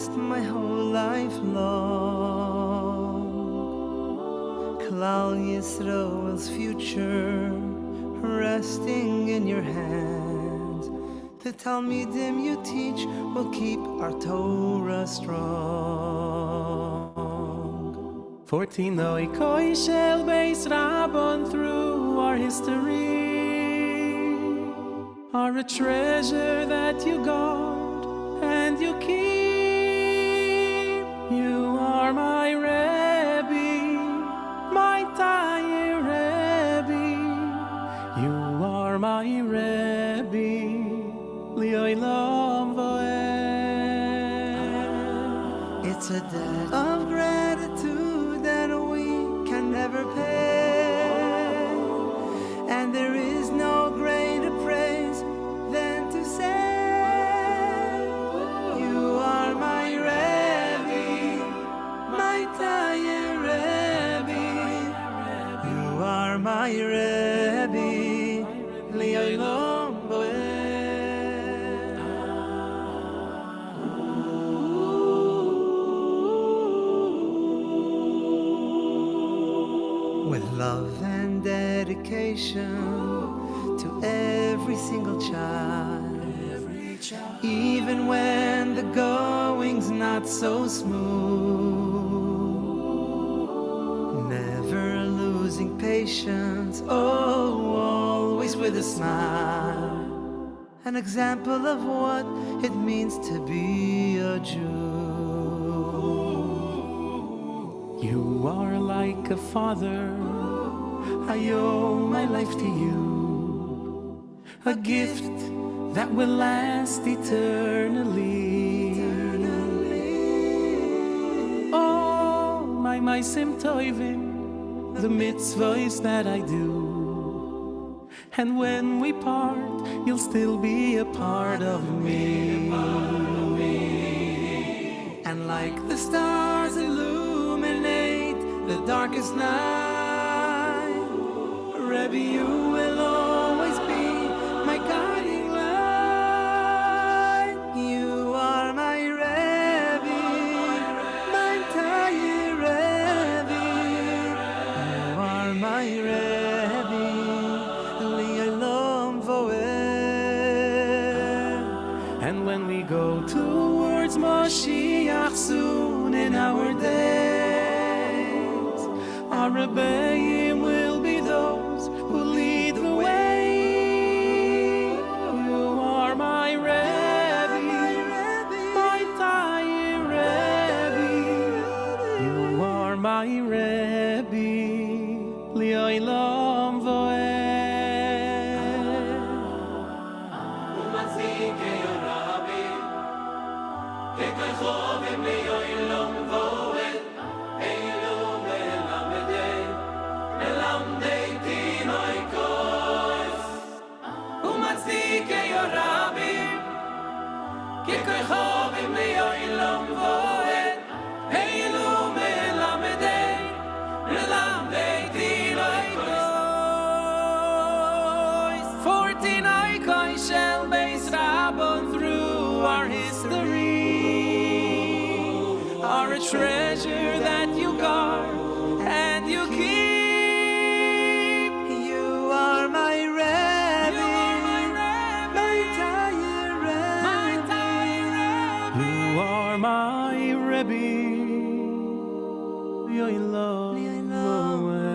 promised my whole life long. Klal Yisrael's future resting in your hands. The Talmidim you teach will keep our Torah strong. 14 Oikoi Shel Beis Rabban through our history are a treasure that you guard and you keep. You are my Rabbi, my Tayyir Rabbi. You are my Rabbi, Li'olam Vo'ed. It's a debt of gratitude that we can never pay, and there is no greater praise than to say, you are my Rabbi, my Tayyir Rabbi. You are my Rabbi, Li'olam Vo'ed. With love and dedication to every single child, even when the going's not so smooth, never losing patience, oh, always with a smile, an example of what it means to be a Jew. You are like a father, I owe my life to you, a gift that will last eternally. Oh, my Tovim, the mitzvahs that I do. And when we part, you'll still be a part of me. And like the stars illuminate the darkest night, Rabbi, you will always be my guiding light. You are my Rabbi, my Tayyir Rabbi. You are my Rabbi, Li'olam Vo'ed. And when we go towards Moshiach soon in our days, our Rebbeim will be those who lead the way. You are my Rabbi, my Tayyir Rabbi. You are my Rabbi, Li'olam Vo'ed. Shall Beis Rabban through our history are a treasure that you guard and you keep. You are my Rabbi, my Tayyir Rabbi. You are my Rabbi, Li'olam Vo'ed.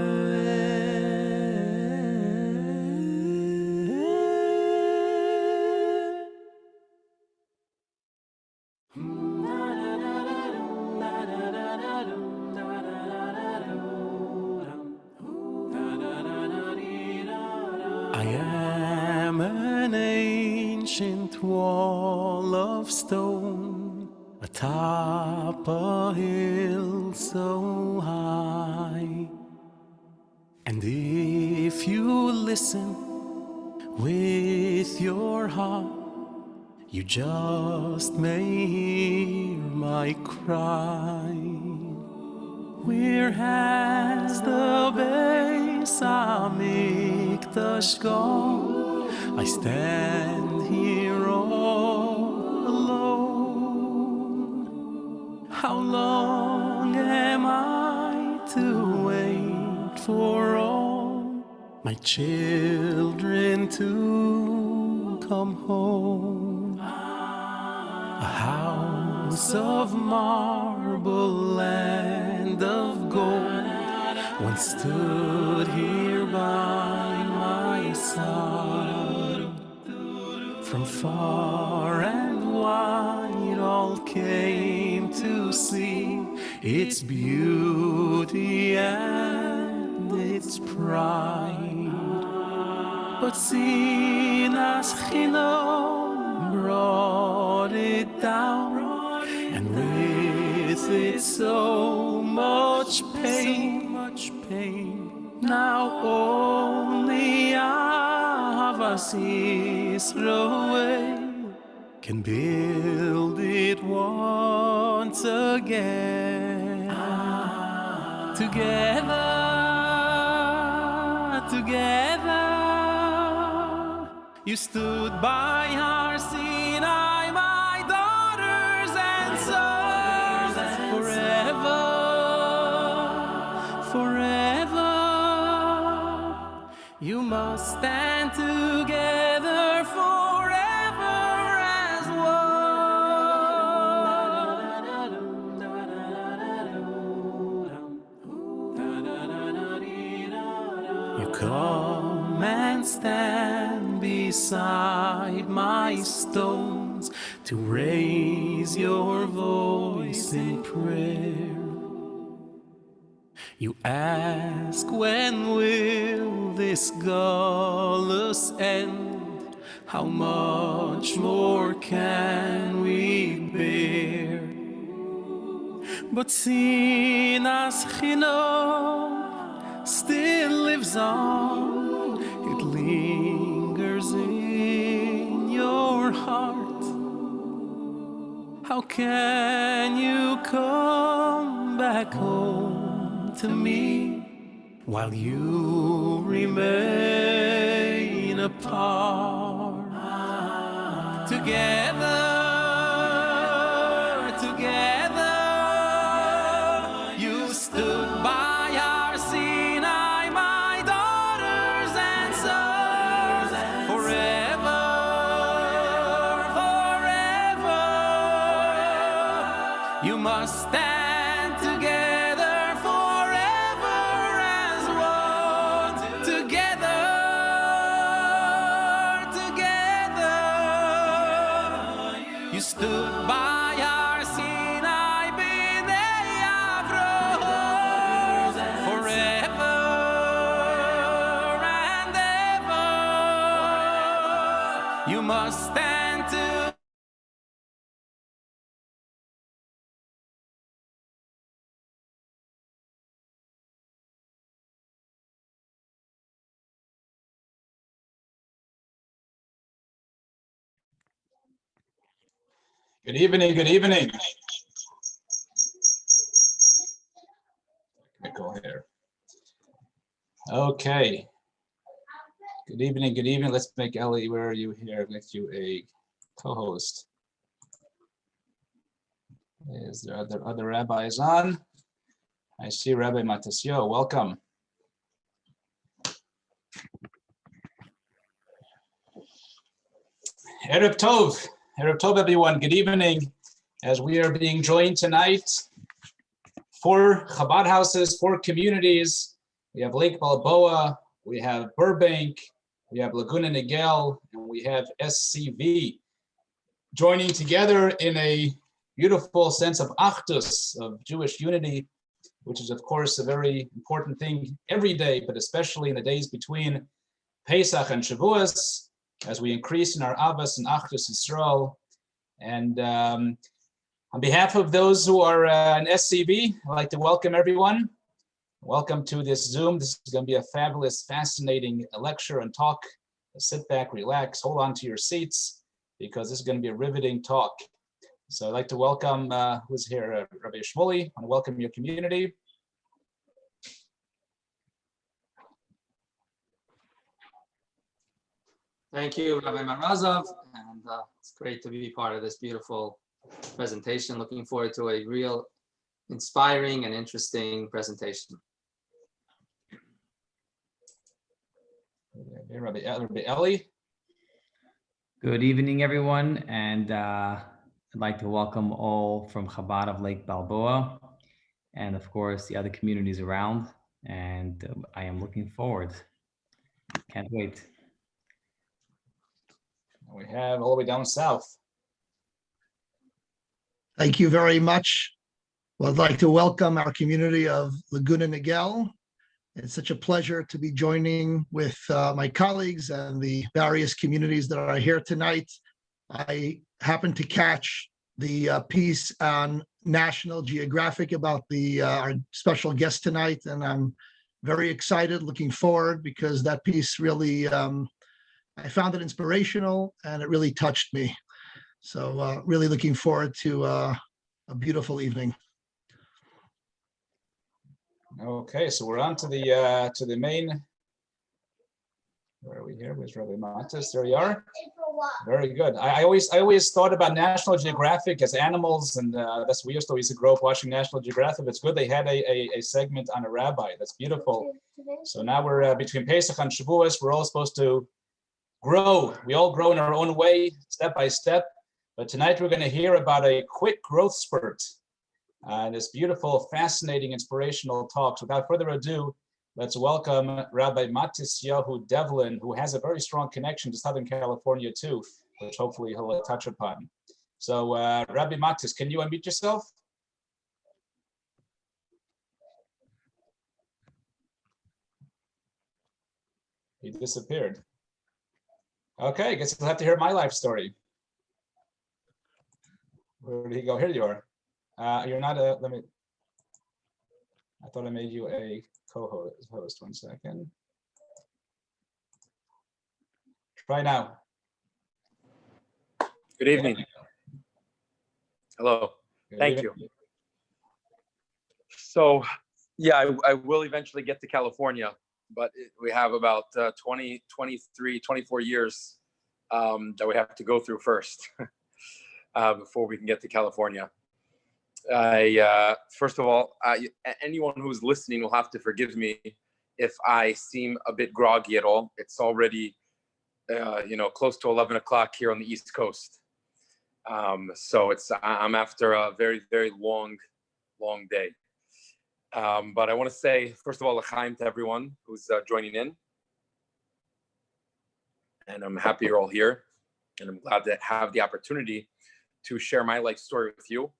I am an ancient wall of stone atop a hill so high, and if you listen with your heart, you just may hear my cry. Where has the Beis Hamikdash gone? I stand here all alone. How long am I to wait for all my children to come home? A house of marble, land of gold, once stood here by my side. From far and wide all came to see its beauty and its pride. But Sinas Chinom brought it down, and with it so much pain. Now only Ahavas Yisroel can build it once again. Together, you stood by our Sinai, my daughters and sons, forever. You must stand together forever as one. You come and stand beside my stones to raise your voice in prayer. You ask, when will this gullus end? How much more can we bear? But Sinas Chinom still lives on. It lingers in your heart. How can you come back home to me while you remain apart? Together, you stood by our Sinai, my daughters and sons, forever. You must stand together forever as one. Together, you stood by our Sinai, B'nai Avraham, forever and ever. You must stand together. Good evening, good evening. Go here. Okay. Good evening, good evening. Let's make Ellie, where are you here? Make you a co-host. Is there other rabbis on? I see Rabbi Matasio, welcome. Erev Tov everyone, good evening. As we are being joined tonight, 4 Chabad houses, 4 communities. We have Lake Balboa, we have Burbank, we have Laguna Niguel, and we have SCV, joining together in a beautiful sense of achdus, of Jewish unity, which is of course a very important thing every day, but especially in the days between Pesach and Shavuos, as we increase in our Avos and Achdus Yisrael. And on behalf of those who are in SCB, I'd like to welcome everyone. Welcome to this Zoom. This is going to be a fabulous, fascinating lecture and talk. Sit back, relax, hold on to your seats, because this is going to be a riveting talk. So I'd like to welcome, who's here, Rabbi Shmuley. I want to welcome your community. Thank you, Rabbi Marazov, and it's great to be part of this beautiful presentation. Looking forward to a real inspiring and interesting presentation. Hey, Rabbi Eli. Good evening, everyone, and I'd like to welcome all from Chabad of Lake Balboa, and of course the other communities around. And I am looking forward. Can't wait. We have all the way down south. Thank you very much. Well, I'd like to welcome our community of Laguna Niguel. It's such a pleasure to be joining with my colleagues and the various communities that are here tonight. I happened to catch the piece on National Geographic about our special guest tonight, and I'm very excited, looking forward, because that piece really, I found it inspirational and it really touched me. So really looking forward to a beautiful evening. Okay, so we're on to the main. Where are we here? Where's Rabbi Matis? There we are. Very good. I always thought about National Geographic as animals, and that's we used to grow up watching National Geographic. It's good they had a segment on a rabbi. That's beautiful. So now we're between Pesach and Shavuos. We're all supposed to grow. We all grow in our own way, step by step. But tonight we're going to hear about a quick growth spurt. This beautiful, fascinating, inspirational talks. Without further ado, let's welcome Rabbi Matisyahu Devlin, who has a very strong connection to Southern California too, which hopefully he'll touch upon. So Rabbi Matis, can you unmute yourself? He disappeared. Okay, I guess you'll have to hear my life story. Where did he go? Here you are. You're not a, I thought I made you a co-host. 1 second. Try now. Good evening. Hello. Thank you. So, yeah, I will eventually get to California, but we have about 24 years that we have to go through first before we can get to California. First of all, anyone who's listening will have to forgive me if I seem a bit groggy at all. It's already, close to 11 o'clock here on the East Coast. So I'm after a very, very long day. But I want to say, first of all, l'chaim to everyone who's joining in. And I'm happy you're all here. And I'm glad to have the opportunity to share my life story with you.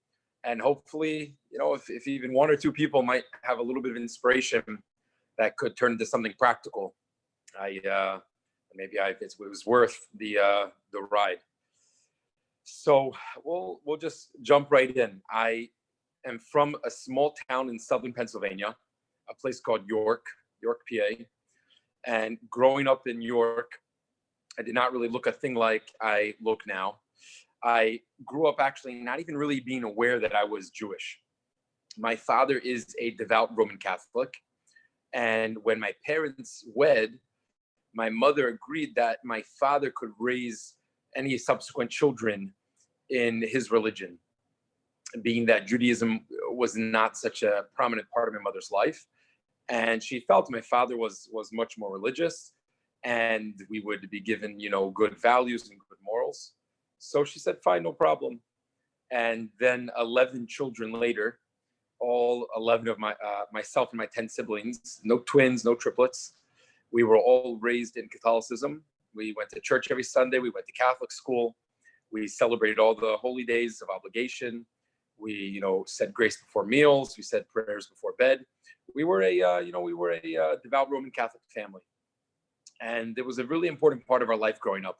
And hopefully, if even one or two people might have a little bit of inspiration that could turn into something practical, it was worth the ride. So we'll just jump right in. I am from a small town in southern Pennsylvania, a place called York, PA. And growing up in York, I did not really look a thing like I look now. I grew up actually not even really being aware that I was Jewish. My father is a devout Roman Catholic. And when my parents wed, my mother agreed that my father could raise any subsequent children in his religion, being that Judaism was not such a prominent part of my mother's life. And she felt my father was much more religious, and we would be given, good values and good morals. So she said, fine, no problem. And then 11 children later, all 11 of myself and my 10 siblings, no twins, no triplets. We were all raised in Catholicism. We went to church every Sunday. We went to Catholic school. We celebrated all the holy days of obligation. We, said grace before meals. We said prayers before bed. We were a devout Roman Catholic family. And it was a really important part of our life growing up.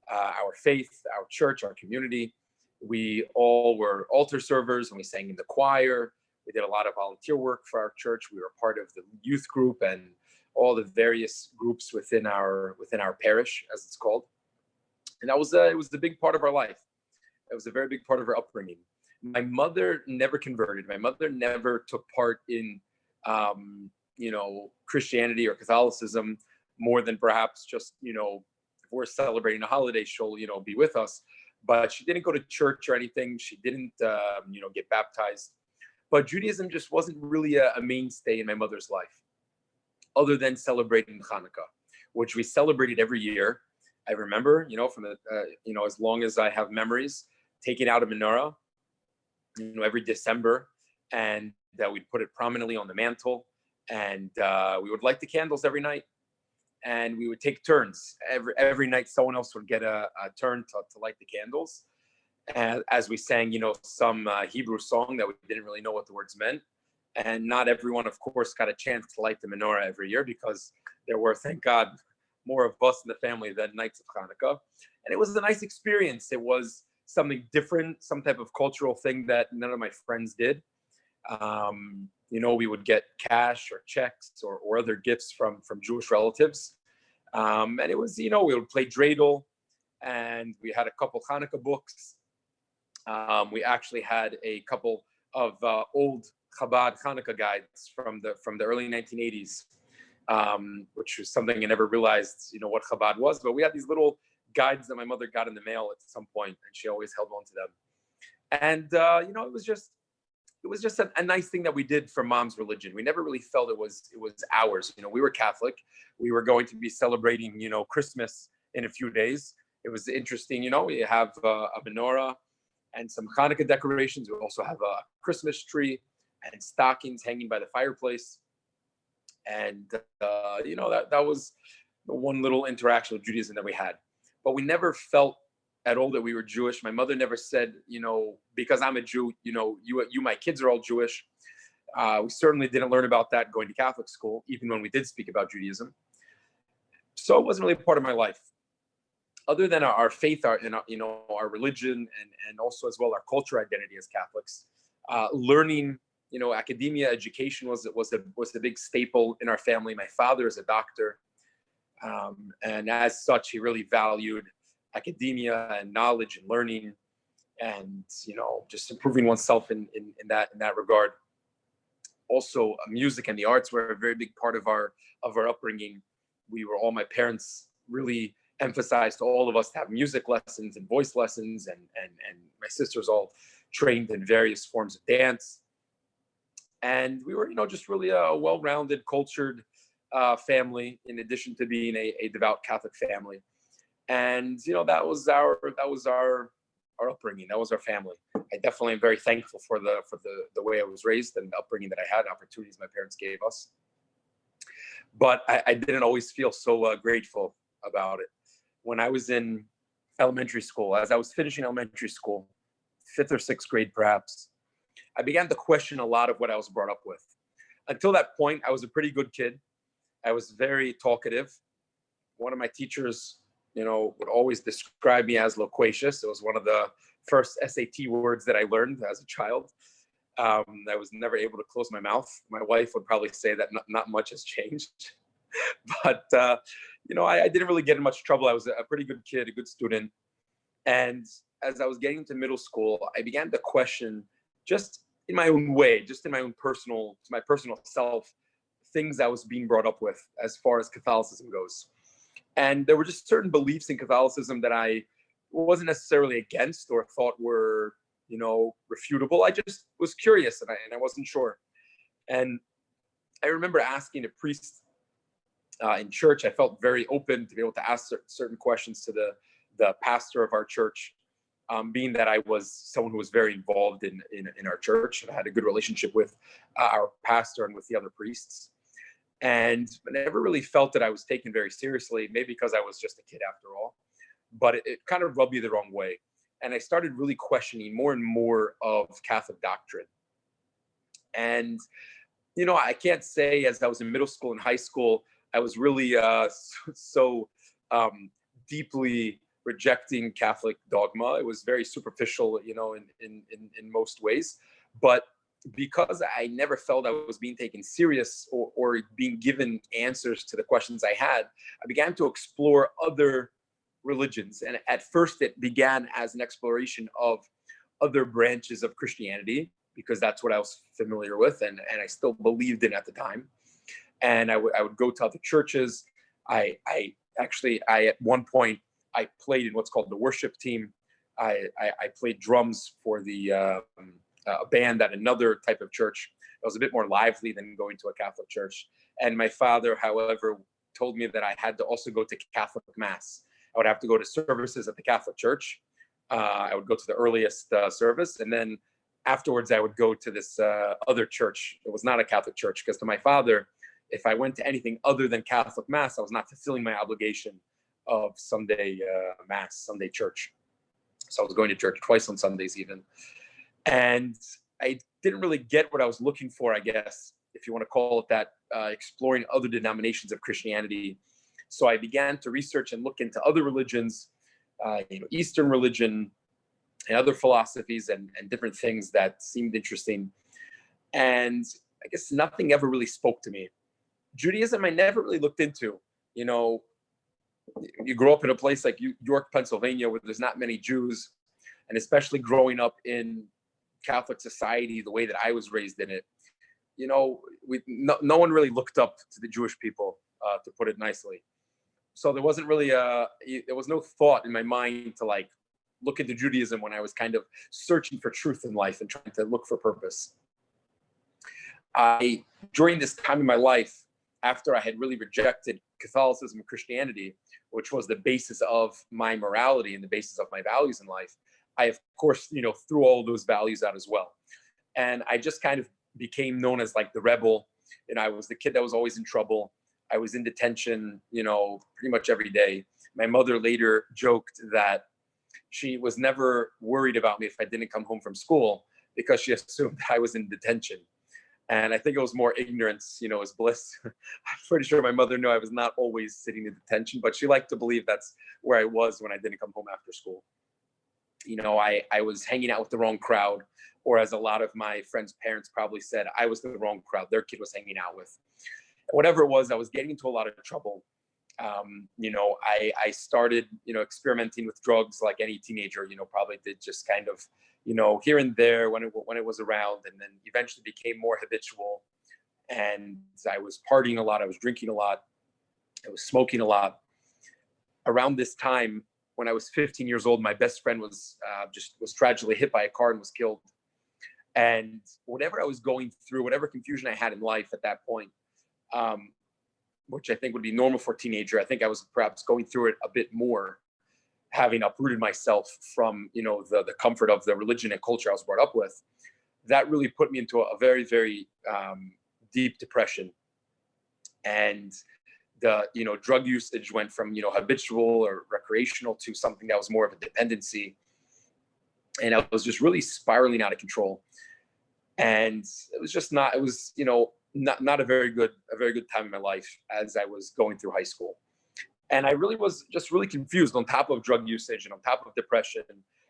Our faith, our church, our community. We all were altar servers, and we sang in the choir. We did a lot of volunteer work for our church. We were part of the youth group and all the various groups within our parish, as it's called. And that was it was the big part of our life. It was a very big part of our upbringing. My mother never converted. My mother never took part in Christianity or Catholicism more than perhaps just, if we're celebrating a holiday, she'll, be with us. but she didn't go to church or anything. She didn't, get baptized. But Judaism just wasn't really a mainstay in my mother's life, other than celebrating Hanukkah, which we celebrated every year. I remember, from the, as long as I have memories, taking out a menorah, every December, and we'd put it prominently on the mantle, and we would light the candles every night, and we would take turns. Every night, someone else would get a turn to light the candles, and as we sang, some Hebrew song that we didn't really know what the words meant. And not everyone, of course, got a chance to light the menorah every year, because there were, thank God, more of us in the family than nights of Hanukkah. And it was a nice experience. It was something different, some type of cultural thing that none of my friends did. We would get cash or checks or other gifts from Jewish relatives. And it was, we would play dreidel, and we had a couple Hanukkah books. We actually had a couple of old Chabad Hanukkah guides from the early 1980s, which was something I never realized, what Chabad was. But we had these little guides that my mother got in the mail at some point, and she always held on to them. And it was just a nice thing that we did for Mom's religion. We never really felt it was ours. We were Catholic. We were going to be celebrating, Christmas in a few days. It was interesting, we have a menorah and some Hanukkah decorations. We also have a Christmas tree and stockings hanging by the fireplace. And, that was the one little interaction with Judaism that we had. But we never felt at all that we were Jewish. My mother never said, because I'm a Jew, you my kids are all Jewish. We certainly didn't learn about that going to Catholic school, even when we did speak about Judaism. So it wasn't really a part of my life. Other than our faith, our religion, and also as well our culture identity as Catholics, learning, academia, education was a big staple in our family. My father is a doctor, and as such, he really valued academia and knowledge and learning, and just improving oneself in that regard. Also, music and the arts were a very big part of our upbringing. My parents really emphasized to all of us to have music lessons and voice lessons, and my sisters all trained in various forms of dance. And we were, just really a well-rounded, cultured family, in addition to being a devout Catholic family. And that was our upbringing. That was our family. I definitely am very thankful for the way I was raised and the upbringing that I had, opportunities my parents gave us. But I didn't always feel so grateful about it. When I was in elementary school, as I was finishing elementary school, 5th or 6th grade perhaps, I began to question a lot of what I was brought up with. Until that point, I was a pretty good kid. I was very talkative. One of my teachers, would always describe me as loquacious. It was one of the first SAT words that I learned as a child. I was never able to close my mouth. My wife would probably say that not much has changed. But, I didn't really get in much trouble. I was a pretty good kid, a good student. And as I was getting into middle school, I began to question, just in my own way, just in my own personal self, things I was being brought up with as far as Catholicism goes. And there were just certain beliefs in Catholicism that I wasn't necessarily against or thought were, refutable. I just was curious, and I wasn't sure. And I remember asking a priest in church. I felt very open to be able to ask certain questions to the pastor of our church, being that I was someone who was very involved in our church, and I had a good relationship with our pastor and with the other priests. And I never really felt that I was taken very seriously, maybe because I was just a kid after all, but it kind of rubbed me the wrong way. And I started really questioning more and more of Catholic doctrine. And, I can't say as I was in middle school and high school, I was really so deeply rejecting Catholic dogma. It was very superficial, in most ways. But because I never felt I was being taken serious or being given answers to the questions I had, I began to explore other religions. And at first it began as an exploration of other branches of Christianity, because that's what I was familiar with and I still believed in at the time. And I would go to other churches. I at one point, I played in what's called the worship team I played drums for the a band at another type of church. It was a bit more lively than going to a Catholic church. And my father, however, told me that I had to also go to Catholic Mass. I would have to go to services at the Catholic Church. I would go to the earliest service, and then afterwards I would go to this other church. It was not a Catholic church, because to my father, if I went to anything other than Catholic Mass, I was not fulfilling my obligation of Sunday Mass, Sunday church. So I was going to church twice on Sundays even. And I didn't really get what I was looking for, I guess, if you want to call it that, exploring other denominations of Christianity. So I began to research and look into other religions, Eastern religion and other philosophies and different things that seemed interesting. And I guess nothing ever really spoke to me. Judaism, I never really looked into. You grow up in a place like York, Pennsylvania, where there's not many Jews, and especially growing up in Catholic society, the way that I was raised in it, no one really looked up to the Jewish people, to put it nicely. So there wasn't really there was no thought in my mind to like look into Judaism when I was kind of searching for truth in life and trying to look for purpose. During this time in my life, after I had really rejected Catholicism and Christianity, which was the basis of my morality and the basis of my values in life, I, of course, threw all those values out as well. And I just kind of became known as like the rebel. I was the kid that was always in trouble. I was in detention, pretty much every day. My mother later joked that she was never worried about me if I didn't come home from school, because she assumed I was in detention. And I think it was more ignorance, as bliss. I'm pretty sure my mother knew I was not always sitting in detention, but she liked to believe that's where I was when I didn't come home after school. I was hanging out with the wrong crowd, or as a lot of my friends' parents probably said, I was the wrong crowd their kid was hanging out with. Whatever it was, I was getting into a lot of trouble. I started, experimenting with drugs like any teenager, probably did, just kind of, here and there when it was around, and then eventually became more habitual. And I was partying a lot. I was drinking a lot. I was smoking a lot. Around this time, when I was 15 years old, my best friend was tragically hit by a car and was killed. And whatever I was going through, whatever confusion I had in life at that point, which I think would be normal for a teenager, I think I was perhaps going through it a bit more, having uprooted myself from, the comfort of the religion and culture I was brought up with. That really put me into a very, very deep depression. And the, drug usage went from, habitual or recreational to something that was more of a dependency. And I was just really spiraling out of control. And it was just not, it was, not a very good time in my life as I was going through high school. And I really was just really confused, on top of drug usage and on top of depression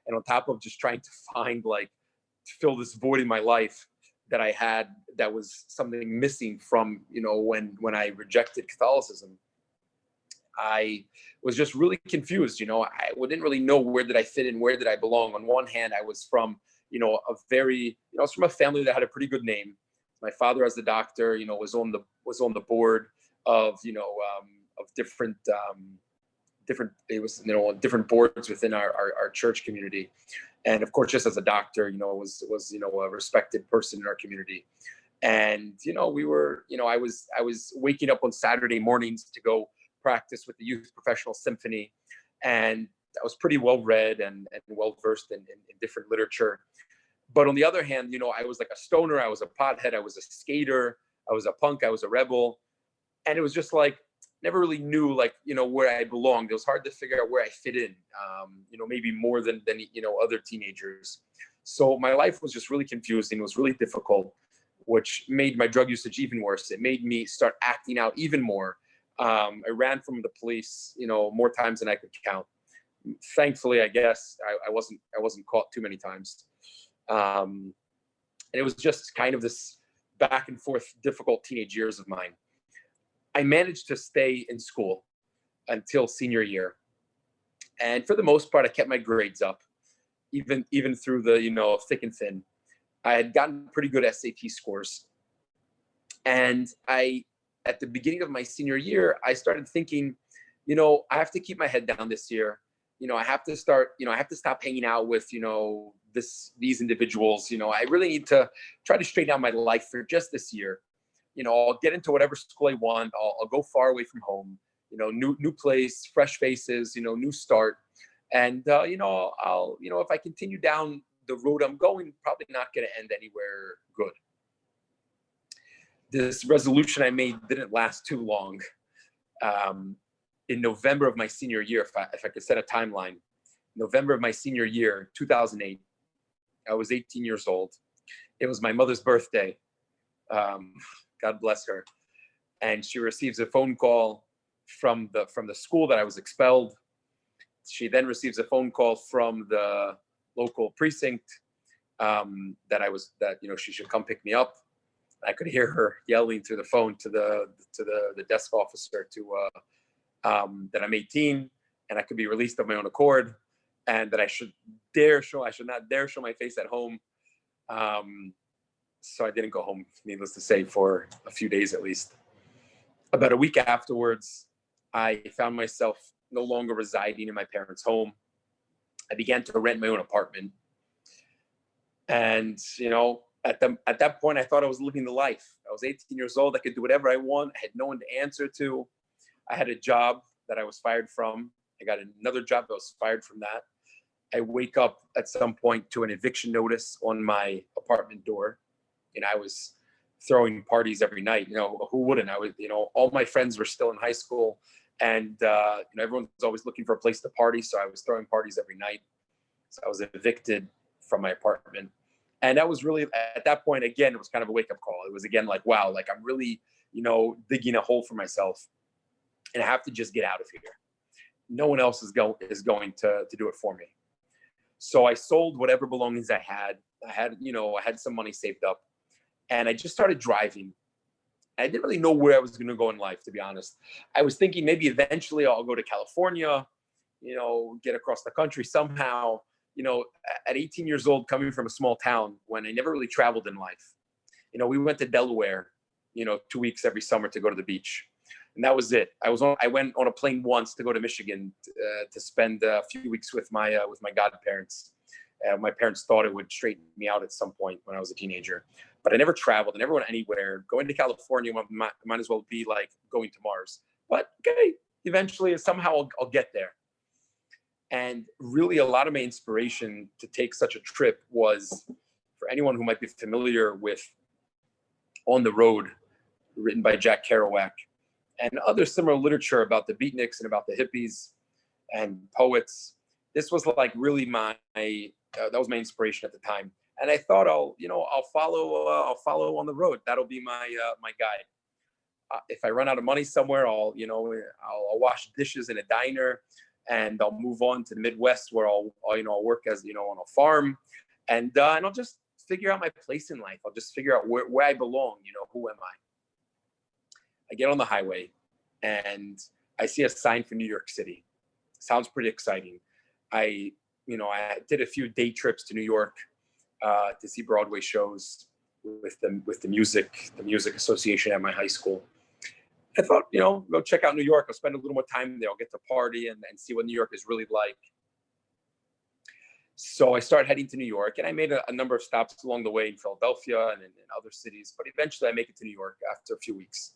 and on top of just trying to find, fill this void in my life that I had, that was something missing from, when I rejected Catholicism. I was just really confused. I didn't really know where did I fit in, where did I belong. On one hand, I was from, I was from a family that had a pretty good name. My father, as a doctor, was on the board of, of different different boards within our church community. And of course, just as a doctor, was a respected person in our community. And, we were, I was waking up on Saturday mornings to go practice with the youth professional symphony. And I was pretty well read and well versed in different literature. But on the other hand, I was like a stoner, I was a pothead, I was a skater, I was a punk, I was a rebel. And it was just never really knew where I belonged. It was hard to figure out where I fit in, maybe more than other teenagers. So my life was just really confusing. It was really difficult, which made my drug usage even worse. It made me start acting out even more. I ran from the police, more times than I could count. Thankfully, I guess I wasn't caught too many times. And it was just kind of this back and forth, difficult teenage years of mine. I managed to stay in school until senior year. And for the most part, I kept my grades up, even through the, thick and thin. I had gotten pretty good SAT scores. And at the beginning of my senior year, I started thinking, I have to keep my head down this year. I have to start, I have to stop hanging out with, these individuals. I really need to try to straighten out my life for just this year. I'll get into whatever school I want. I'll go far away from home, new place, fresh faces, new start. And, if I continue down the road I'm going, probably not going to end anywhere good. This resolution I made didn't last too long. In November of my senior year, if I could set a timeline, November of my senior year, 2008, I was 18 years old. It was my mother's birthday. God bless her. And she receives a phone call from the school that I was expelled. She then receives a phone call from the local precinct that she should come pick me up. I could hear her yelling through the phone to the desk officer that I'm 18 and I could be released of my own accord, and that I should not dare show my face at home. So I didn't go home, needless to say, for a few days at least. About a week afterwards, I found myself no longer residing in my parents' home. I began to rent my own apartment. And, at that point, I thought I was living the life. I was 18 years old. I could do whatever I want. I had no one to answer to. I had a job that I was fired from. I got another job. I was fired from that. I wake up at some point to an eviction notice on my apartment door. And I was throwing parties every night. Who wouldn't? I was, all my friends were still in high school, and everyone's always looking for a place to party. So I was throwing parties every night. So I was evicted from my apartment. And that was really, at that point, again, it was kind of a wake-up call. It was again like, wow, like I'm really, digging a hole for myself, and I have to just get out of here. No one else is going to do it for me. So I sold whatever belongings I had. I had some money saved up, and I just started driving. I didn't really know where I was going to go in life, to be honest. I was thinking maybe eventually I'll go to California, get across the country somehow. At 18 years old, coming from a small town, when I never really traveled in life, we went to Delaware, 2 weeks every summer to go to the beach. And that was it. I went on a plane once to go to Michigan to spend a few weeks with my godparents. My parents thought it would straighten me out at some point when I was a teenager, but I never traveled. I never went anywhere. Going to California might as well be like going to Mars. But okay, eventually, somehow I'll get there. And really, a lot of my inspiration to take such a trip was, for anyone who might be familiar with On the Road, written by Jack Kerouac, and other similar literature about the beatniks and about the hippies and poets. This was like really that was my inspiration at the time. And I thought I'll follow On the Road. That'll be my guide. If I run out of money somewhere, I'll wash dishes in a diner, and I'll move on to the Midwest where I'll work as, on a farm, and I'll just figure out my place in life. I'll just figure out where I belong. Who am I? I get on the highway and I see a sign for New York City. Sounds pretty exciting. I did a few day trips to New York to see Broadway shows with the music association at my high school. I thought, go check out New York. I'll spend a little more time there. I'll get to party and see what New York is really like. So I started heading to New York, and I made a number of stops along the way in Philadelphia and in other cities. But eventually I make it to New York after a few weeks.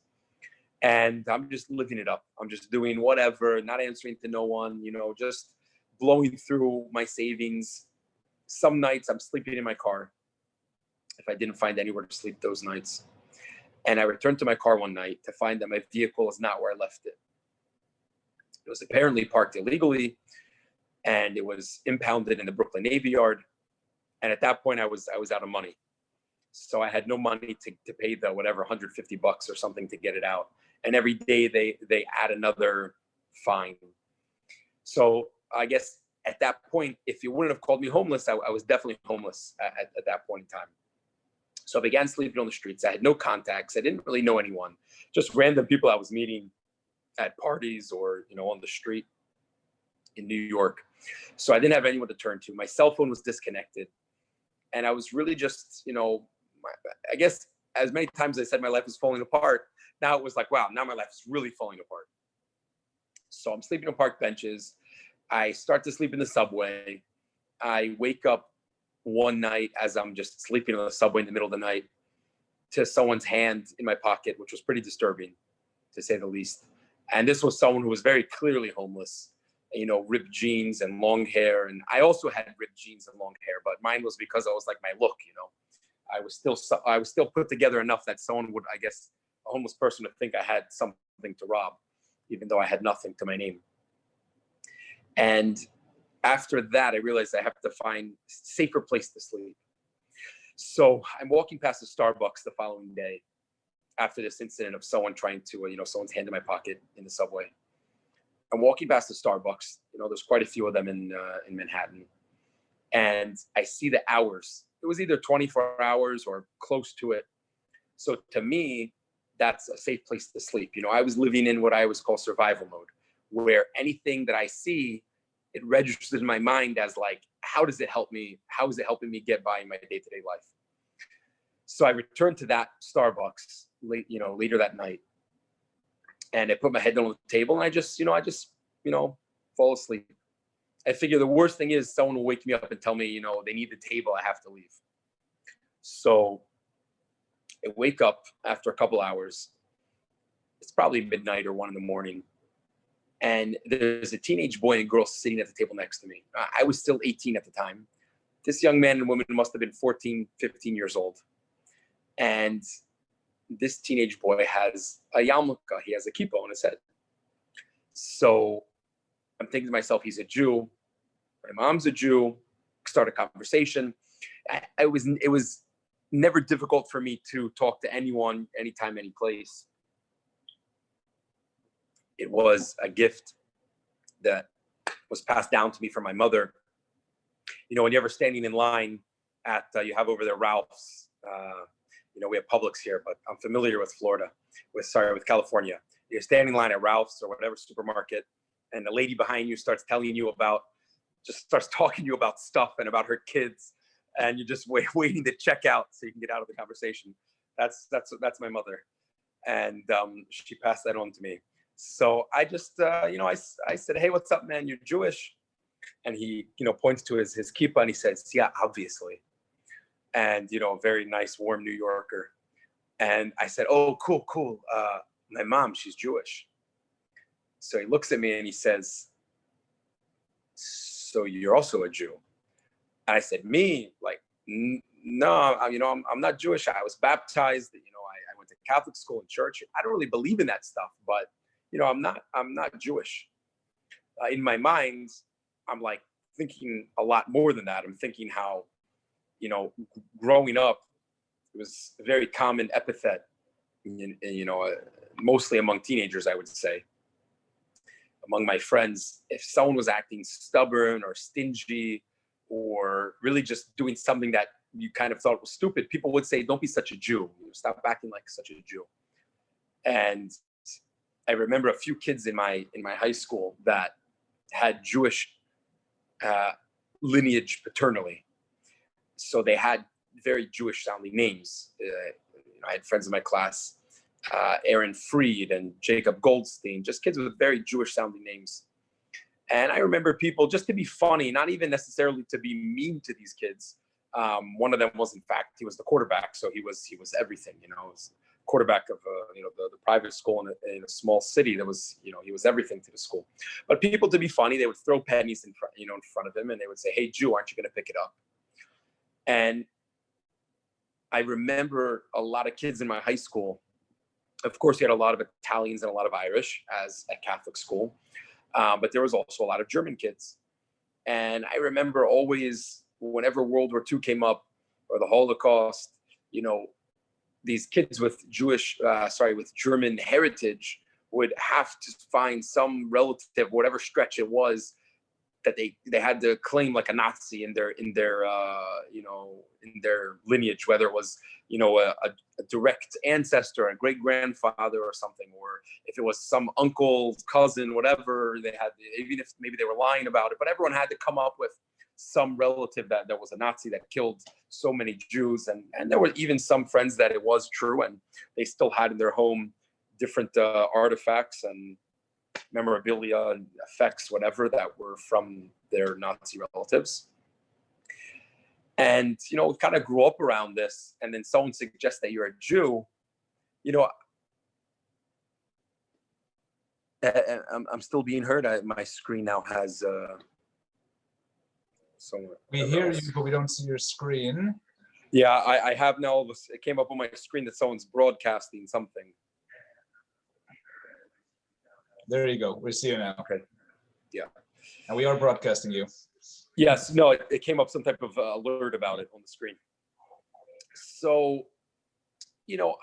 And I'm just living it up. I'm just doing whatever, not answering to no one, just blowing through my savings. Some nights I'm sleeping in my car if I didn't find anywhere to sleep those nights. And I returned to my car one night to find that my vehicle is not where I left it. It was apparently parked illegally, and it was impounded in the Brooklyn Navy Yard. And at that point, I was out of money. So I had no money to pay the whatever $150 or something to get it out. And every day they add another fine. So I guess at that point, if you wouldn't have called me homeless, I was definitely homeless at that point in time. So I began sleeping on the streets. I had no contacts. I didn't really know anyone, just random people I was meeting at parties or, on the street in New York. So I didn't have anyone to turn to. My cell phone was disconnected. And I was really just, I guess as many times as I said my life was falling apart, now it was like, wow, now my life is really falling apart. So I'm sleeping on park benches. I start to sleep in the subway. I wake up one night as I'm just sleeping on the subway in the middle of the night to someone's hand in my pocket, which was pretty disturbing, to say the least. And this was someone who was very clearly homeless, ripped jeans and long hair. And I also had ripped jeans and long hair, but mine was because I was like my look, I was still put together enough that someone would, I guess, a homeless person would think I had something to rob, even though I had nothing to my name. And after that, I realized I have to find a safer place to sleep. So I'm walking past the Starbucks the following day after this incident of someone trying to, someone's hand in my pocket in the subway. I'm walking past the Starbucks. There's quite a few of them in Manhattan. And I see the hours. It was either 24 hours or close to it. So to me, that's a safe place to sleep. I was living in what I always call survival mode, where anything that I see, it registers in my mind as like, how does it help me? How is it helping me get by in my day-to-day life? So I returned to that Starbucks later that night, and I put my head down on the table, and I just fall asleep. I figure the worst thing is someone will wake me up and tell me, they need the table, I have to leave. So I wake up after a couple hours. It's probably midnight or 1 a.m. And there's a teenage boy and girl sitting at the table next to me. I was still 18 at the time. This young man and woman must have been 14, 15 years old. And this teenage boy has a yarmulke. He has a kippah on his head. So I'm thinking to myself, he's a Jew. My mom's a Jew. Start a conversation. It was never difficult for me to talk to anyone, anytime, any place. It was a gift that was passed down to me from my mother. When you're ever standing in line at, you have over there Ralph's, we have Publix here, but I'm familiar with with California. You're standing in line at Ralph's or whatever supermarket, and the lady behind you starts talking to you about stuff and about her kids, and you're just waiting to check out so you can get out of the conversation. That's my mother, and she passed that on to me. So I just, I said, hey, what's up, man? You're Jewish? And he, points to his kippah and he says, yeah, obviously. And, a very nice, warm New Yorker. And I said, oh, cool. My mom, she's Jewish. So he looks at me and he says, so you're also a Jew? And I said, me? Like, no, I'm not Jewish. I was baptized. I went to Catholic school and church. I don't really believe in that stuff, but I'm not Jewish. In my mind, I'm like thinking a lot more than that. I'm thinking how, growing up, it was a very common epithet, mostly among teenagers, I would say. Among my friends, if someone was acting stubborn or stingy or really just doing something that you kind of thought was stupid, people would say, don't be such a Jew. Stop acting like such a Jew. And I remember a few kids in my high school that had Jewish lineage paternally. So they had very Jewish sounding names. I had friends in my class, Aaron Freed and Jacob Goldstein, just kids with very Jewish sounding names. And I remember people, just to be funny, not even necessarily to be mean to these kids. One of them was, in fact, he was the quarterback. So he was everything, was quarterback of the private school in a small city. That was, he was everything to the school. But people, to be funny, they would throw pennies in front of him, and they would say, hey, Jew, aren't you going to pick it up? And I remember a lot of kids in my high school. Of course, you had a lot of Italians and a lot of Irish as a Catholic school, but there was also a lot of German kids. And I remember always, whenever World War II came up or the Holocaust, these kids with with German heritage would have to find some relative, whatever stretch it was, that they had to claim like a Nazi in their lineage, whether it was a direct ancestor, a great grandfather or something, or if it was some uncle, cousin, whatever they had, even if maybe they were lying about it, but everyone had to come up with some relative that was a Nazi that killed so many Jews. And there were even some friends that it was true, and they still had in their home different artifacts. And memorabilia and effects, whatever, that were from their Nazi relatives. And, you know, we kind of grew up around this. And then someone suggests that you're a Jew. You know, I'm still being heard. My screen now has somewhere. We hear you, but we don't see your screen. Yeah, I have now. It came up on my screen that someone's broadcasting something. There you go. We see you now. Okay. Yeah. And we are broadcasting you. Yes. No, it came up some type of alert about it on the screen. So, you know,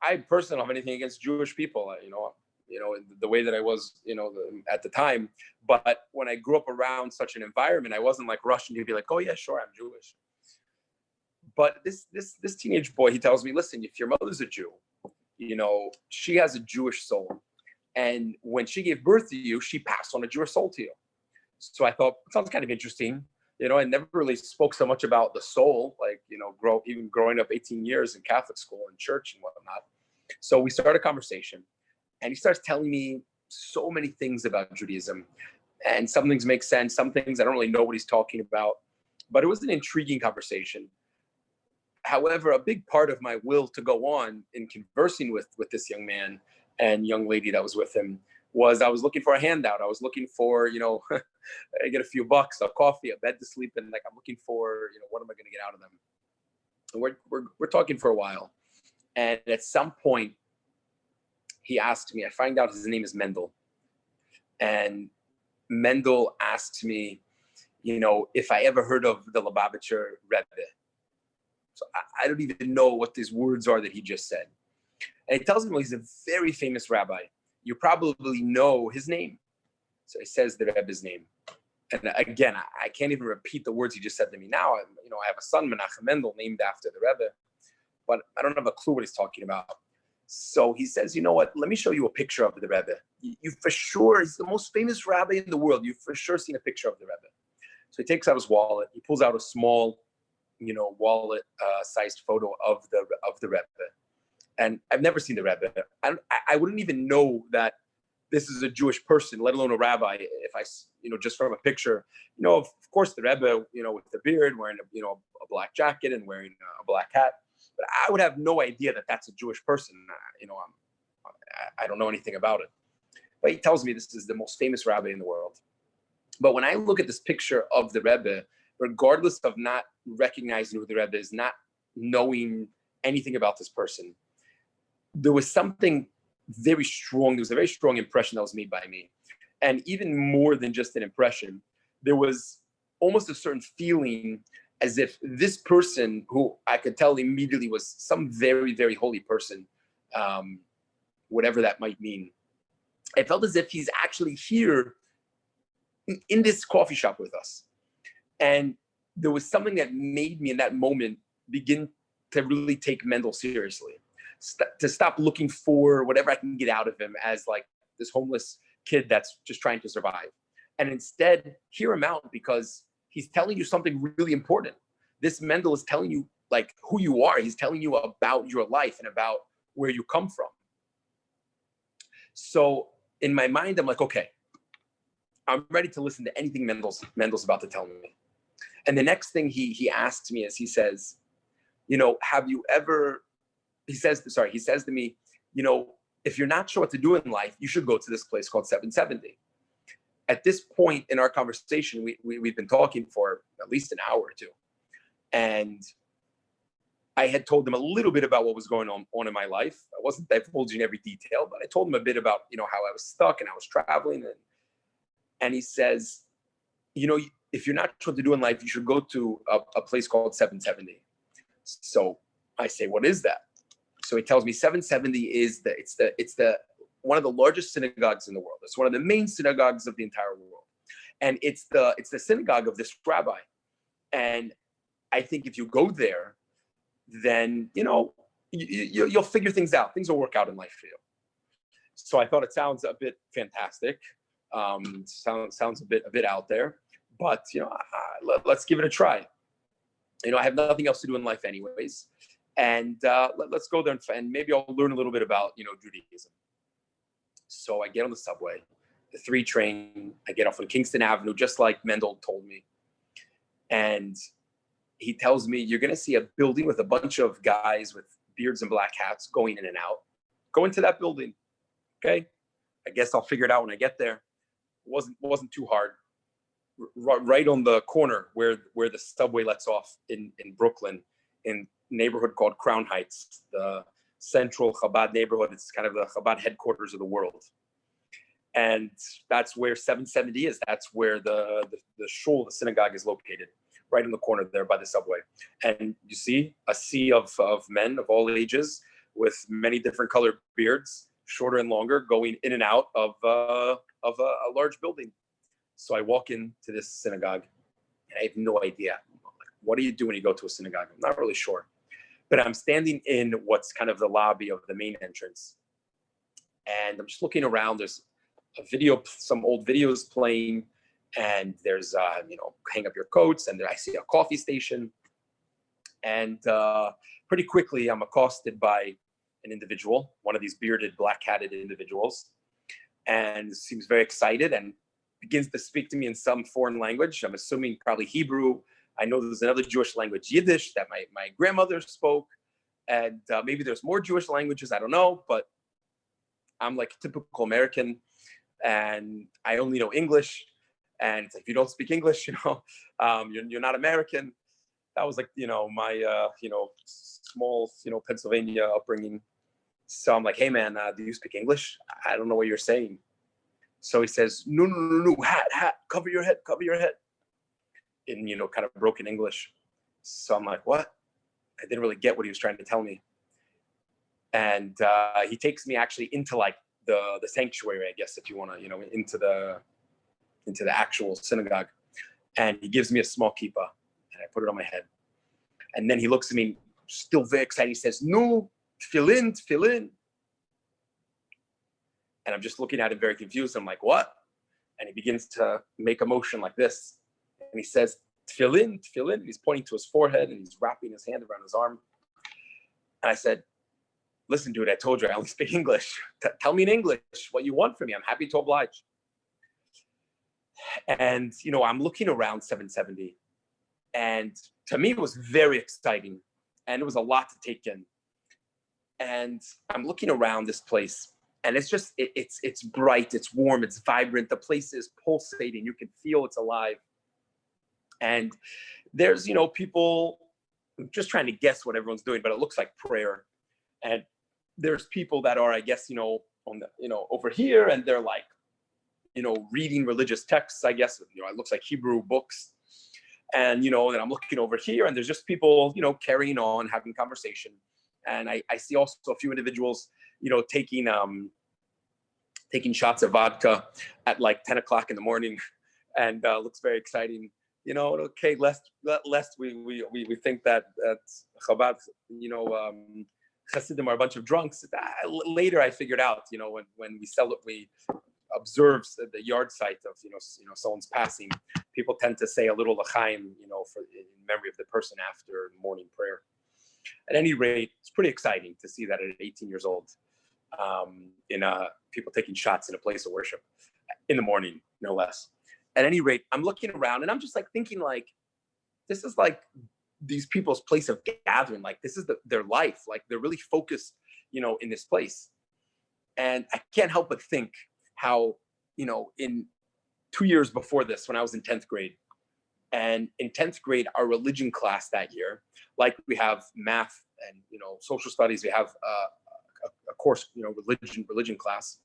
I personally don't have anything against Jewish people. You know, the way that I was, you know, at the time. But when I grew up around such an environment, I wasn't like rushing to be like, oh yeah, sure, I'm Jewish. But this teenage boy, he tells me, listen, if your mother's a Jew, you know, she has a Jewish soul. And when she gave birth to you, she passed on a Jewish soul to you. So I thought, it sounds kind of interesting. You know, I never really spoke so much about the soul, like, you know, even growing up 18 years in Catholic school and church and whatnot. So we started a conversation, and he starts telling me so many things about Judaism. And some things make sense. Some things I don't really know what he's talking about. But it was an intriguing conversation. However, a big part of my will to go on in conversing with this young man and young lady that was with him was I was looking for a handout. I was looking for, you know, I get a few bucks, a coffee, a bed to sleep in. Like, I'm looking for, you know, what am I going to get out of them? And we're talking for a while. And at some point, he asked me, I find out his name is Mendel. And Mendel asked me, you know, if I ever heard of the Lubavitcher Rebbe. So I don't even know what these words are that he just said. And he tells me, well, he's a very famous rabbi. You probably know his name. So he says the Rebbe's name. And again, I can't even repeat the words he just said to me now. You know, I have a son, Menachem Mendel, named after the Rebbe, but I don't have a clue what he's talking about. So he says, you know what, let me show you a picture of the Rebbe. You for sure, he's the most famous rabbi in the world. You've for sure seen a picture of the Rebbe. So he takes out his wallet. He pulls out a small, you know, wallet-sized photo of the Rebbe. And I've never seen the Rebbe. I wouldn't even know that this is a Jewish person, let alone a rabbi, if I, you know, just from a picture. You know, of course, the Rebbe, you know, with the beard, wearing a black jacket and wearing a black hat. But I would have no idea that that's a Jewish person. You know, I don't know anything about it. But he tells me this is the most famous rabbi in the world. But when I look at this picture of the Rebbe, regardless of not recognizing who the Rebbe is, not knowing anything about this person, there was something very strong. There was a very strong impression that was made by me. And even more than just an impression, there was almost a certain feeling as if this person, who I could tell immediately was some very, very holy person, whatever that might mean. I felt as if he's actually here in this coffee shop with us. And there was something that made me in that moment begin to really take Mendel seriously, to stop looking for whatever I can get out of him as like this homeless kid that's just trying to survive. And instead hear him out, because he's telling you something really important. This Mendel is telling you like who you are. He's telling you about your life and about where you come from. So in my mind, I'm like, okay, I'm ready to listen to anything Mendel's about to tell me. And the next thing he asks me is, he says, you know, have you ever, he says to me, you know, if you're not sure what to do in life, you should go to this place called 770. At this point in our conversation, we've been talking for at least an hour or two. And I had told him a little bit about what was going on in my life. I wasn't divulging every detail, but I told him a bit about, you know, how I was stuck and I was traveling. And he says, you know, if you're not sure what to do in life, you should go to a place called 770. So I say, what is that? So he tells me 770 is it's one of the largest synagogues in the world. It's one of the main synagogues of the entire world. And it's the synagogue of this rabbi. And I think if you go there, then, you know, you'll figure things out. Things will work out in life for you. So I thought it sounds a bit fantastic. Sounds a bit out there, but, you know, let's give it a try. You know, I have nothing else to do in life anyways. And let's go there and maybe I'll learn a little bit about, you know, Judaism. So I get on the subway, the 3 train, I get off on Kingston Avenue, just like Mendel told me. And he tells me, you're going to see a building with a bunch of guys with beards and black hats going in and out. Go into that building. Okay. I guess I'll figure it out when I get there. It wasn't too hard. Right on the corner where the subway lets off in Brooklyn, in a neighborhood called Crown Heights, the central Chabad neighborhood. It's kind of the Chabad headquarters of the world. And that's where 770 is. That's where the shul, the synagogue, is located, right in the corner there by the subway. And you see a sea of men of all ages with many different colored beards, shorter and longer, going in and out of a large building. So I walk into this synagogue, and I have no idea. What do you do when you go to a synagogue? I'm not really sure. But I'm standing in what's kind of the lobby of the main entrance. And I'm just looking around. There's a video, some old videos playing, and there's, hang up your coats, and there I see a coffee station. And pretty quickly, I'm accosted by an individual, one of these bearded, black-hatted individuals, and seems very excited and begins to speak to me in some foreign language. I'm assuming probably Hebrew. I know there's another Jewish language, Yiddish, that my grandmother spoke. And maybe there's more Jewish languages, I don't know. But I'm like a typical American, and I only know English. And it's like, if you don't speak English, you're not American. That was like, my, small, Pennsylvania upbringing. So I'm like, hey, man, do you speak English? I don't know what you're saying. So he says, no, hat, cover your head. In, kind of broken English. So I'm like, what? I didn't really get what he was trying to tell me. And he takes me actually into like the sanctuary, I guess, if you want to, into the actual synagogue. And he gives me a small kippah, and I put it on my head. And then he looks at me, still very excited. He says, no, tefillin. And I'm just looking at him very confused. I'm like, what? And he begins to make a motion like this. And he says, tefillin. And he's pointing to his forehead, and he's wrapping his hand around his arm. And I said, listen, dude, I told you I only speak English. Tell me in English what you want from me. I'm happy to oblige. And, I'm looking around 770. And to me, it was very exciting. And it was a lot to take in. And I'm looking around this place. And it's just, it's bright, it's warm, it's vibrant. The place is pulsating. You can feel it's alive. And there's, people just trying to guess what everyone's doing, but it looks like prayer. And there's people that are, I guess, on the, over here, and they're like, reading religious texts, I guess, it looks like Hebrew books. And, then I'm looking over here, and there's just people, carrying on, having conversation. And I see also a few individuals, taking shots of vodka at like 10 o'clock in the morning, and looks very exciting. Okay, lest we think that Chabad, Hasidim are a bunch of drunks. Later, I figured out, when we observe the yard site of someone's passing, people tend to say a little l'chaim, in memory of the person after morning prayer. At any rate, it's pretty exciting to see that at 18 years old, people taking shots in a place of worship in the morning, no less. At any rate, I'm looking around, and I'm just like thinking, like, this is like these people's place of gathering. Like, this is their life. Like, they're really focused, in this place. And I can't help but think how, in 2 years before this, when I was in 10th grade, and in 10th grade, our religion class that year, like we have math and, social studies, we have a course, religion class.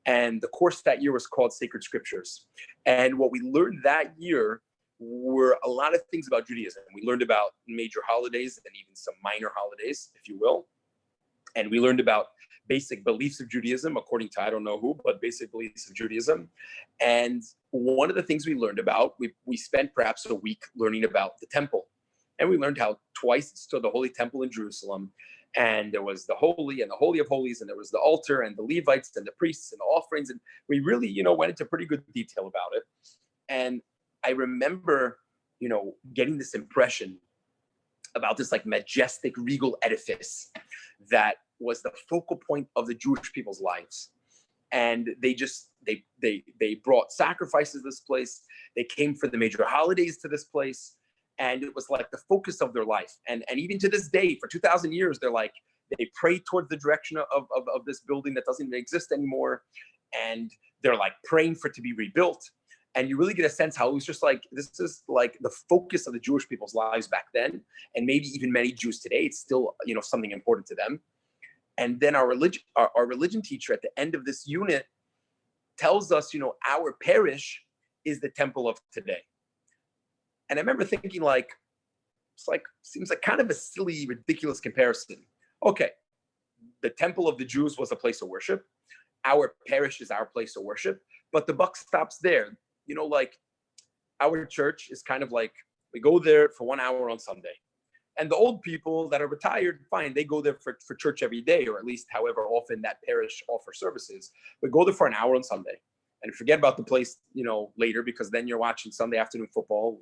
And the course that year was called Sacred Scriptures. And what we learned that year were a lot of things about Judaism. We learned about major holidays and even some minor holidays, if you will. And we learned about basic beliefs of Judaism, according to I don't know who, but basic beliefs of Judaism. And one of the things we learned about, we spent perhaps a week learning about the temple. And we learned how twice it stood the Holy Temple in Jerusalem. And there was the Holy and the Holy of Holies, and there was the altar and the Levites and the priests and the offerings. And we really, went into pretty good detail about it. And I remember, getting this impression about this like majestic regal edifice that was the focal point of the Jewish people's lives. and they brought sacrifices to this place. They came for the major holidays to this place, and it was like the focus of their life. And even to this day, for 2,000 years, they pray towards the direction of this building that doesn't even exist anymore, and they're like praying for it to be rebuilt. And you really get a sense how it was just like, this is like the focus of the Jewish people's lives back then, and maybe even many Jews today. It's still, something important to them. And then our religion teacher at the end of this unit tells us, our parish is the temple of today. And I remember thinking seems like kind of a silly, ridiculous comparison. Okay, the temple of the Jews was a place of worship. Our parish is our place of worship, but the buck stops there. Our church is kind of like, we go there for 1 hour on Sunday. And the old people that are retired, fine, they go there for church every day, or at least however often that parish offers services. But go there for an hour on Sunday and forget about the place, later, because then you're watching Sunday afternoon football,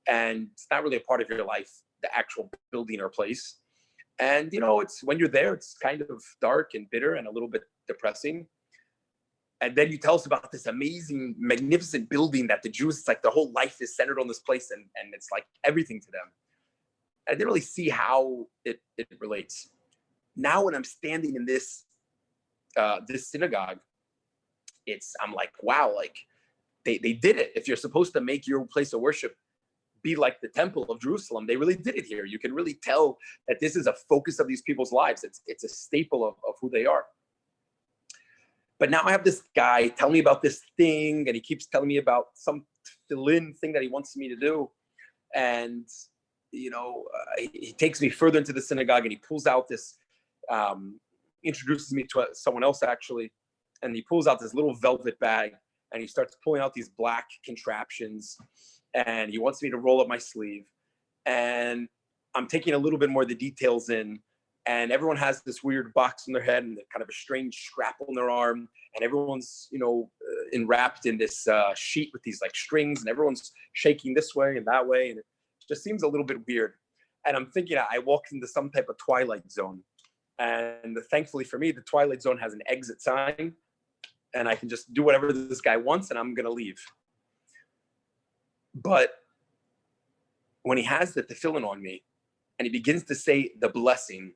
and it's not really a part of your life, the actual building or place. And, it's when you're there, it's kind of dark and bitter and a little bit depressing. And then you tell us about this amazing, magnificent building that the Jews, it's like their whole life is centered on this place, and it's like everything to them. I didn't really see how it relates. Now, when I'm standing in this synagogue, I'm like, wow, like they did it. If you're supposed to make your place of worship be like the temple of Jerusalem, they really did it here. You can really tell that this is a focus of these people's lives. It's a staple of who they are. But now I have this guy tell me about this thing, and he keeps telling me about some fill-in thing that he wants me to do. And he takes me further into the synagogue, and he pulls out this, introduces me to someone else actually, and he pulls out this little velvet bag, and he starts pulling out these black contraptions, and he wants me to roll up my sleeve, and I'm taking a little bit more of the details in, and everyone has this weird box in their head and kind of a strange strap on their arm, and everyone's enwrapped in this sheet with these like strings, and everyone's shaking this way and that way, and just seems a little bit weird. And I'm thinking I walked into some type of twilight zone. And thankfully for me, the twilight zone has an exit sign, and I can just do whatever this guy wants, and I'm going to leave. But when he has the tefillin on me, and he begins to say the blessing,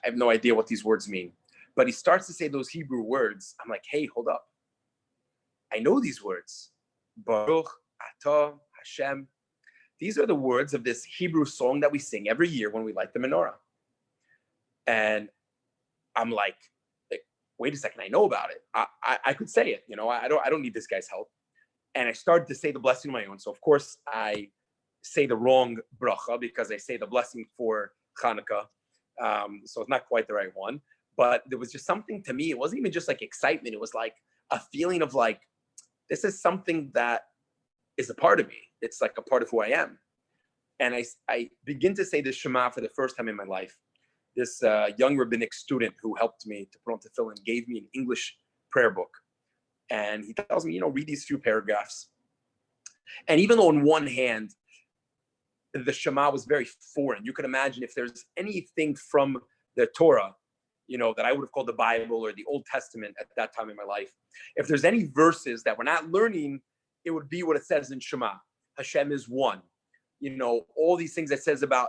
I have no idea what these words mean, but he starts to say those Hebrew words. I'm like, hey, hold up. I know these words. Baruch Atah Hashem. These are the words of this Hebrew song that we sing every year when we light the menorah. And I'm like, wait a second, I know about it. I could say it, I don't need this guy's help. And I started to say the blessing on my own. So of course I say the wrong bracha, because I say the blessing for Hanukkah. So it's not quite the right one. But there was just something to me. It wasn't even just like excitement. It was like a feeling of like, this is something that is a part of me. It's like a part of who I am. And I begin to say this Shema for the first time in my life. This young rabbinic student who helped me to put on tefillin gave me an English prayer book. And he tells me, read these few paragraphs. And even though on one hand, the Shema was very foreign, you can imagine if there's anything from the Torah, that I would have called the Bible or the Old Testament at that time in my life, if there's any verses that we're not learning, it would be what it says in Shema. Hashem is one. All these things that says about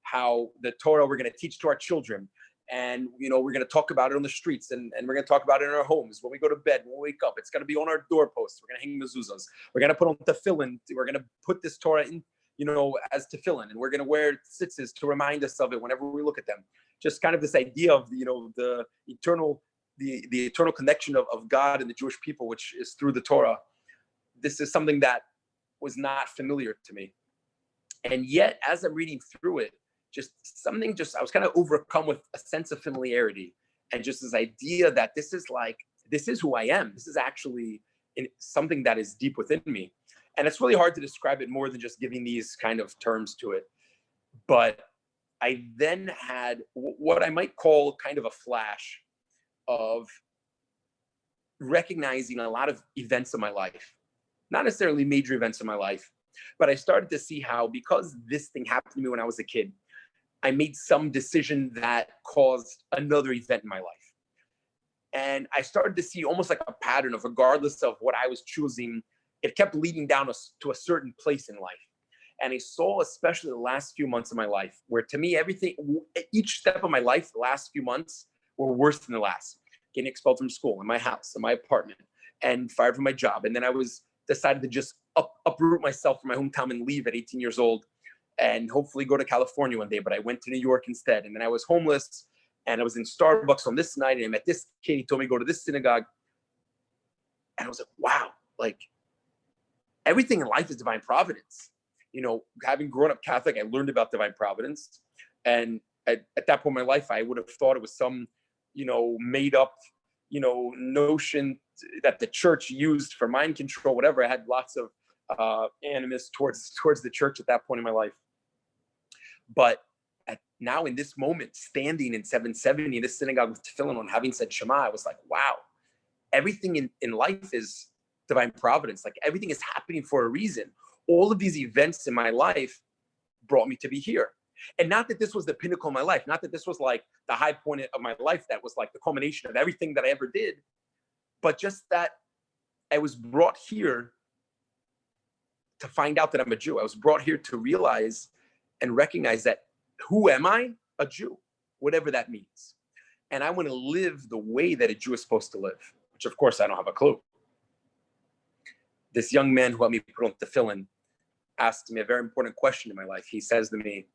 how the Torah we're going to teach to our children, and we're going to talk about it on the streets, and we're going to talk about it in our homes when we go to bed, when we wake up. It's going to be on our doorposts. We're going to hang mezuzahs. We're going to put on tefillin. We're going to put this Torah in, as tefillin, and we're going to wear tzitzis to remind us of it whenever we look at them. Just kind of this idea of the eternal connection of God and the Jewish people, which is through the Torah. This is something that was not familiar to me. And yet, as I'm reading through it, I was kind of overcome with a sense of familiarity, and just this idea that this is who I am. This is actually something that is deep within me. And it's really hard to describe it more than just giving these kind of terms to it. But I then had what I might call kind of a flash of recognizing a lot of events in my life, not necessarily major events in my life, but I started to see how, because this thing happened to me when I was a kid, I made some decision that caused another event in my life. And I started to see almost like a pattern of, regardless of what I was choosing, it kept leading down to a certain place in life. And I saw, especially the last few months of my life, where to me, each step of my life, the last few months were worse than the last. Getting expelled from school, in my house, in my apartment, and fired from my job. And then I decided to just uproot myself from my hometown and leave at 18 years old and hopefully go to California one day. But I went to New York instead. And then I was homeless and I was in Starbucks on this night and I met this kid. He told me to go to this synagogue. And I was like, wow, like everything in life is divine providence. You know, having grown up Catholic, I learned about divine providence. And at that point in my life, I would have thought it was some, made up, notion that the church used for mind control, whatever. I had lots of animus towards the church at that point in my life. But now in this moment, standing in 770 in this synagogue with tefillin on, having said Shema, I was like, wow, everything in life is divine providence. Like everything is happening for a reason. All of these events in my life brought me to be here. And not that this was the pinnacle of my life, not that this was like the high point of my life, that was like the culmination of everything that I ever did, but just that I was brought here to find out that I'm a Jew. I was brought here to realize and recognize that who am I? A Jew, whatever that means. And I want to live the way that a Jew is supposed to live, which of course I don't have a clue. This young man who helped me put on tefillin asked me a very important question in my life. He says to me,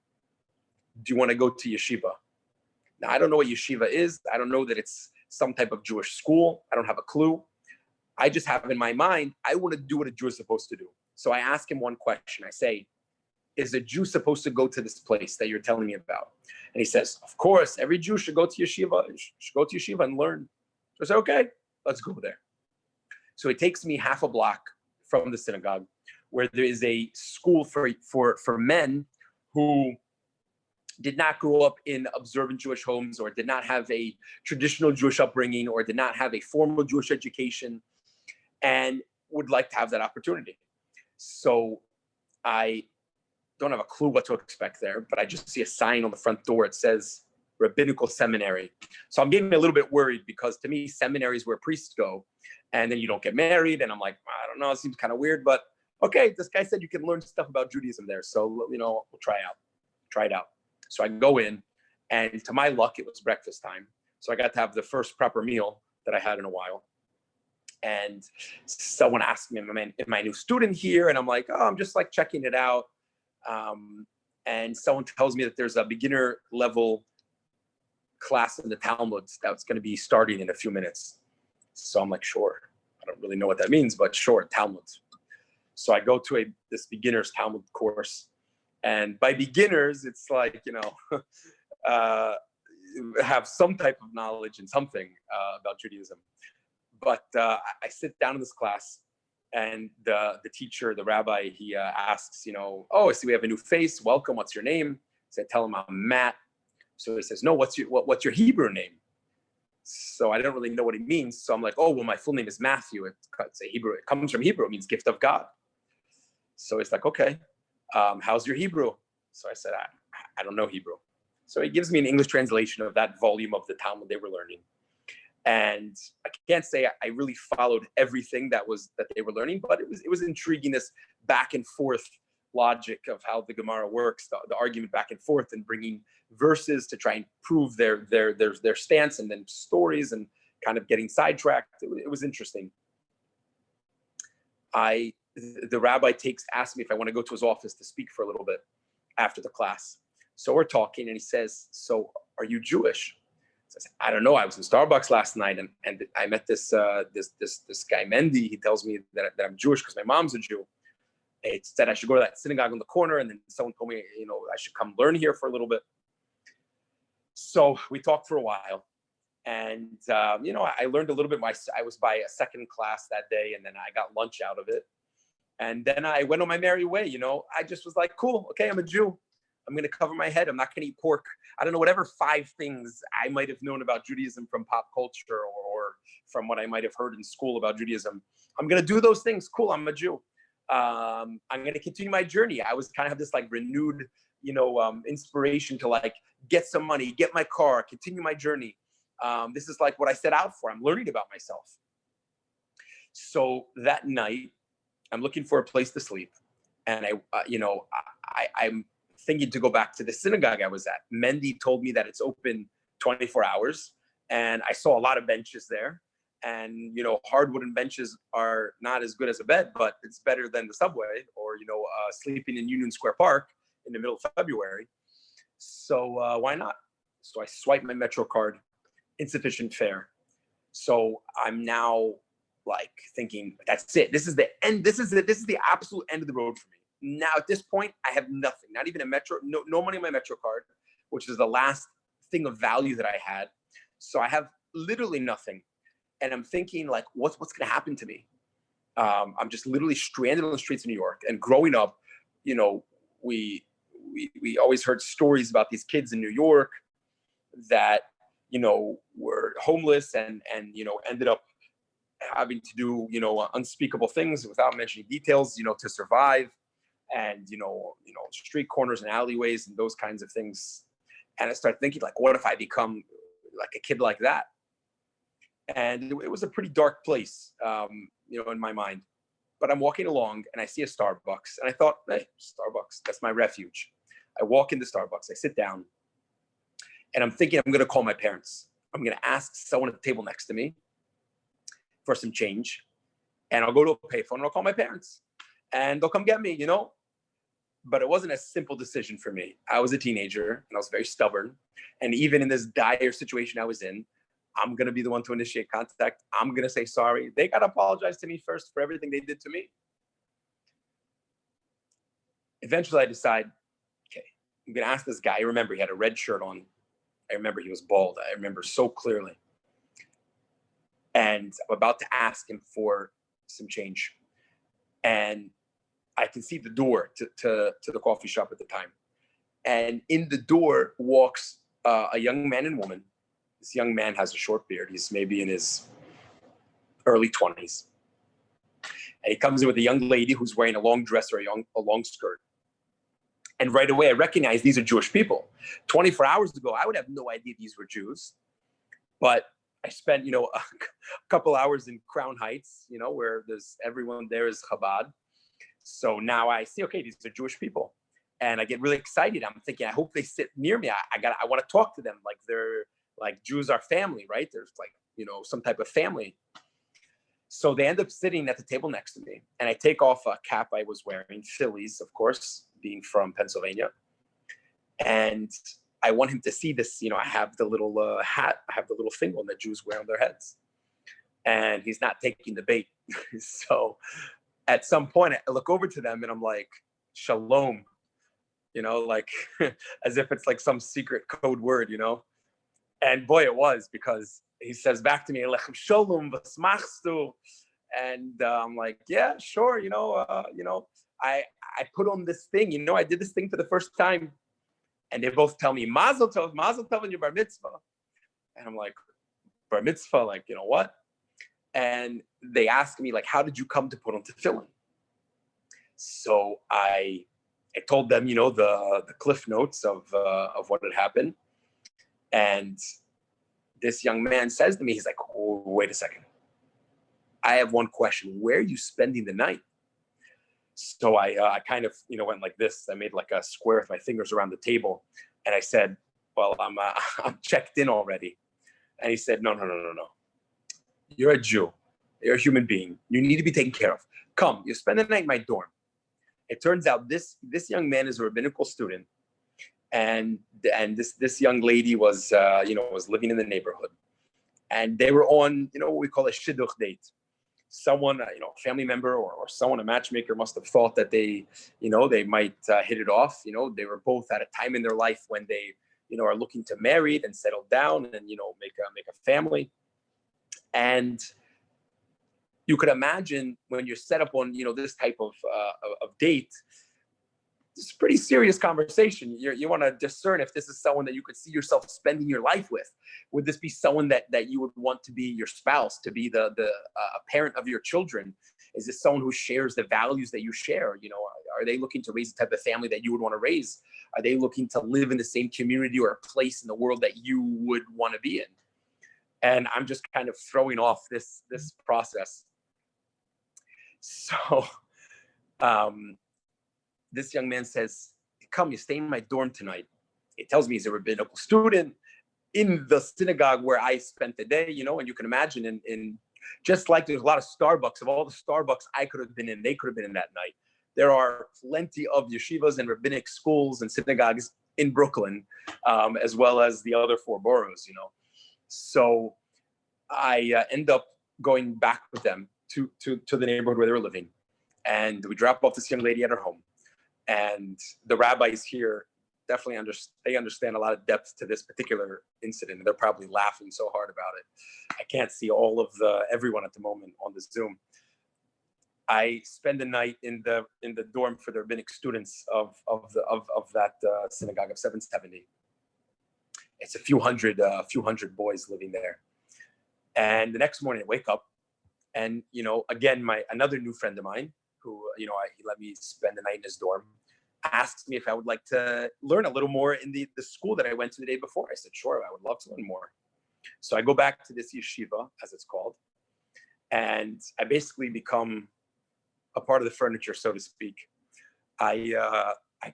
do you want to go to yeshiva? Now, I don't know what yeshiva is. I don't know that it's some type of Jewish school. I don't have a clue. I just have in my mind, I want to do what a Jew is supposed to do. So I ask him one question. I say, is a Jew supposed to go to this place that you're telling me about? And he says, of course, every Jew should go to yeshiva, and learn. So I say, okay, let's go there. So it takes me half a block from the synagogue where there is a school for men who did not grow up in observant Jewish homes, or did not have a traditional Jewish upbringing, or did not have a formal Jewish education, and would like to have that opportunity. So I don't have a clue what to expect there, but I just see a sign on the front door. It says Rabbinical Seminary. So I'm getting a little bit worried, because to me, seminary is where priests go, and then you don't get married. And I'm like, I don't know, it seems kind of weird, but okay, this guy said you can learn stuff about Judaism there. So, we'll try it out. So I go in, and to my luck, it was breakfast time. So I got to have the first proper meal that I had in a while. And someone asked me, am I a new student here? And I'm like, oh, I'm just like checking it out. And someone tells me that there's a beginner level class in the Talmud that's going to be starting in a few minutes. So I'm like, sure. I don't really know what that means, but sure, Talmud. So I go to this beginner's Talmud course. And by beginners, it's like, have some type of knowledge and something about Judaism. But I sit down in this class, and the teacher, the rabbi, he asks, oh, I see we have a new face. Welcome. What's your name? So I tell him I'm Matt. So he says, no, what's your Hebrew name? So I don't really know what he means. So I'm like, oh, well, my full name is Matthew. It's a Hebrew. It comes from Hebrew. It means gift of God. So he's like, okay. How's your Hebrew? So I said, I don't know Hebrew. So he gives me an English translation of that volume of the Talmud they were learning. And I can't say I really followed everything that they were learning, but it was intriguing, this back and forth logic of how the Gemara works, the argument back and forth, and bringing verses to try and prove their stance, and then stories, and kind of getting sidetracked. It was interesting. The rabbi asked me if I want to go to his office to speak for a little bit after the class. So we're talking, and he says, so are you Jewish? So I said, I don't know. I was in Starbucks last night, and I met this guy, Mendy. He tells me that I'm Jewish because my mom's a Jew. It said I should go to that synagogue on the corner, and then someone told me, I should come learn here for a little bit. So we talked for a while. And, I learned a little bit. I was by a second class that day, and then I got lunch out of it. And then I went on my merry way. I just was like, cool, okay, I'm a Jew. I'm going to cover my head. I'm not going to eat pork. I don't know, whatever 5 things I might have known about Judaism from pop culture or from what I might have heard in school about Judaism. I'm going to do those things. Cool, I'm a Jew. I'm going to continue my journey. I was kind of have this like renewed, inspiration to like get some money, get my car, continue my journey. This is like what I set out for. I'm learning about myself. So that night, I'm looking for a place to sleep, and I'm thinking to go back to the synagogue I was at. Mendy told me that it's open 24 hours, and I saw a lot of benches there. And hard wooden benches are not as good as a bed, but it's better than the subway or sleeping in Union Square Park in the middle of February. So why not? So I swiped my Metro card, insufficient fare. So I'm now like thinking, that's it. This is the end. This is the absolute end of the road for me. Now at this point, I have nothing, not even a Metro, no money on my Metro card, which is the last thing of value that I had. So I have literally nothing. And I'm thinking like, what's going to happen to me? I'm just literally stranded on the streets of New York. And growing up, we always heard stories about these kids in New York that, were homeless and ended up having to do, unspeakable things without mentioning details, to survive, and, street corners and alleyways and those kinds of things. And I started thinking like, what if I become like a kid like that? And it was a pretty dark place, in my mind. But I'm walking along and I see a Starbucks, and I thought, hey, Starbucks, that's my refuge. I walk into Starbucks, I sit down, and I'm thinking I'm going to call my parents. I'm going to ask someone at the table next to me for some change, and I'll go to a payphone and I'll call my parents, and they'll come get me, But it wasn't a simple decision for me. I was a teenager and I was very stubborn. And even in this dire situation I was in, I'm going to be the one to initiate contact. I'm going to say sorry. They got to apologize to me first for everything they did to me. Eventually I decide, okay, I'm going to ask this guy. I remember he had a red shirt on. I remember he was bald. I remember so clearly. And I'm about to ask him for some change. And I can see the door to the coffee shop at the time. And in the door walks a young man and woman. This young man has a short beard. He's maybe in his early 20s. And he comes in with a young lady who's wearing a long dress or a long skirt. And right away, I recognize these are Jewish people. 24 hours ago, I would have no idea these were Jews. But I spent, a couple hours in Crown Heights, where everyone there is Chabad. So now I see, okay, these are Jewish people. And I get really excited. I'm thinking, I hope they sit near me. I want to talk to them like they're like Jews are family, right? There's like, some type of family. So they end up sitting at the table next to me, and I take off a cap I was wearing, Phillies, of course, being from Pennsylvania. And I want him to see this, I have the little hat, I have the little thing on that Jews wear on their heads. And he's not taking the bait. So at some point I look over to them and I'm like, shalom, like as if it's like some secret code word, And boy, it was, because he says back to me, Lechem shalom, was machst du? And I'm like, yeah, sure. I put on this thing, I did this thing for the first time. And they both tell me, Mazel tov on your bar mitzvah. And I'm like, bar mitzvah, like, what? And they asked me, like, how did you come to put on tefillin? So I told them, the cliff notes of what had happened. And this young man says to me, he's like, oh, wait a second. I have one question. Where are you spending the night? So I kind of, went like this. I made like a square with my fingers around the table. And I said, well, I'm checked in already. And he said, no. You're a Jew. You're a human being. You need to be taken care of. Come, you spend the night in my dorm. It turns out this young man is a rabbinical student. And this young lady was, was living in the neighborhood. And they were on, what we call a shidduch date. Someone, a family member or someone, a matchmaker, must have thought that they might hit it off. They were both at a time in their life when they, are looking to marry and settle down and, make a family. And you could imagine when you're set up on, this type of date, it's a pretty serious conversation. You want to discern if this is someone that you could see yourself spending your life with. Would this be someone that you would want to be your spouse, to be the parent of your children? Is this someone who shares the values that you share? Are they looking to raise the type of family that you would want to raise? Are they looking to live in the same community or a place in the world that you would want to be in? And I'm just kind of throwing off this process. So this young man says, come, you stay in my dorm tonight. It tells me he's a rabbinical student in the synagogue where I spent the day, and you can imagine in just like there's a lot of Starbucks, of all the Starbucks I could have been in, they could have been in that night. There are plenty of yeshivas and rabbinic schools and synagogues in Brooklyn, as well as the other 4 boroughs, So I end up going back with them to the neighborhood where they were living. And we drop off this young lady at her home. And the rabbis here definitely understand a lot of depth to this particular incident. They're probably laughing so hard about it. I can't see all of everyone at the moment on the Zoom. I spend the night in the dorm for the rabbinic students of that synagogue of 770. It's a few hundred boys living there. And the next morning I wake up, and again, another new friend of mine who he let me spend the night in his dorm, asked me if I would like to learn a little more in the school that I went to the day before. I said, sure, I would love to learn more. So I go back to this yeshiva, as it's called, and I basically become a part of the furniture, so to speak. I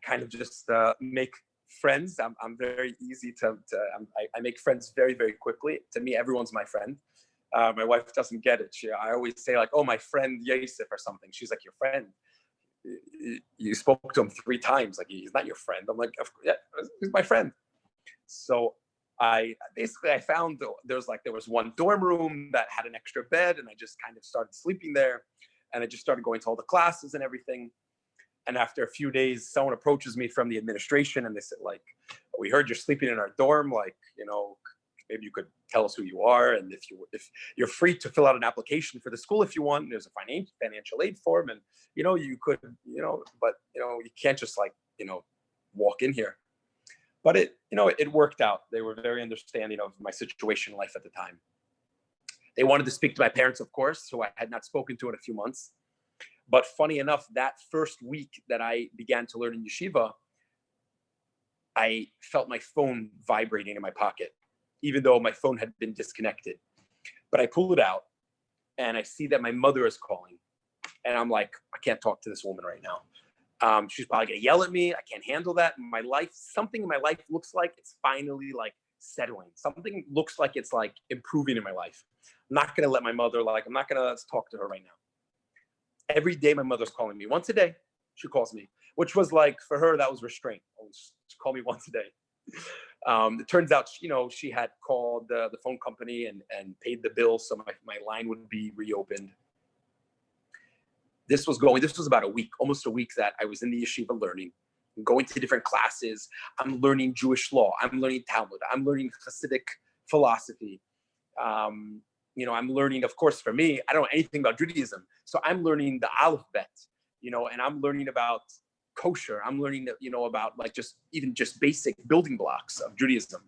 kind of just make friends. I'm very easy I make friends very, very quickly. To me, everyone's my friend. My wife doesn't get it. I always say like, oh, my friend Yosef or something. She's like, your friend? You spoke to him 3 times. Like, he's not your friend. I'm like, yeah, he's my friend. So I found there was one dorm room that had an extra bed, and I just kind of started sleeping there, and I just started going to all the classes and everything. And after a few days, someone approaches me from the administration, and they said, like, we heard you're sleeping in our dorm. Like, maybe you could tell us who you are, and if you're free to fill out an application for the school if you want. There's a financial aid form, and you could, but you can't just walk in here. But it worked out. They were very understanding of my situation in life at the time. They wanted to speak to my parents, of course, who I had not spoken to in a few months. But funny enough, that first week that I began to learn in yeshiva, I felt my phone vibrating in my pocket, even though my phone had been disconnected. But I pull it out, and I see that my mother is calling. And I'm like, I can't talk to this woman right now. She's probably gonna yell at me. I can't handle that. Something in my life looks like it's finally like settling. Something looks like it's like improving in my life. I'm not gonna let my mother, I'm not gonna talk to her right now. Every day my mother's calling me. Once a day, she calls me, which was like, for her, that was restraint. She called me once a day. It turns out, she had called the phone company and paid the bill, so my line would be reopened. This was about almost a week that I was in the yeshiva learning, going to different classes. I'm learning Jewish law. I'm learning Talmud. I'm learning Hasidic philosophy. I'm learning, of course, for me, I don't know anything about Judaism. So I'm learning the Aleph Bet, and I'm learning about kosher. I'm learning, about just basic building blocks of Judaism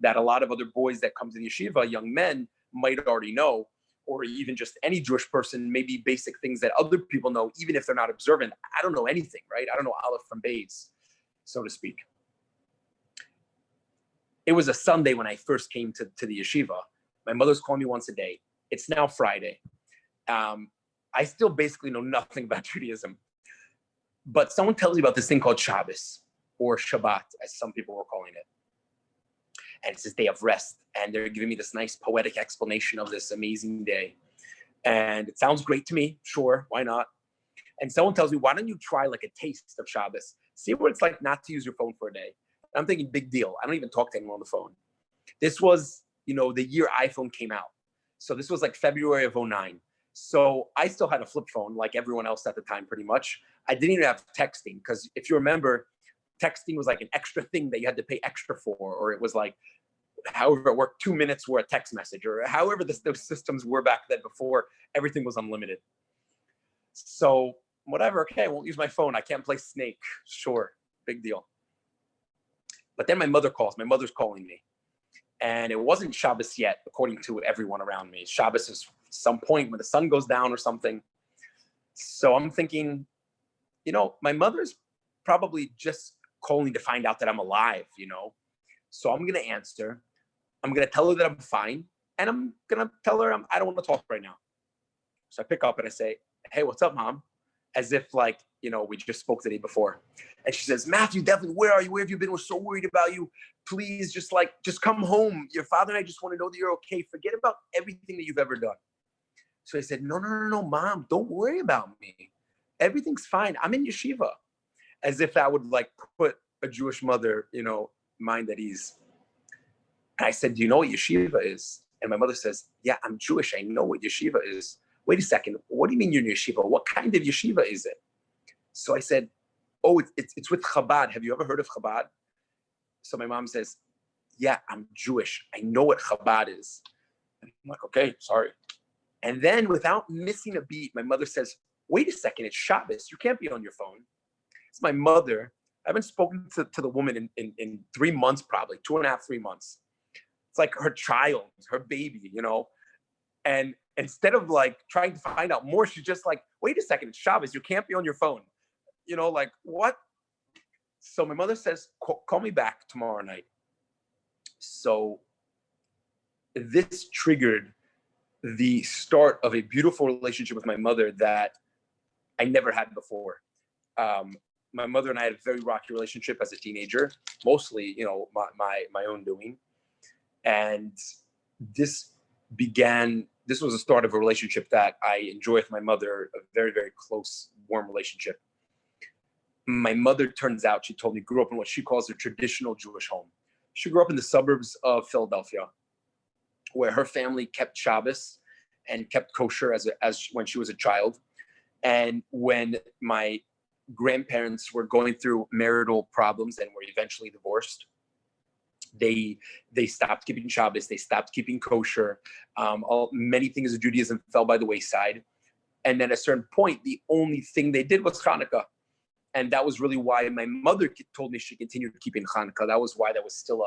that a lot of other boys that come to the yeshiva, young men, might already know, or even just any Jewish person, maybe basic things that other people know, even if they're not observant. I don't know anything, right? I don't know Aleph from Beis, so to speak. It was a Sunday when I first came to the yeshiva. My mother's calling me once a day. It's now Friday. I still basically know nothing about Judaism. But someone tells me about this thing called Shabbos, or Shabbat, as some people were calling it. And it's this day of rest. And they're giving me this nice poetic explanation of this amazing day. And it sounds great to me. Sure, why not? And someone tells me, why don't you try like a taste of Shabbos? See what it's like not to use your phone for a day. I'm thinking, big deal. I don't even talk to anyone on the phone. This was, the year iPhone came out. So this was like February of 2009. So I still had a flip phone like everyone else at the time, pretty much. I didn't even have texting, because if you remember, texting was like an extra thing that you had to pay extra for, or it was like, however it worked, 2 minutes were a text message, or however those systems were back then before everything was unlimited. So whatever, okay, I won't use my phone. I can't play Snake. Sure, big deal. But then my mother calls. My mother's calling me. And it wasn't Shabbos yet, according to everyone around me. Shabbos is some point when the sun goes down or something. So I'm thinking, my mother's probably just calling to find out that I'm alive, So I'm going to answer. I'm going to tell her that I'm fine. and I'm gonna tell her I don't want to talk right now. So I pick up and I say, hey, what's up, Mom? As if like, we just spoke the day before. And she says, Matthew, definitely, where are you? Where have you been? We're so worried about you. Please just come home. Your father and I just want to know that you're okay. Forget about everything that you've ever done. So I said, no, Mom, don't worry about me. Everything's fine. I'm in yeshiva. As if that would like put a Jewish mother, mind at ease. And I said, do you know what yeshiva is? And my mother says, yeah, I'm Jewish. I know what yeshiva is. Wait a second. What do you mean you're in yeshiva? What kind of yeshiva is it? So I said, oh, it's with Chabad. Have you ever heard of Chabad? So my mom says, yeah, I'm Jewish. I know what Chabad is. And I'm like, okay, sorry. And then without missing a beat, my mother says, wait a second, it's Shabbos. You can't be on your phone. It's my mother. I haven't spoken to the woman in 3 months, probably 2.5, 3 months. It's like her child, her baby, And instead of like trying to find out more, she's just like, wait a second, it's Shabbos. You can't be on your phone. Like what? So my mother says, call me back tomorrow night. So this triggered the start of a beautiful relationship with my mother that I never had before. My mother and I had a very rocky relationship as a teenager, mostly, my own doing. And this was the start of a relationship that I enjoy with my mother, a very, very close, warm relationship. My mother, turns out, she told me, grew up in what she calls a traditional Jewish home. She grew up in the suburbs of Philadelphia, where her family kept Shabbos and kept kosher as when she was a child. And when my grandparents were going through marital problems and were eventually divorced, they stopped keeping Shabbos, they stopped keeping kosher. Many things of Judaism fell by the wayside. And then at a certain point, the only thing they did was Hanukkah. And that was really why my mother told me she continued keeping Hanukkah. That was why that was still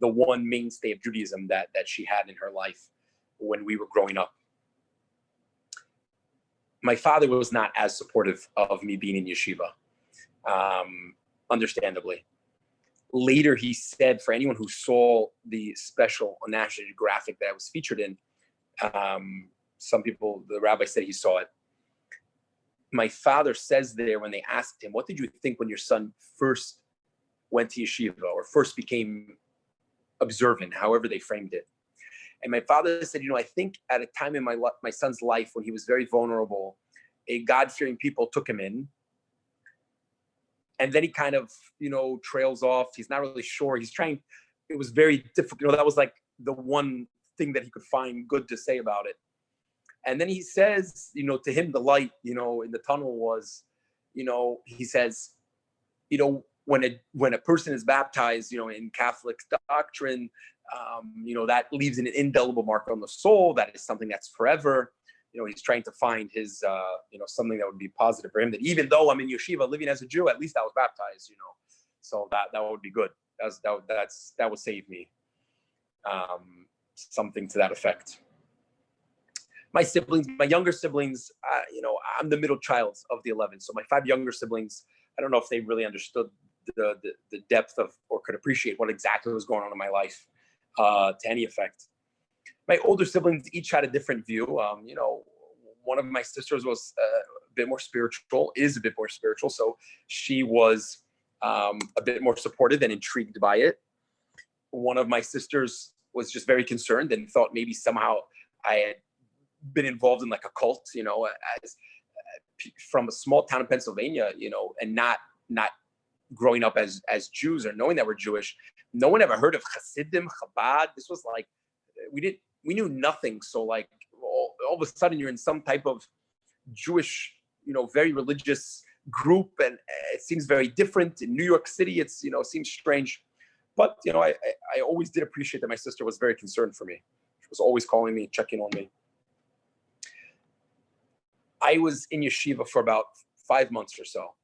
the one mainstay of Judaism that she had in her life when we were growing up. My father was not as supportive of me being in yeshiva, understandably. Later, he said, for anyone who saw the special on National Geographic that I was featured in, some people, the rabbi said he saw it. My father says there, when they asked him, what did you think when your son first went to yeshiva or first became observant, however they framed it? And my father said, I think at a time in my son's life when he was very vulnerable, a God-fearing people took him in. And then he kind of, trails off. He's not really sure. It was very difficult. That was like the one thing that he could find good to say about it. And then he says, to him, the light, in the tunnel was, he says, when a person is baptized, in Catholic doctrine, that leaves an indelible mark on the soul. That is something that's forever. He's trying to find his, something that would be positive for him, that even though I'm in yeshiva living as a Jew, at least I was baptized, so that would be good. That would save me. Something to that effect. My siblings, my younger siblings, I'm the middle child of the 11. So my 5 younger siblings, I don't know if they really understood the depth of, or could appreciate what exactly was going on in my life to any effect. My older siblings each had a different view. One of my sisters was a bit more spiritual, is a bit more spiritual. So she was a bit more supportive and intrigued by it. One of my sisters was just very concerned and thought maybe somehow I had been involved in like a cult, as from a small town in Pennsylvania, and not growing up as Jews or knowing that we're Jewish. No one ever heard of Hasidim, Chabad. This was like, we knew nothing. So like all of a sudden you're in some type of Jewish, very religious group, and it seems very different. In New York City, it's, seems strange. But, I always did appreciate that my sister was very concerned for me. She was always calling me, checking on me. I was in yeshiva for about 5 months or so.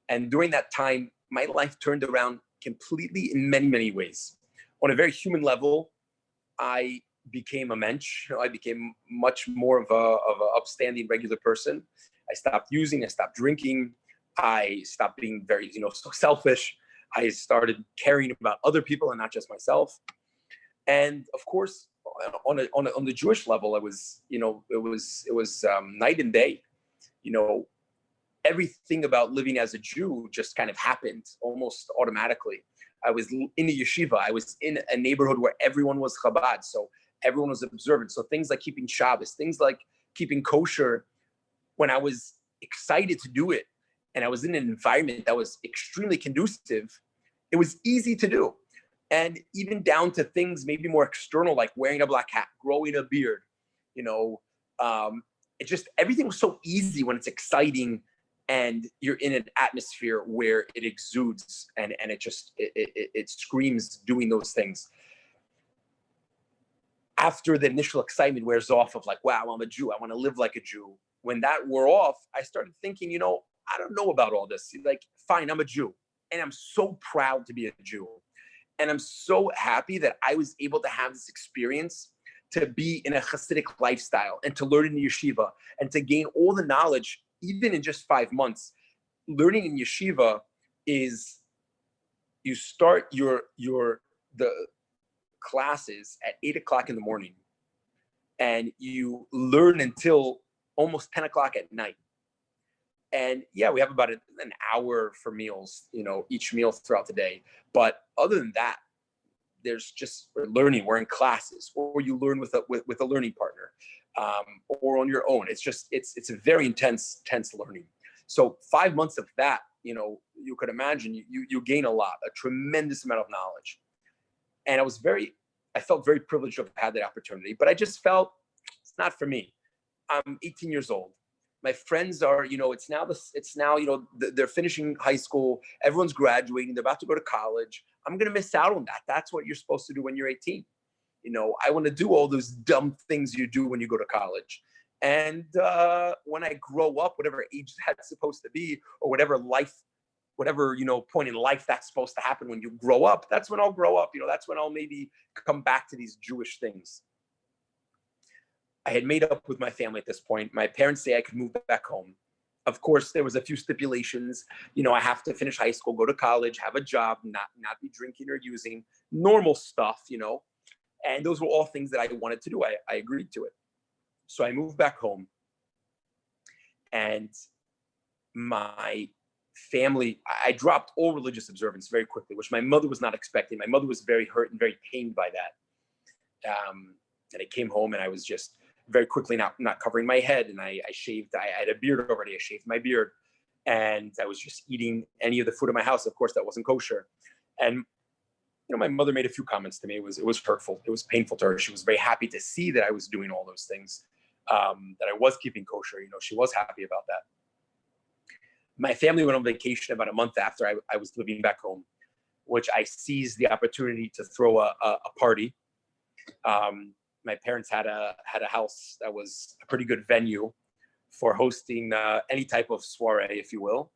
And during that time, my life turned around completely in many, many ways. On a very human level, I became a mensch. I became much more of a upstanding, regular person. I stopped using, I stopped drinking. I stopped being very, so selfish. I started caring about other people and not just myself. And of course, on the Jewish level, it was night and day. Everything about living as a Jew just kind of happened almost automatically. I was in a yeshiva. I was in a neighborhood where everyone was Chabad, so everyone was observant. So things like keeping Shabbos, things like keeping kosher, when I was excited to do it, and I was in an environment that was extremely conducive, it was easy to do. And even down to things maybe more external, like wearing a black hat, growing a beard, it just, everything was so easy when it's exciting and you're in an atmosphere where it exudes and it screams doing those things. After the initial excitement wears off of like, wow, I'm a Jew, I want to live like a Jew. When that wore off, I started thinking, I don't know about all this. Like, fine, I'm a Jew, and I'm so proud to be a Jew. And I'm so happy that I was able to have this experience, to be in a Hasidic lifestyle and to learn in yeshiva and to gain all the knowledge, even in just 5 months. Learning in yeshiva is, you start the classes at 8 o'clock in the morning, and you learn until almost 10 o'clock at night. And yeah, we have about an hour for meals, each meal throughout the day. But other than that, there's just learning. We're in classes, or you learn with a learning partner, or on your own. It's a very intense learning. So 5 months of that, you could imagine you gain a lot, a tremendous amount of knowledge. And I felt very privileged to have had that opportunity, but I just felt it's not for me. I'm 18 years old. My friends are, they're finishing high school. Everyone's graduating. They're about to go to college. I'm going to miss out on that. That's what you're supposed to do when you're 18. I want to do all those dumb things you do when you go to college. And when I grow up, whatever age that's supposed to be, or whatever point in life that's supposed to happen when you grow up, that's when I'll grow up. That's when I'll maybe come back to these Jewish things. I had made up with my family at this point. My parents say I could move back home. Of course, there was a few stipulations. I have to finish high school, go to college, have a job, not be drinking or using, normal stuff, And those were all things that I wanted to do. I agreed to it. So I moved back home. And my family, I dropped all religious observance very quickly, which my mother was not expecting. My mother was very hurt and very pained by that. And I came home and I was just very quickly not covering my head, and I shaved. I had a beard already. I shaved my beard, and I was just eating any of the food in my house. Of course, that wasn't kosher. And my mother made a few comments to me. It was hurtful. It was painful to her. She was very happy to see that I was doing all those things, that I was keeping kosher. She was happy about that. My family went on vacation about a month after I was living back home, which I seized the opportunity to throw a party. My parents had a house that was a pretty good venue for hosting any type of soiree, if you will.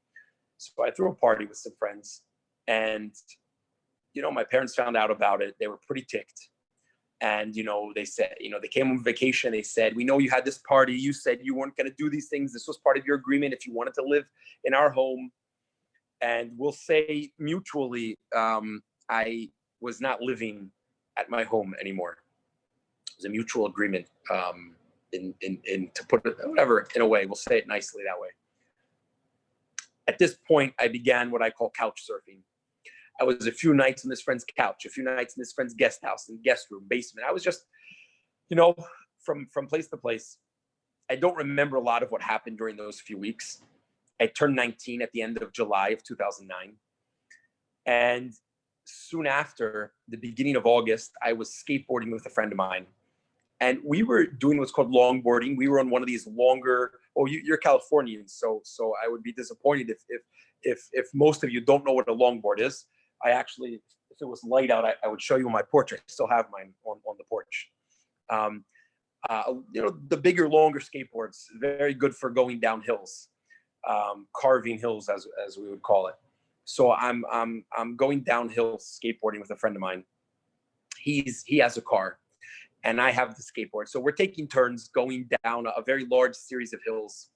So I threw a party with some friends, and my parents found out about it. They were pretty ticked, and they said, they came on vacation. They said, we know you had this party. You said you weren't going to do these things. This was part of your agreement if you wanted to live in our home. And we'll say mutually, I was not living at my home anymore. It was a mutual agreement, to put it, whatever, in a way, we'll say it nicely that way. At this point, I began what I call couch surfing. I was a few nights on this friend's couch, a few nights in this friend's guest house, in guest room, basement. I was just, from place to place. I don't remember a lot of what happened during those few weeks. I turned 19 at the end of July of 2009. And soon after, the beginning of August, I was skateboarding with a friend of mine. And we were doing what's called longboarding. We were on one of these longer, you're Californian, so I would be disappointed if most of you don't know what a longboard is. I actually, if it was light out, I would show you my porch. I still have mine on the porch. The bigger, longer skateboards, very good for going down hills, carving hills, as we would call it. So I'm going downhill skateboarding with a friend of mine. He has a car, and I have the skateboard. So we're taking turns going down a very large series of hills.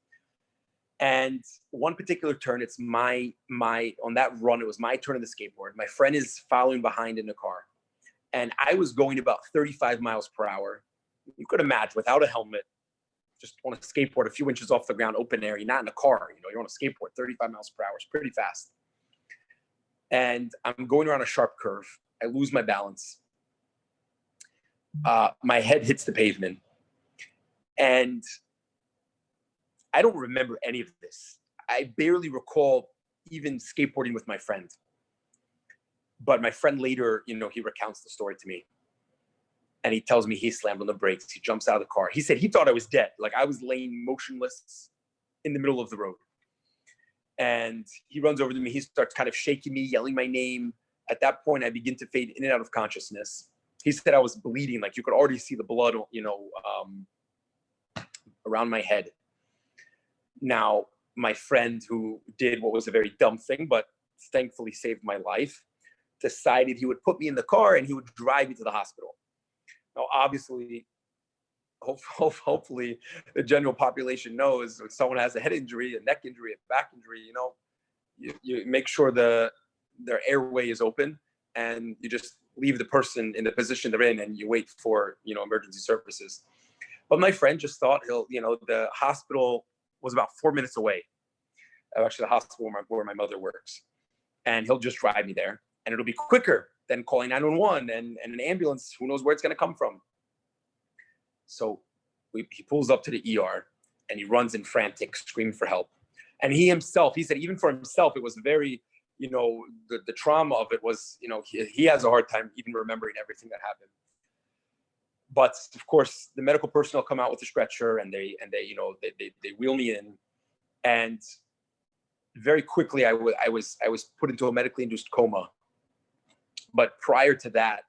And one particular turn, it's my on that run, it was my turn of the skateboard. My friend is following behind in the car. And I was going about 35 miles per hour. You could imagine, without a helmet, just on a skateboard, a few inches off the ground, open air. You're not in a car, you're on a skateboard, 35 miles per hour. It's pretty fast. And I'm going around a sharp curve. I lose my balance. My head hits the pavement. And I don't remember any of this. I barely recall even skateboarding with my friend. But my friend later, he recounts the story to me. And he tells me he slammed on the brakes. He jumps out of the car. He said he thought I was dead. Like I was laying motionless in the middle of the road. And he runs over to me. He starts kind of shaking me, yelling my name. At that point, I begin to fade in and out of consciousness. He said I was bleeding. Like you could already see the blood, around my head. Now, my friend who did what was a very dumb thing, but thankfully saved my life, decided he would put me in the car and he would drive me to the hospital. Now, obviously, hopefully the general population knows when someone has a head injury, a neck injury, a back injury, you make sure their airway is open and you just leave the person in the position they're in and you wait for, emergency services. But my friend just thought the hospital was about 4 minutes away. Actually, the hospital where my mother works. And he'll just drive me there. And it'll be quicker than calling 911 and an ambulance. Who knows where it's going to come from? So he pulls up to the ER and he runs in frantic, screaming for help. And he said, even for himself, it was very, the trauma of it was, he has a hard time even remembering everything that happened. But of course, the medical personnel come out with a stretcher and they wheel me in. And very quickly, I was put into a medically induced coma. But prior to that,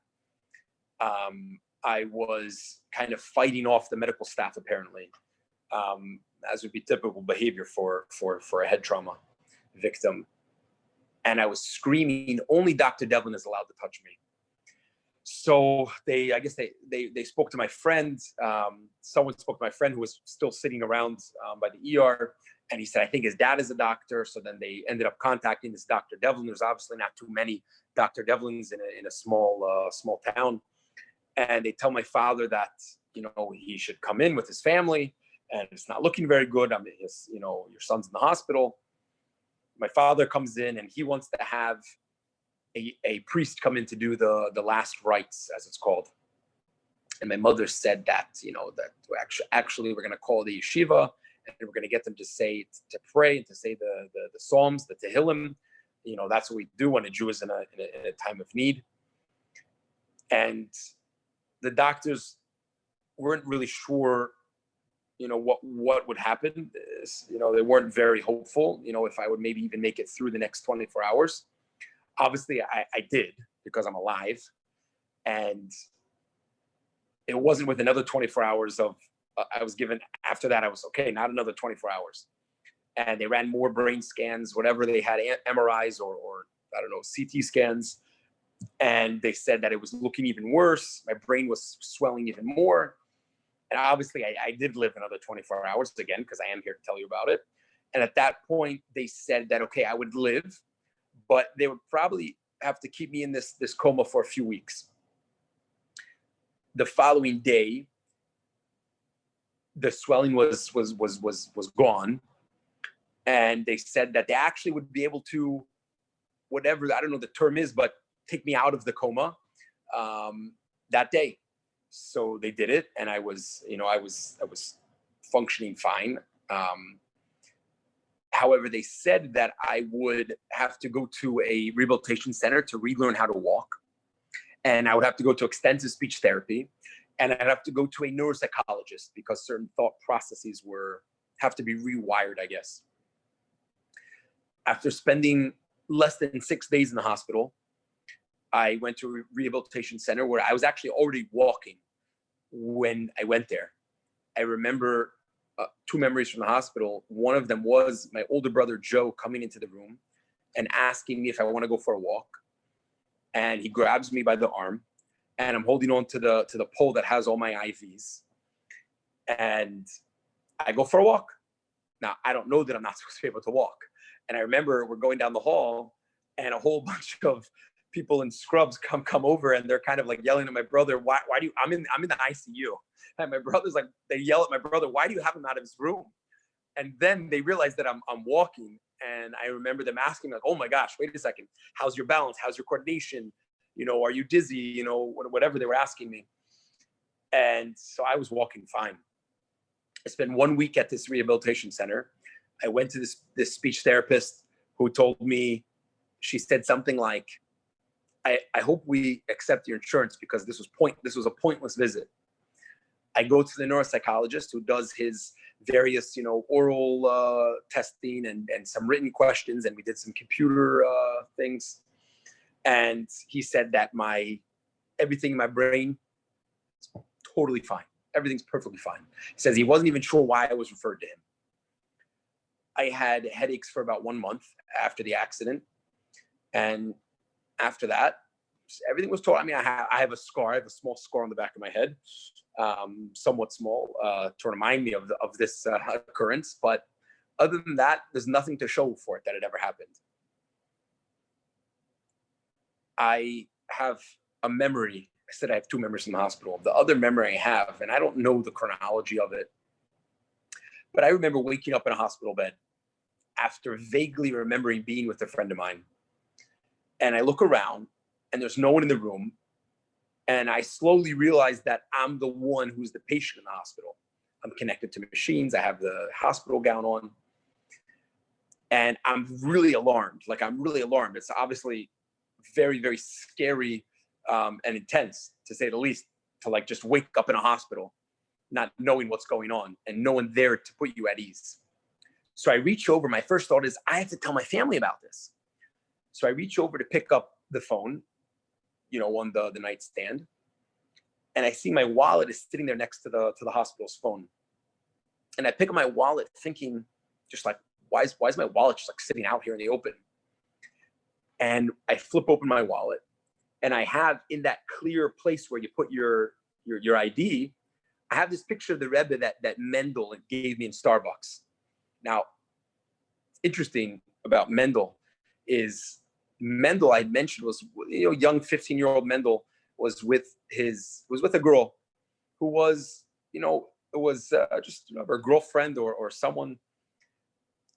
I was kind of fighting off the medical staff, apparently, as would be typical behavior for a head trauma victim. And I was screaming, only Dr. Devlin is allowed to touch me. So I guess they spoke to my friend. Someone spoke to my friend who was still sitting around by the ER. And he said, I think his dad is a doctor. So then they ended up contacting this Dr. Devlin. There's obviously not too many Dr. Devlins in a small town. And they tell my father that, he should come in with his family and it's not looking very good. Your son's in the hospital. My father comes in and he wants to have a priest come in to do the last rites, as it's called. And my mother said that, that actually we're going to call the yeshiva and we're going to get them to pray and to say the Psalms, the Tehillim. That's what we do when a Jew is in a time of need. And the doctors weren't really sure, what would happen. They weren't very hopeful, if I would maybe even make it through the next 24 hours. Obviously, I did because I'm alive. And it wasn't with another 24 hours of, I was given, after that, I was okay, not another 24 hours. And they ran more brain scans, whatever they had, MRIs or I don't know, CT scans. And they said that it was looking even worse. My brain was swelling even more. And obviously, I did live another 24 hours again, because I am here to tell you about it. And at that point, they said that, okay, I would live, but they would probably have to keep me in this coma for a few weeks. The following day, the swelling was gone. And they said that they actually would be able to, whatever, I don't know the term is, but take me out of the coma that day. So they did it, and I was functioning fine. However, they said that I would have to go to a rehabilitation center to relearn how to walk, and I would have to go to extensive speech therapy, and I'd have to go to a neuropsychologist because certain thought processes have to be rewired, I guess. After spending less than 6 days in the hospital, I went to a rehabilitation center where I was actually already walking when I went there. I remember two memories from the hospital. One of them was my older brother, Joe, coming into the room and asking me if I want to go for a walk. And he grabs me by the arm, and I'm holding on to the pole that has all my IVs. And I go for a walk. Now, I don't know that I'm not supposed to be able to walk. And I remember we're going down the hall, and a whole bunch of people in scrubs come over, and they're kind of like yelling at my brother, why do you, I'm in the ICU. And my brother's like, they yell at my brother, why do you have him out of his room? And then they realize that I'm walking. And I remember them asking me, like, oh my gosh, wait a second. How's your balance? How's your coordination? You know, are you dizzy? You know, whatever they were asking me. And so I was walking fine. I spent 1 week at this rehabilitation center. I went to this speech therapist who told me, she said something like, I hope we accept your insurance because this was a pointless visit. I go to the neuropsychologist who does his various, you know, oral testing and some written questions, and we did some computer things. And he said that everything in my brain is totally fine. Everything's perfectly fine. He says he wasn't even sure why I was referred to him. I had headaches for about 1 month after the accident. And after that, everything was total. I mean, I have a scar. I have a small scar on the back of my head, somewhat small, to remind me of this occurrence. But other than that, there's nothing to show for it that it ever happened. I have a memory. I said I have 2 memories in the hospital. The other memory I have, and I don't know the chronology of it, but I remember waking up in a hospital bed after vaguely remembering being with a friend of mine. And I look around and there's no one in the room. And I slowly realize that I'm the one who's the patient in the hospital. I'm connected to machines. I have the hospital gown on. And I'm really alarmed. It's obviously very, very scary and intense, to say the least, to like just wake up in a hospital, not knowing what's going on and no one there to put you at ease. So I reach over. My first thought is, I have to tell my family about this. So I reach over to pick up the phone, you know, on the nightstand. And I see my wallet is sitting there next to the hospital's phone. And I pick up my wallet thinking, just like, why is my wallet just like sitting out here in the open? And I flip open my wallet, and I have in that clear place where you put your ID, I have this picture of the Rebbe that Mendel gave me in Starbucks. Now, interesting about Mendel is Mendel, I mentioned, was, you know, young 15-year-old Mendel was with a girl who was, you know, it was just, you know, her girlfriend or someone.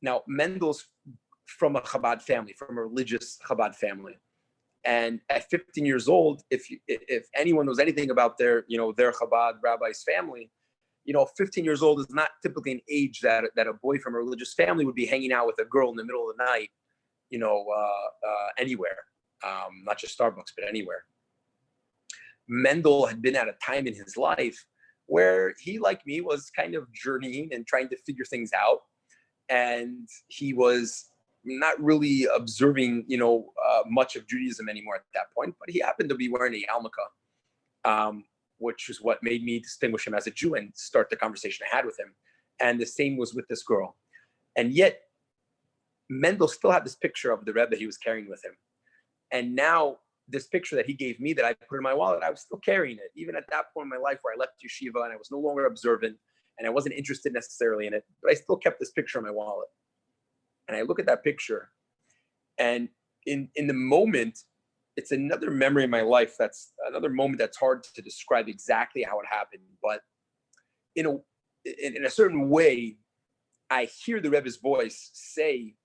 Now, Mendel's from a Chabad family, from a religious Chabad family. And at 15 years old, if anyone knows anything about their Chabad rabbi's family, you know, 15 years old is not typically an age that a boy from a religious family would be hanging out with a girl in the middle of the night, you know, anywhere, not just Starbucks, but anywhere. Mendel had been at a time in his life where he, like me, was kind of journeying and trying to figure things out. And he was not really observing, you know, much of Judaism anymore at that point, but he happened to be wearing a yarmulke, which is what made me distinguish him as a Jew and start the conversation I had with him. And the same was with this girl. And yet, Mendel still had this picture of the Rebbe he was carrying with him. And now, this picture that he gave me that I put in my wallet, I was still carrying it, even at that point in my life where I left yeshiva and I was no longer observant and I wasn't interested necessarily in it, but I still kept this picture in my wallet. And I look at that picture, and in the moment, it's another memory in my life. That's another moment that's hard to describe exactly how it happened. But in a certain way, I hear the Rebbe's voice say,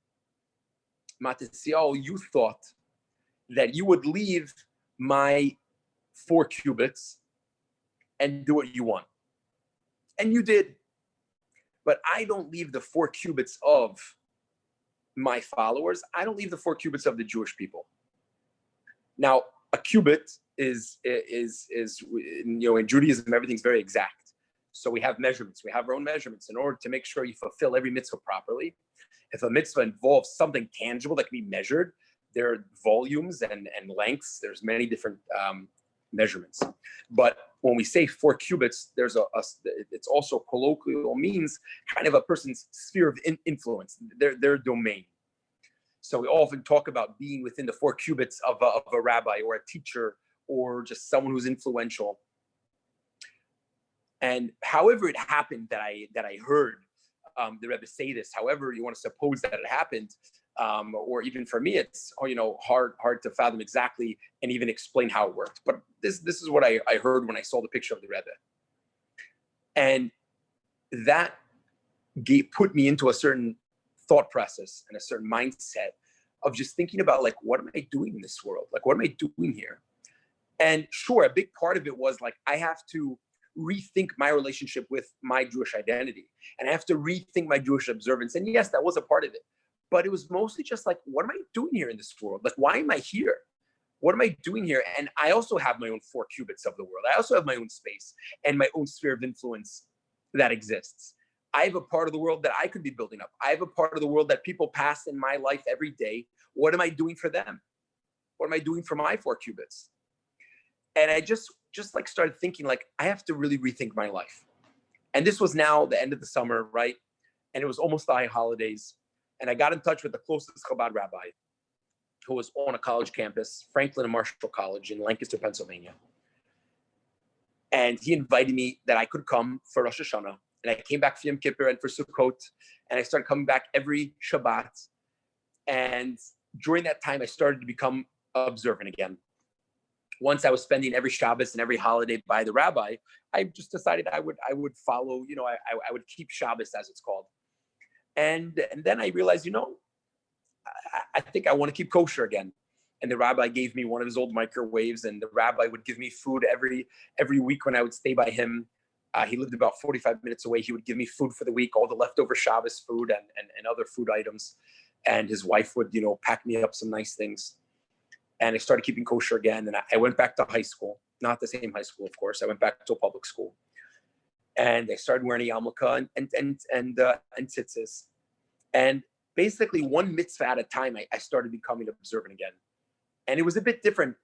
Matisiyahu, you thought that you would leave my 4 cubits and do what you want. And you did. But I don't leave the 4 cubits of my followers. I don't leave the 4 cubits of the Jewish people. Now, a cubit is you know, in Judaism, everything's very exact. So we have measurements. We have our own measurements in order to make sure you fulfill every mitzvah properly. If a mitzvah involves something tangible that can be measured, there are volumes and lengths. There's many different measurements. But when we say 4 cubits, there's it's also colloquial means kind of a person's sphere of influence, their domain. So we often talk about being within the 4 cubits of a rabbi or a teacher or just someone who's influential. And however it happened that I heard the Rebbe say this, however you want to suppose that it happened, or even for me, it's hard to fathom exactly and even explain how it worked. But this is what I heard when I saw the picture of the Rebbe, and that put me into a certain thought process and a certain mindset of just thinking about, like, what am I doing in this world? Like, what am I doing here? And sure, a big part of it was like, I have to rethink my relationship with my Jewish identity, and I have to rethink my Jewish observance. And yes, that was a part of it, but it was mostly just like, what am I doing here in this world? Like, why am I here? What am I doing here? And I also have my own 4 cubits of the world. I also have my own space and my own sphere of influence that exists. I have a part of the world that I could be building up. I have a part of the world that people pass in my life every day. What am I doing for them? What am I doing for my 4 cubits? And I just like started thinking, like, I have to really rethink my life. And this was now the end of the summer, right? And it was almost the high holidays. And I got in touch with the closest Chabad rabbi, who was on a college campus, Franklin and Marshall College in Lancaster, Pennsylvania. And he invited me that I could come for Rosh Hashanah. And I came back for Yom Kippur and for Sukkot. And I started coming back every Shabbat. And during that time, I started to become observant again. Once I was spending every Shabbos and every holiday by the rabbi, I just decided I would follow, I would keep Shabbos, as it's called. And then I realized, I think I want to keep kosher again. And the rabbi gave me one of his old microwaves, and the rabbi would give me food every week when I would stay by him. He lived about 45 minutes away. He would give me food for the week, all the leftover Shabbos food and other food items. And his wife would, pack me up some nice things. And I started keeping kosher again. And I went back to high school, not the same high school, of course. I went back to a public school. And I started wearing a yarmulke and tzitzis. And basically one mitzvah at a time, I started becoming observant again. And it was a bit different,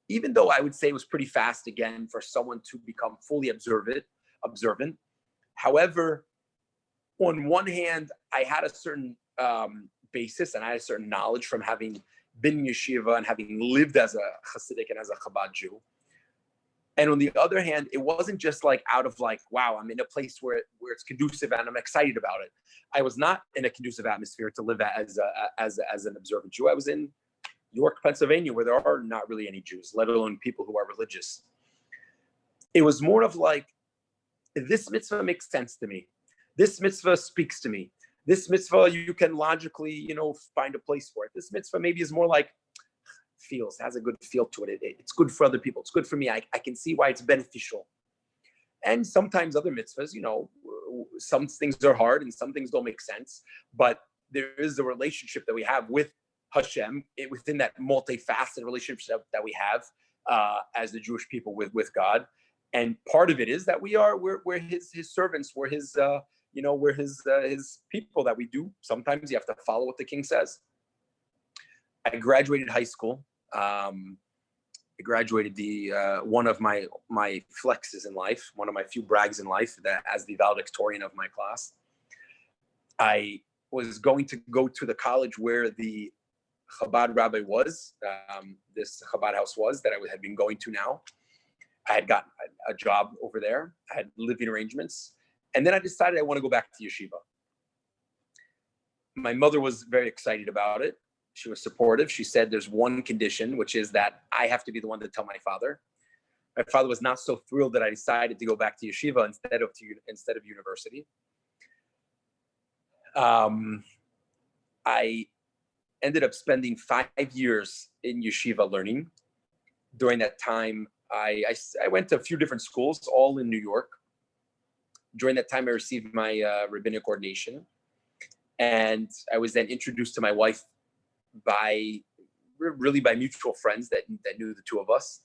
even though I would say it was pretty fast again for someone to become fully observant. However, on one hand, I had a certain basis and I had a certain knowledge from having been in yeshiva and having lived as a Hasidic and as a Chabad Jew. And on the other hand, it wasn't just like out of like, wow, I'm in a place where it's conducive and I'm excited about it. I was not in a conducive atmosphere to live as an observant Jew. I was in York, Pennsylvania, where there are not really any Jews, let alone people who are religious. It was more of like, this mitzvah makes sense to me. This mitzvah speaks to me. This mitzvah, you can logically, find a place for it. This mitzvah maybe is more like, has a good feel to it. It's good for other people. It's good for me. I can see why it's beneficial. And sometimes other mitzvahs, some things are hard and some things don't make sense, but there is a relationship that we have with Hashem within that multifaceted relationship that we have as the Jewish people with God. And part of it is that we're his servants, we're his we're his people, that we do. Sometimes you have to follow what the king says. I graduated high school. I graduated the one of my flexes in life, one of my few brags in life, that as the valedictorian of my class. I was going to go to the college where the Chabad rabbi was, this Chabad house was, that I had been going to now. I had gotten a job over there. I had living arrangements. And then I decided I want to go back to yeshiva. My mother was very excited about it. She was supportive. She said there's one condition, which is that I have to be the one to tell my father. My father was not so thrilled that I decided to go back to yeshiva instead of university. I ended up spending 5 years in yeshiva learning. During that time, I went to a few different schools, all in New York. During that time, I received my rabbinic ordination. And I was then introduced to my wife by mutual friends that knew the two of us.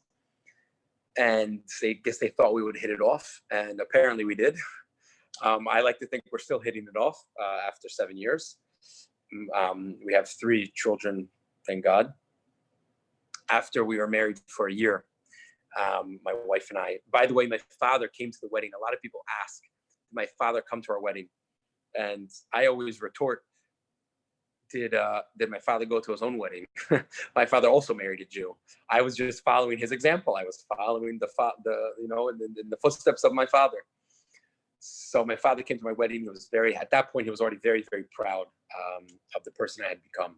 And they thought we would hit it off. And apparently we did. I like to think we're still hitting it off after 7 years. We have 3 children, thank God. After we were married for a year, my wife and I, by the way, my father came to the wedding. A lot of people ask, did my father come to our wedding? And I always retort, did my father go to his own wedding? My father also married a Jew. I was just following his example. I was following in the footsteps of my father. So my father came to my wedding. He was at that point, he was already very, very proud of the person I had become.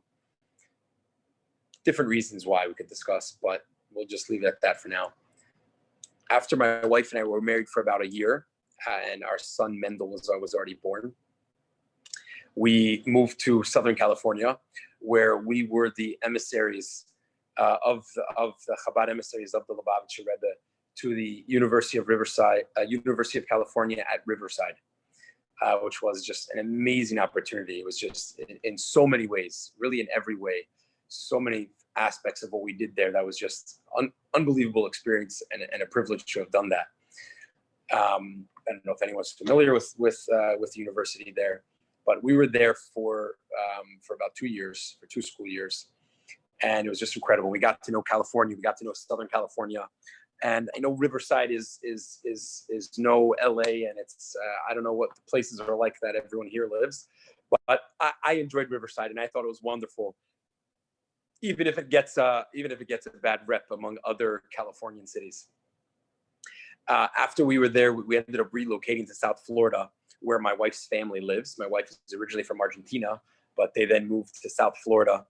Different reasons why we could discuss, but we'll just leave it at that for now. After my wife and I were married for about a year, and our son Mendel was already born, we moved to Southern California, where we were the emissaries of the Chabad emissaries of the Lubavitcher Rebbe to the University of Riverside, University of California at Riverside, which was just an amazing opportunity. It was just in so many ways, really in every way, so many aspects of what we did there. That was just unbelievable experience and a privilege to have done that. I don't know if anyone's familiar with the university there, but we were there for about 2 years, for 2 school years, and it was just incredible. We got to know California, we got to know Southern California, and I know Riverside is no LA, and it's I don't know what the places are like that everyone here lives, but I enjoyed Riverside, and I thought it was wonderful, even if it gets a bad rep among other Californian cities. After we were there, we ended up relocating to South Florida, where my wife's family lives. My wife is originally from Argentina, but they then moved to South Florida.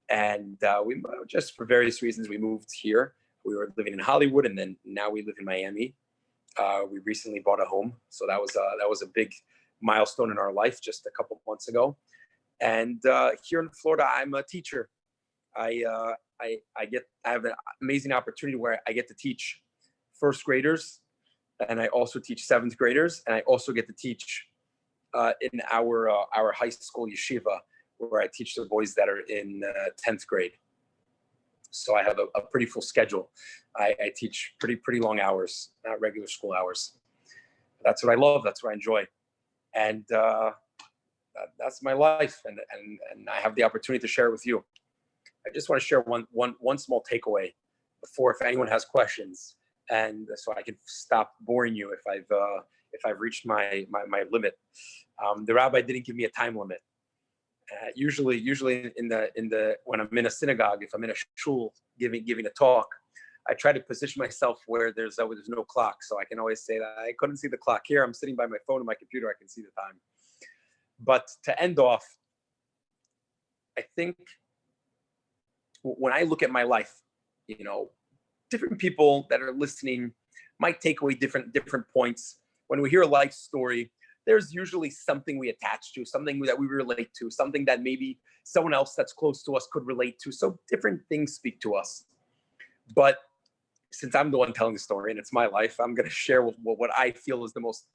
And we just for various reasons, we moved here. We were living in Hollywood, and then now we live in Miami. We recently bought a home. So that was a big milestone in our life just a couple months ago. And here in Florida, I'm a teacher. I have an amazing opportunity where I get to teach first graders, and I also teach 7th graders, and I also get to teach in our high school yeshiva, where I teach the boys that are in 10th grade. So I have a pretty full schedule. I teach pretty long hours, not regular school hours. That's what I love. That's what I enjoy, and that's my life. And I have the opportunity to share it with you. I just want to share one small takeaway before, if anyone has questions, and so I can stop boring you if I've reached my limit. The rabbi didn't give me a time limit. Usually in the when I'm in a synagogue, if I'm in a shul giving a talk, I try to position myself where there's no clock, so I can always say that I couldn't see the clock here. I'm sitting by my phone and my computer. I can see the time. But to end off, I think when I look at my life, different people that are listening might take away different points. When we hear a life story, there's usually something we attach to, something that we relate to, something that maybe someone else that's close to us could relate to. So different things speak to us. But since I'm the one telling the story and it's my life, I'm going to share what I feel is the most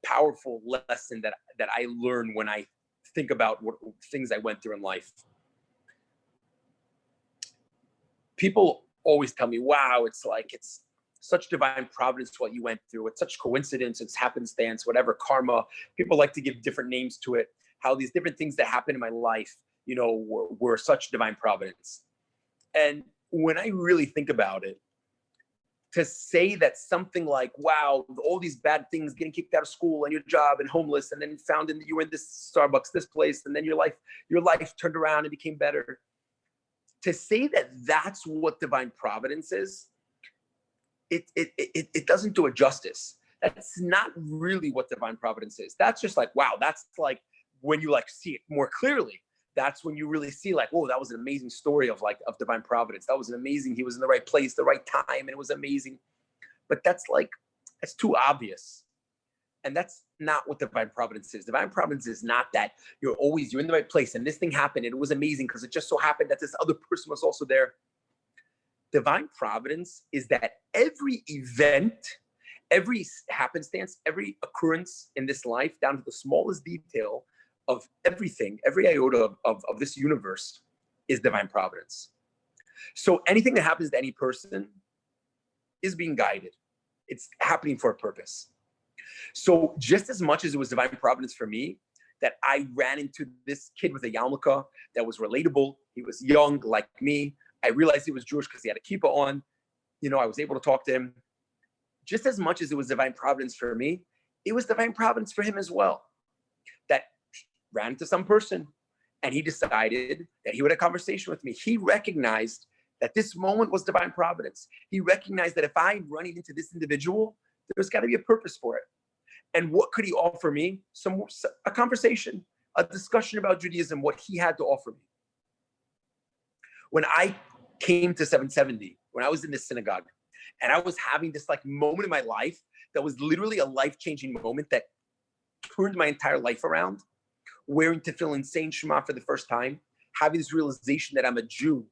powerful lesson that I learn when I think about what things I went through in life. People always tell me, wow, it's such divine providence what you went through. It's such coincidence, it's happenstance, whatever, karma. People like to give different names to it, how these different things that happened in my life, were such divine providence. And when I really think about it, to say that something like, wow, all these bad things, getting kicked out of school and your job and homeless, and then found that you were in this Starbucks, this place, and then your life turned around and became better. To say that that's what divine providence is, it doesn't do it justice. That's not really what divine providence is. That's just like, wow, that's like when you see it more clearly. That's when you really see oh, that was an amazing story of divine providence. That was an amazing, he was in the right place, the right time, and it was amazing. But that's too obvious. And that's not what divine providence is. Divine providence is not that you're in the right place and this thing happened and it was amazing because it just so happened that this other person was also there. Divine providence is that every event, every happenstance, every occurrence in this life, down to the smallest detail of everything, every iota of this universe, is divine providence. So anything that happens to any person is being guided. It's happening for a purpose. So just as much as it was divine providence for me that I ran into this kid with a yarmulke that was relatable, he was young like me, I realized he was Jewish because he had a kippah on, I was able to talk to him. Just as much as it was divine providence for me, it was divine providence for him as well. That ran into some person and he decided that he would have a conversation with me. He recognized that this moment was divine providence. He recognized that if I'm running into this individual, there's got to be a purpose for it. And what could he offer me? A conversation, a discussion about Judaism, what he had to offer me. When I came to 770, when I was in the synagogue, and I was having this like moment in my life that was literally a life-changing moment that turned my entire life around, wearing tefillin, saying Shema for the first time, having this realization that I'm a Jew.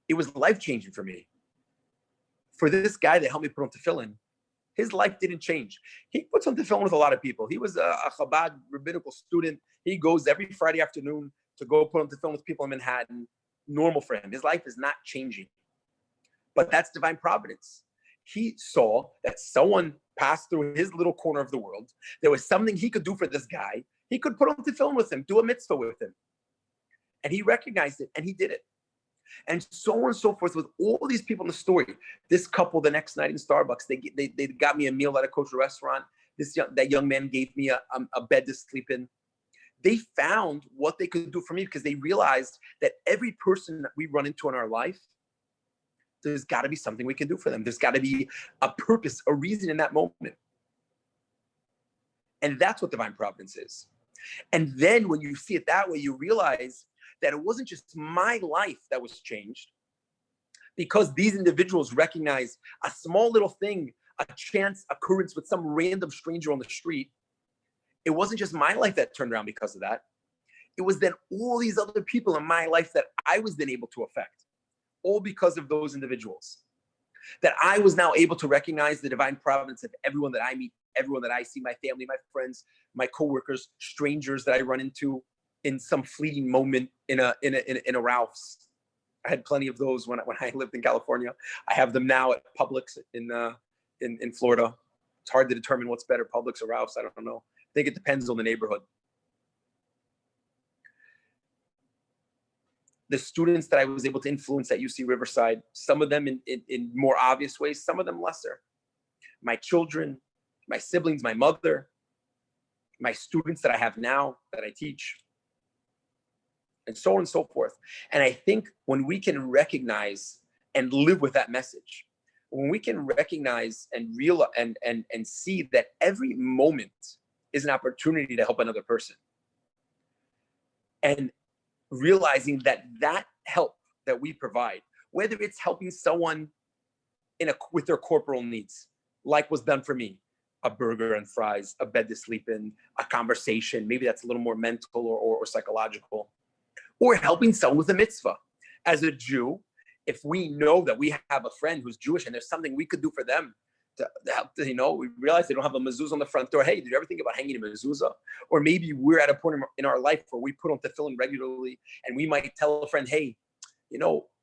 It was life-changing for me. For this guy that helped me put on tefillin, his life didn't change. He puts on tefillin with a lot of people. He was a Chabad rabbinical student. He goes every Friday afternoon to go put on tefillin with people in Manhattan. Normal for him. His life is not changing. But that's divine providence. He saw that someone passed through his little corner of the world. There was something he could do for this guy. He could put on tefillin with him, do a mitzvah with him. And he recognized it, and he did it. And so on and so forth with all these people in the story. This couple, the next night in Starbucks, they got me a meal at a kosher restaurant. That young man gave me a bed to sleep in. They found what they could do for me because they realized that every person that we run into in our life, there's got to be something we can do for them. There's got to be a purpose, a reason in that moment. And that's what divine providence is. And then when you see it that way, you realize that it wasn't just my life that was changed because these individuals recognized a small little thing, a chance occurrence with some random stranger on the street. It wasn't just my life that turned around because of that. It was then all these other people in my life that I was then able to affect, all because of those individuals. That I was now able to recognize the divine providence of everyone that I meet, everyone that I see, my family, my friends, my coworkers, strangers that I run into in some fleeting moment in a Ralph's. I had plenty of those when I lived in California. I have them now at Publix in Florida. It's hard to determine what's better, Publix or Ralph's. I don't know. I think it depends on the neighborhood. The students that I was able to influence at UC Riverside, some of them in more obvious ways, some of them lesser. My children, my siblings, my mother, my students that I have now that I teach, and so on and so forth. And I think when we can recognize and live with that message, when we can recognize and realize and see that every moment is an opportunity to help another person, and realizing that help that we provide, whether it's helping someone with their corporal needs, like was done for me, a burger and fries, a bed to sleep in, a conversation, maybe that's a little more mental or psychological, or helping someone with a mitzvah. As a Jew, if we know that we have a friend who's Jewish and there's something we could do for them to help, we realize they don't have a mezuzah on the front door. Hey, did you ever think about hanging a mezuzah? Or maybe we're at a point in our life where we put on tefillin regularly, and we might tell a friend, hey,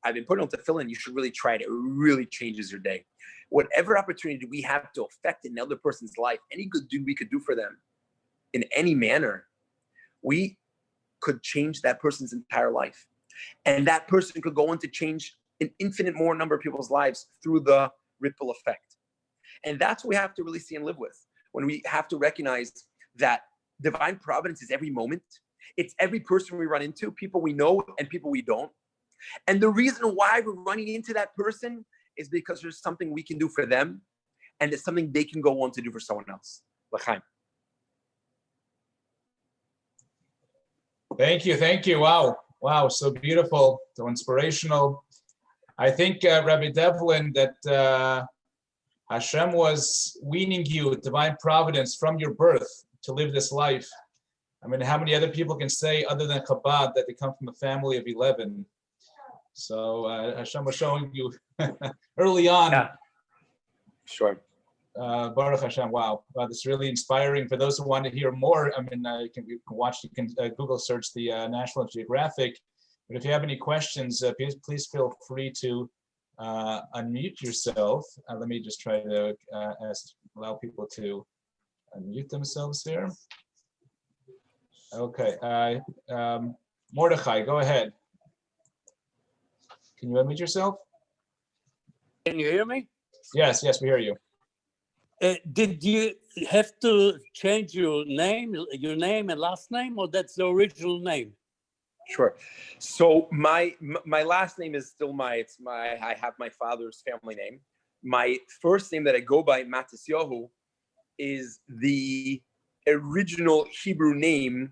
I've been putting on tefillin, you should really try it. It really changes your day. Whatever opportunity we have to affect another person's life, any good deed we could do for them in any manner, we could change that person's entire life. And that person could go on to change an infinite more number of people's lives through the ripple effect. And that's what we have to really see and live with, when we have to recognize that divine providence is every moment. It's every person we run into, people we know and people we don't. And the reason why we're running into that person is because there's something we can do for them, and it's something they can go on to do for someone else. L'chaim. Thank you. Wow, so beautiful, so inspirational. I think, Rabbi Devlin, that Hashem was weaning you with divine providence from your birth to live this life. I mean, how many other people can say, other than Chabad, that they come from a family of 11? So Hashem was showing you early on. Yeah. Sure. Baruch Hashem, wow. This is really inspiring. For those who want to hear more, I mean, you can Google search the National Geographic. But if you have any questions, please feel free to unmute yourself. Let me just try to allow people to unmute themselves here. Okay, Mordechai, go ahead. Can you unmute yourself? Can you hear me? Yes, we hear you. Did you have to change your name and last name, or that's the original name? Sure. So my last name is still I have my father's family name. My first name that I go by, Matisyahu, is the original Hebrew name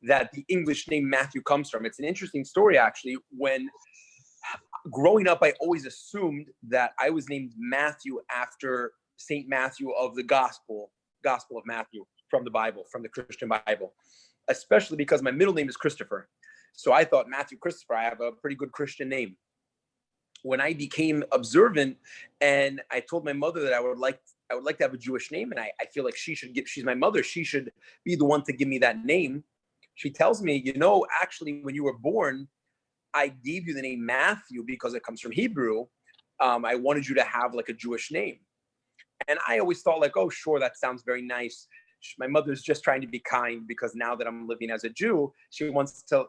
that the English name Matthew comes from. It's an interesting story, actually. When growing up, I always assumed that I was named Matthew after Saint Matthew of the Gospel of Matthew from the Bible, from the Christian Bible, especially because my middle name is Christopher. So I thought Matthew Christopher, I have a pretty good Christian name. When I became observant and I told my mother that I would like to have a Jewish name, and I feel like she's my mother, she should be the one to give me that name. She tells me, actually, when you were born, I gave you the name Matthew because it comes from Hebrew. I wanted you to have like a Jewish name. And I always thought like, oh, sure, that sounds very nice. My mother's just trying to be kind because now that I'm living as a Jew, she wants to,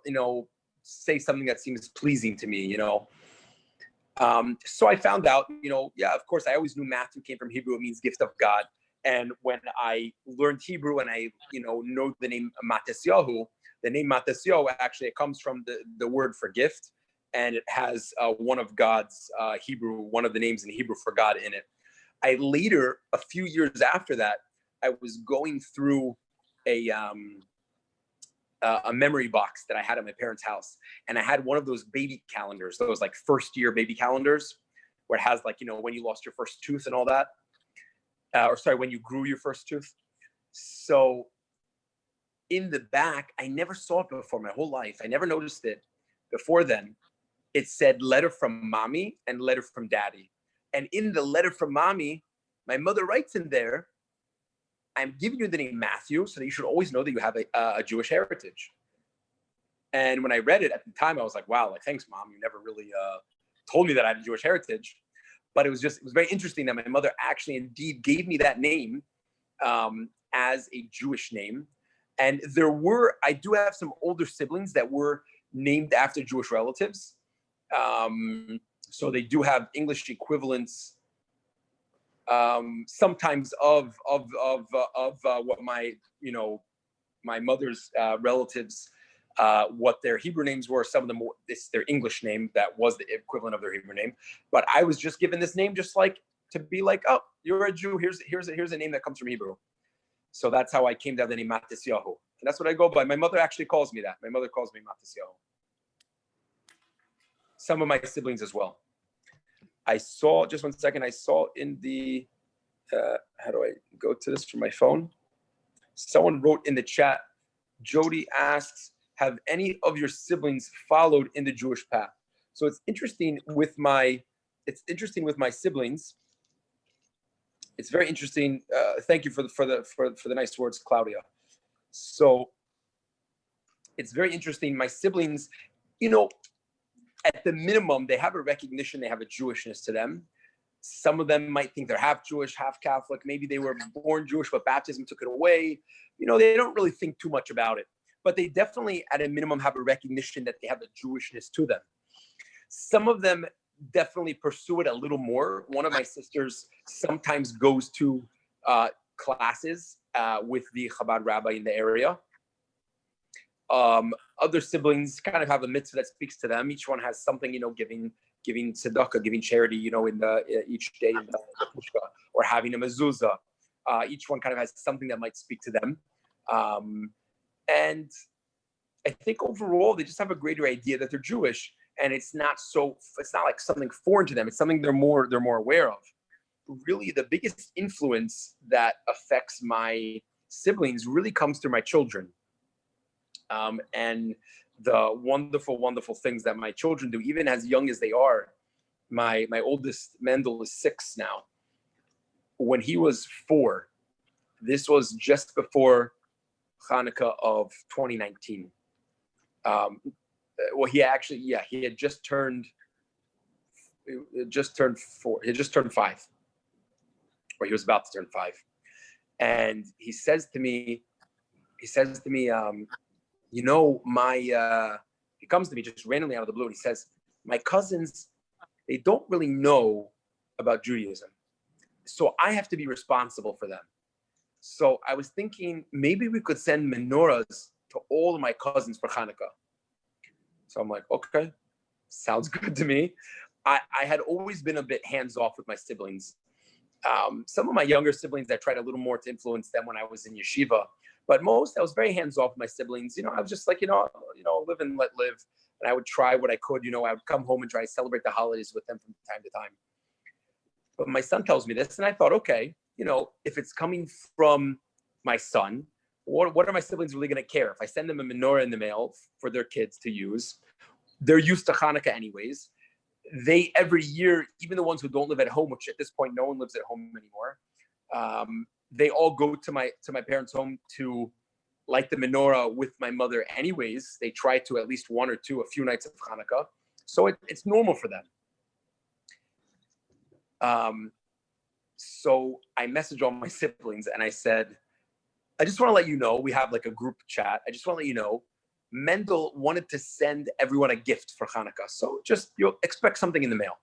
say something that seems pleasing to me, So I found out, of course, I always knew Matthew came from Hebrew. It means gift of God. And when I learned Hebrew and I, know the name Matisyahu, the name Matisyahu actually, it comes from the word for gift. And it has one of God's one of the names in Hebrew for God in it. I later, a few years after that, I was going through a memory box that I had at my parents' house. And I had one of those baby calendars, those like first year baby calendars, where it has like, when you lost your first tooth and all that. When you grew your first tooth. So in the back, I never saw it before my whole life. I never noticed it before then. It said letter from mommy and letter from daddy. And in the letter from mommy, my mother writes in there, I'm giving you the name Matthew so that you should always know that you have a Jewish heritage. And when I read it at the time, I was like, wow, like, thanks, Mom. You never really told me that I had a Jewish heritage. But it was very interesting that my mother actually indeed gave me that name as a Jewish name. And I do have some older siblings that were named after Jewish relatives. So they do have English equivalents sometimes of what my mother's relatives, what their Hebrew names were. Some of them, it's their English name that was the equivalent of their Hebrew name. But I was just given this name just like to be like, oh, you're a Jew. Here's a name that comes from Hebrew. So that's how I came to have the name Matisyahu. And that's what I go by. My mother actually calls me that. My mother calls me Matisyahu. Some of my siblings as well. I saw, just one second, I saw in the, how do I go to this from my phone? Someone wrote in the chat, Jody asks, have any of your siblings followed in the Jewish path? So it's interesting with my siblings. It's very interesting. Thank you for the nice words, Claudia. So it's very interesting. My siblings, at the minimum, they have a recognition, they have a Jewishness to them. Some of them might think they're half Jewish, half Catholic. Maybe they were born Jewish, but baptism took it away. They don't really think too much about it. But they definitely, at a minimum, have a recognition that they have a Jewishness to them. Some of them definitely pursue it a little more. One of my sisters sometimes goes to classes with the Chabad rabbi in the area. Other siblings kind of have a mitzvah that speaks to them. Each one has something, giving tzedakah, giving charity, in each day in the pushka, or having a mezuzah. Each one kind of has something that might speak to them. And I think overall they just have a greater idea that they're Jewish, and it's not like something foreign to them. It's something they're more aware of. Really, the biggest influence that affects my siblings really comes through my children. And the wonderful, wonderful things that my children do, even as young as they are. My oldest, Mendel, is 6 now. When he was 4, this was just before Hanukkah of 2019. He had just turned 4. He had just turned 5, or he was about to turn 5. And he says to me, he comes to me just randomly out of the blue, and he says, my cousins, they don't really know about Judaism, so I have to be responsible for them. So I was thinking maybe we could send menorahs to all of my cousins for Hanukkah. So I'm like, okay, sounds good to me. I had always been a bit hands-off with my siblings. Some of my younger siblings, I tried a little more to influence them when I was in yeshiva, but most I was very hands off with my siblings. I was just like, live and let live. And I would try what I could. I would come home and try to celebrate the holidays with them from time to time. But my son tells me this, and I thought, okay, if it's coming from my son, what are my siblings really going to care? If I send them a menorah in the mail for their kids to use, they're used to Hanukkah anyways. They every year, even the ones who don't live at home, which at this point no one lives at home anymore, they all go to my parents' home to light the menorah with my mother anyways. They try to at least one or two, a few nights of Hanukkah, so it's normal for them. So I messaged all my siblings and I said, I just want to let you know, we have like a group chat. I just want to let you know, Mendel wanted to send everyone a gift for Hanukkah. So just, you'll expect something in the mail.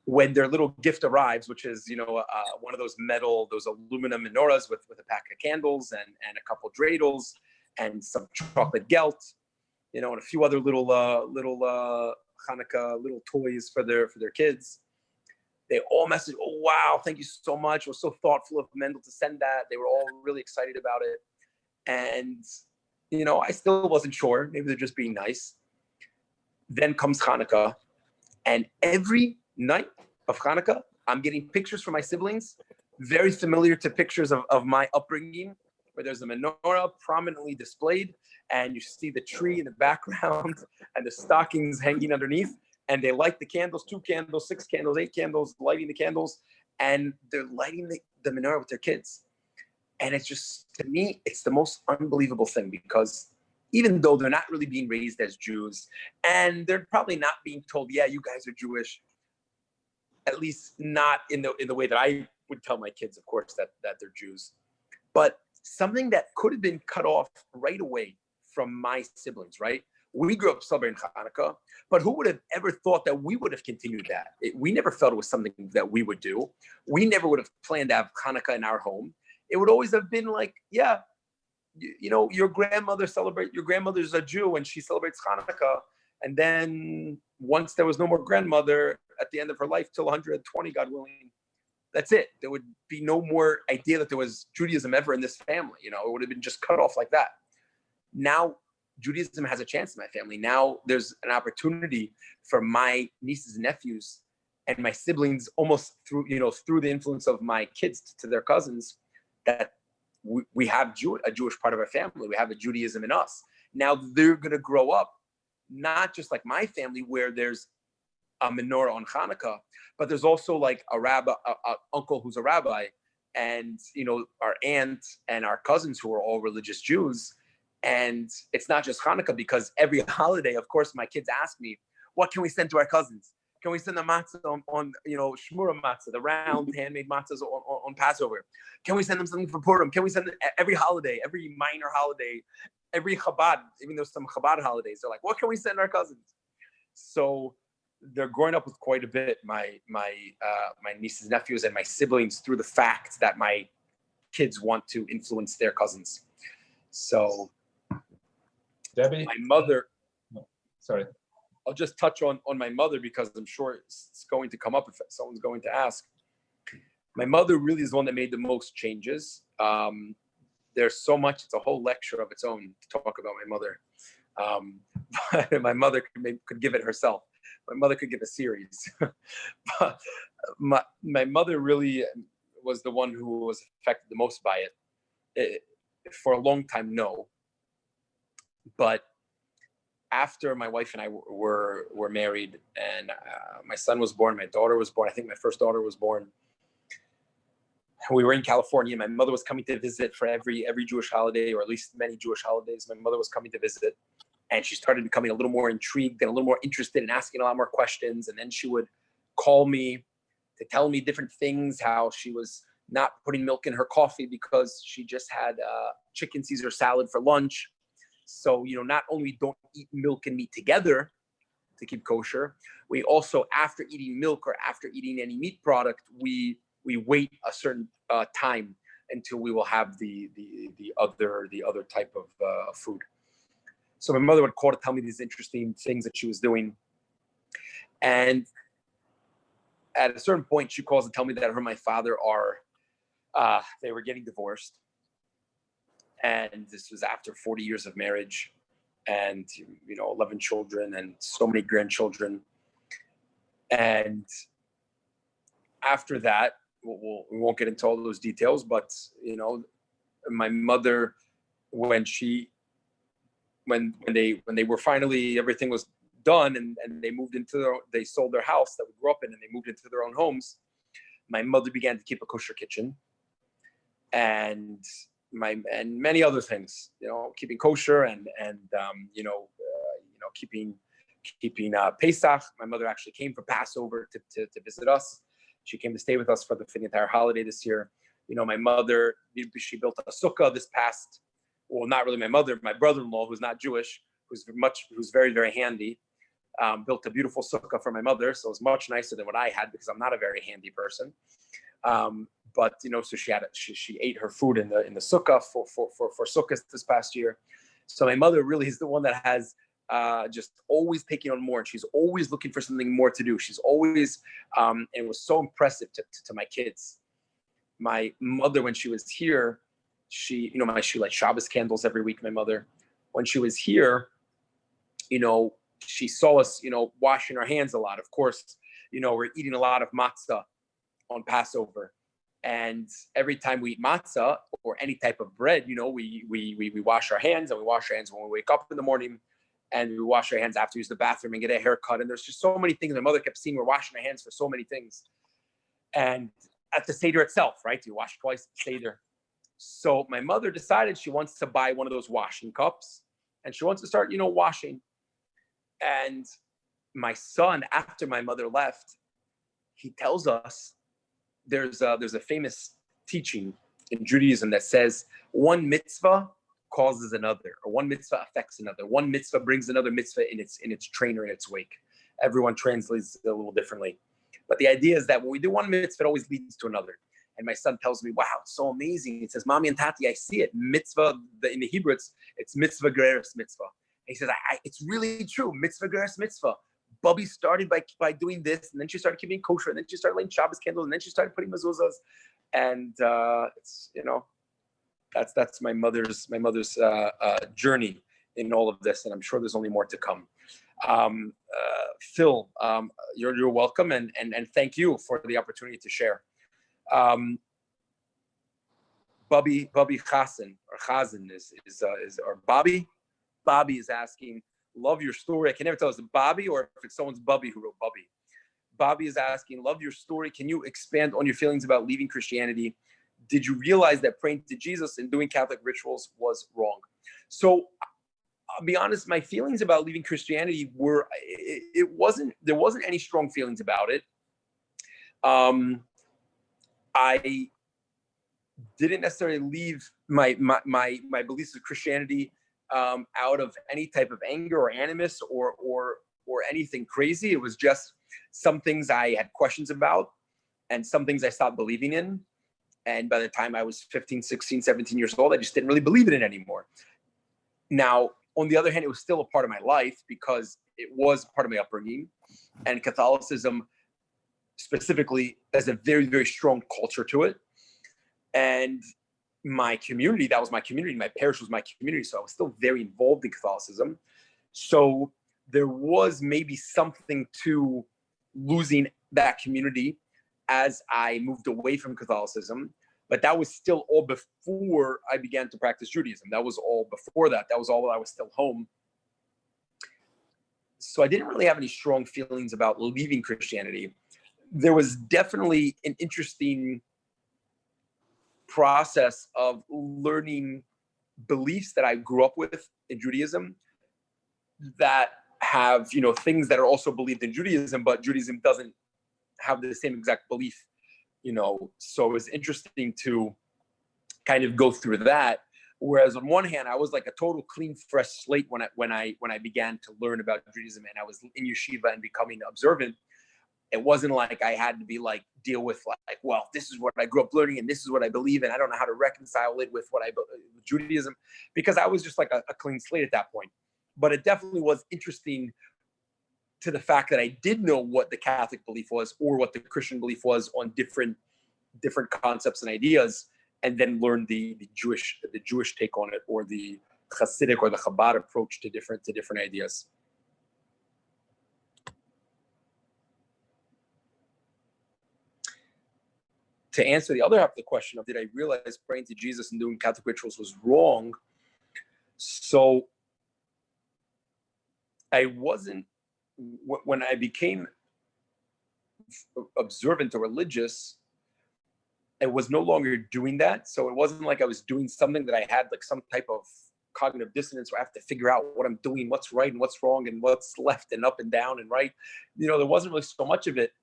When their little gift arrives, which is, one of those aluminum menorahs with a pack of candles and a couple dreidels and some chocolate gelt, and a few other little Hanukkah little toys for their kids. They all messaged, oh, wow, thank you so much. It was so thoughtful of Mendel to send that. They were all really excited about it. And, I still wasn't sure. Maybe they're just being nice. Then comes Hanukkah. And every night of Hanukkah, I'm getting pictures from my siblings, very familiar to pictures of my upbringing, where there's a menorah prominently displayed, and you see the tree in the background and the stockings hanging underneath. And they light the candles, 2 candles, 6 candles, 8 candles, lighting the candles, and they're lighting the menorah with their kids. And it's just, to me, it's the most unbelievable thing, because even though they're not really being raised as Jews, and they're probably not being told, yeah, you guys are Jewish, at least not in the way that I would tell my kids, of course, that they're Jews. But something that could have been cut off right away from my siblings, right? We grew up celebrating Hanukkah, but who would have ever thought that we would have continued that? We never felt it was something that we would do. We never would have planned to have Hanukkah in our home. It would always have been like, yeah, your grandmother's a Jew and she celebrates Hanukkah. And then once there was no more grandmother at the end of her life till 120, God willing, that's it. There would be no more idea that there was Judaism ever in this family. It would have been just cut off like that. Now, Judaism has a chance in my family. Now there's an opportunity for my nieces and nephews and my siblings, almost through the influence of my kids to their cousins, that we have a Jewish part of our family. We have a Judaism in us. Now they're going to grow up, not just like my family, where there's a menorah on Hanukkah, but there's also like a rabbi, a uncle who's a rabbi, and our aunt and our cousins who are all religious Jews. And it's not just Hanukkah, because every holiday, of course, my kids ask me, what can we send to our cousins? Can we send the matzah on shmura matzah, the round handmade matzahs on Passover? Can we send them something for Purim? Can we send them every holiday, every minor holiday, every Chabad, even though some Chabad holidays, they're like, what can we send our cousins? So they're growing up with quite a bit, my nieces, nephews, and my siblings, through the fact that my kids want to influence their cousins. So Debbie? My mother, Sorry. I'll just touch on my mother, because I'm sure it's going to come up if someone's going to ask. My mother really is the one that made the most changes. There's so much, it's a whole lecture of its own to talk about my mother. But my mother could give it herself. My mother could give a series. But my mother really was the one who was affected the most by it. For a long time, no. But after my wife and I were married, and my son was born, my daughter was born. I think my first daughter was born. We were in California. My mother was coming to visit for every Jewish holiday, or at least many Jewish holidays. My mother was coming to visit, and she started becoming a little more intrigued and a little more interested in asking a lot more questions. And then she would call me to tell me different things, how she was not putting milk in her coffee because she just had chicken Caesar salad for lunch. So, not only don't eat milk and meat together to keep kosher, we also, after eating milk or after eating any meat product, we wait a certain time until we will have the other type of food. So my mother would call to tell me these interesting things that she was doing. And at a certain point, she calls to tell me that her and my father they were getting divorced. And this was after 40 years of marriage and, 11 children and so many grandchildren. And after that, we won't get into all those details, but, my mother, when they were finally, everything was done and they sold their house that we grew up in and they moved into their own homes, my mother began to keep a kosher kitchen and many other things, keeping kosher and keeping Pesach. My mother actually came for Passover to visit us. She came to stay with us for the entire holiday this year. My mother, she built a sukkah not really my mother, my brother-in-law, who's not Jewish, who's very, very handy, built a beautiful sukkah for my mother. So it was much nicer than what I had because I'm not a very handy person. But so she ate her food in the sukkah for sukkahs this past year. So my mother really is the one that has just always taking on more, and she's always looking for something more to do. She's always, and it was so impressive to my kids. My mother, when she was here, she light Shabbos candles every week. My mother, when she was here, she saw us, washing our hands a lot. Of course, we're eating a lot of matzah on Passover. And every time we eat matzah or any type of bread, we wash our hands, and we wash our hands when we wake up in the morning, and we wash our hands after we use the bathroom and get a haircut. And there's just so many things. My mother kept seeing we're washing our hands for so many things. And at the Seder itself, right? You wash twice at the Seder. So my mother decided she wants to buy one of those washing cups, and she wants to start, washing. And my son, after my mother left, he tells us, there's a famous teaching in Judaism that says one mitzvah causes another, or one mitzvah affects another. One mitzvah brings another mitzvah in its train or in its wake. Everyone translates it a little differently. But the idea is that when we do one mitzvah, it always leads to another. And my son tells me, wow, it's so amazing. He says, Mommy and Tati, I see it. Mitzvah, in the Hebrew, it's mitzvah gereris mitzvah. And he says, it's really true. Mitzvah gereris mitzvah. Bubby started by doing this, and then she started keeping kosher, and then she started lighting Shabbos candles, and then she started putting mezuzahs, and it's that's my mother's journey in all of this, and I'm sure there's only more to come. Phil, you're welcome, and thank you for the opportunity to share. Bubby Chazen or Bobby is asking, love your story. I can never tell if it's Bobby or if it's someone's Bubby who wrote Bubby. Bobby is asking, love your story. Can you expand on your feelings about leaving Christianity? Did you realize that praying to Jesus and doing Catholic rituals was wrong? So I'll be honest, my feelings about leaving Christianity there wasn't any strong feelings about it. I didn't necessarily leave my beliefs of Christianity out of any type of anger or animus or anything crazy. It was just some things I had questions about and some things I stopped believing in. And by the time I was 15, 16, 17 years old, I just didn't really believe in it anymore. Now, on the other hand, it was still a part of my life because it was part of my upbringing. And Catholicism specifically has a very, very strong culture to it. And my community, that was my community. My parish was my community. So I was still very involved in Catholicism. So there was maybe something to losing that community as I moved away from Catholicism. But that was still all before I began to practice Judaism. That was all before that. That was all while I was still home. So I didn't really have any strong feelings about leaving Christianity. There was definitely an interesting process of learning beliefs that I grew up with in Judaism that have, things that are also believed in Judaism, but Judaism doesn't have the same exact belief, So it was interesting to kind of go through that. Whereas on one hand, I was like a total clean, fresh slate when I began to learn about Judaism and I was in yeshiva and becoming observant. It wasn't like I had to be deal with well, this is what I grew up learning and this is what I believe, and I don't know how to reconcile it with Judaism, because I was just like a clean slate at that point. But it definitely was interesting to the fact that I did know what the Catholic belief was or what the Christian belief was on different concepts and ideas, and then learned the Jewish take on it, or the Hasidic or the Chabad approach to different ideas. To answer the other half of the question of, did I realize praying to Jesus and doing Catholic rituals was wrong? So I wasn't, when I became observant or religious, I was no longer doing that. So it wasn't like I was doing something that I had like some type of cognitive dissonance where I have to figure out what I'm doing, what's right and what's wrong, and what's left and up and down and right. There wasn't really so much of it.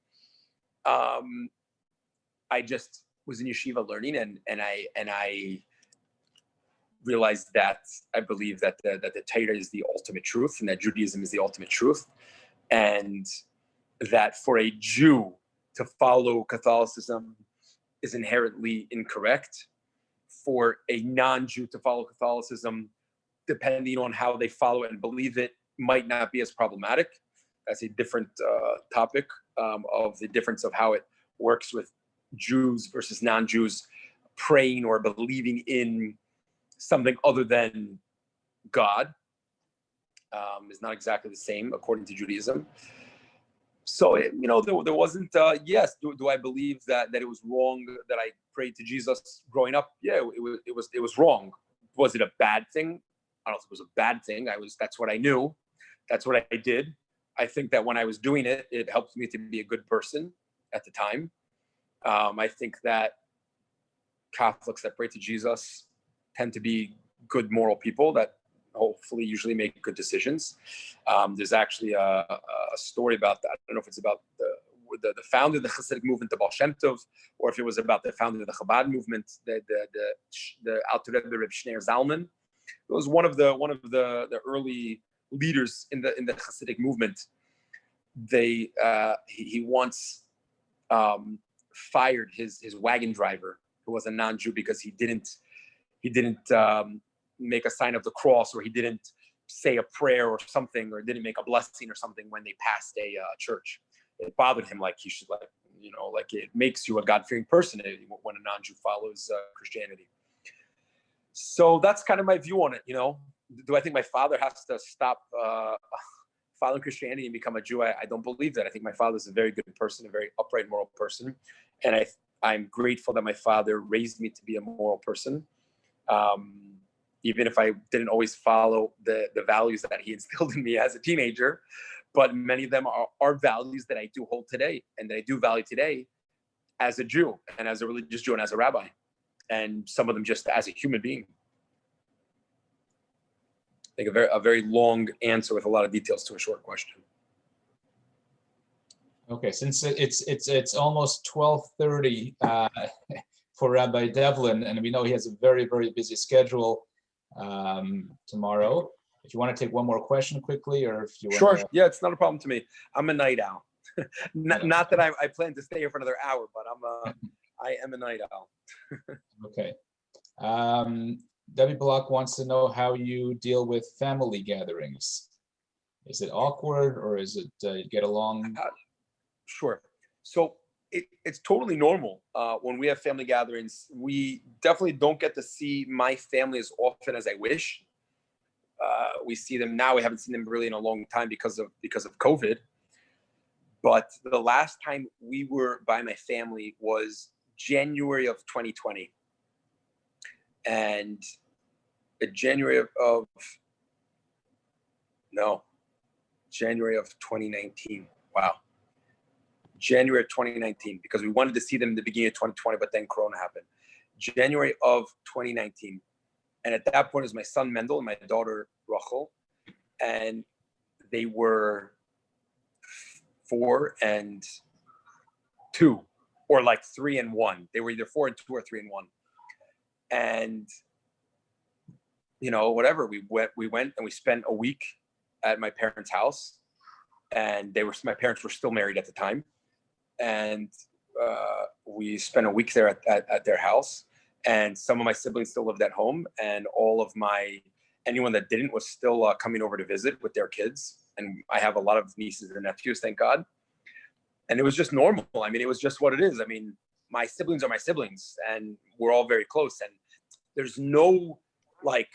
I just was in yeshiva learning, and I realized that I believe that the Torah is the ultimate truth, and that Judaism is the ultimate truth, and that for a Jew to follow Catholicism is inherently incorrect. For a non-Jew to follow Catholicism, depending on how they follow it and believe it, might not be as problematic. That's a different topic of the difference of how it works with Jews versus non-Jews praying or believing in something other than God. Is not exactly the same according to Judaism. So, there wasn't, yes, do I believe that it was wrong that I prayed to Jesus growing up? Yeah, it was wrong. Was it a bad thing? I don't know if it was a bad thing. That's what I knew. That's what I did. I think that when I was doing it, it helped me to be a good person at the time. I think that Catholics that pray to Jesus tend to be good moral people that hopefully usually make good decisions. There's actually a story about that. I don't know if it's about the founder of the Hasidic movement, the Baal Shem Tov, or if it was about the founder of the Chabad movement, the Alter Rebbe Reb Shneir Zalman. It was one of the early leaders in the Hasidic movement. He once fired his wagon driver, who was a non-Jew, because he didn't make a sign of the cross, or he didn't say a prayer or something, or didn't make a blessing or something when they passed a church. It bothered him, like he should, like it makes you a God-fearing person when a non-Jew follows Christianity. So that's kind of my view on it. Do I think my father has to stop following Christianity and become a Jew? I don't believe that. I think my father is a very good person, a very upright, moral person, and I'm grateful that my father raised me to be a moral person. Even if I didn't always follow the values that he instilled in me as a teenager, but many of them are values that I do hold today, and that I do value today as a Jew, and as a religious Jew, and as a rabbi, and some of them just as a human being. I think a very long answer with a lot of details to a short question. Okay, since it's almost 12:30 for Rabbi Devlin, and we know he has a very, very busy schedule tomorrow. If you want to take one more question quickly, or if you want Sure. Yeah, it's not a problem to me. I'm a night owl. not that I plan to stay here for another hour, but I am a night owl. Okay. Debbie Block wants to know how you deal with family gatherings. Is it awkward, or is it you get along? Sure. So it's totally normal. When we have family gatherings, we definitely don't get to see my family as often as I wish. We see them now. We haven't seen them really in a long time because of COVID. But the last time we were by my family was January of 2020. And January of 2019. Wow. January of 2019, because we wanted to see them in the beginning of 2020, but then Corona happened. January of 2019. And at that point, it was my son Mendel and my daughter Rachel. And they were 4 and 2, or like 3 and 1. They were either 4 and 2 or 3 and 1. And whatever, we went and we spent a week at my parents' house, and my parents were still married at the time, and we spent a week there at their house. And some of my siblings still lived at home, and anyone that didn't was still coming over to visit with their kids. and I have a lot of nieces and nephews, thank God. And it was just normal. I mean, it was just what it is. I mean, my siblings are my siblings, and we're all very close. And there's no like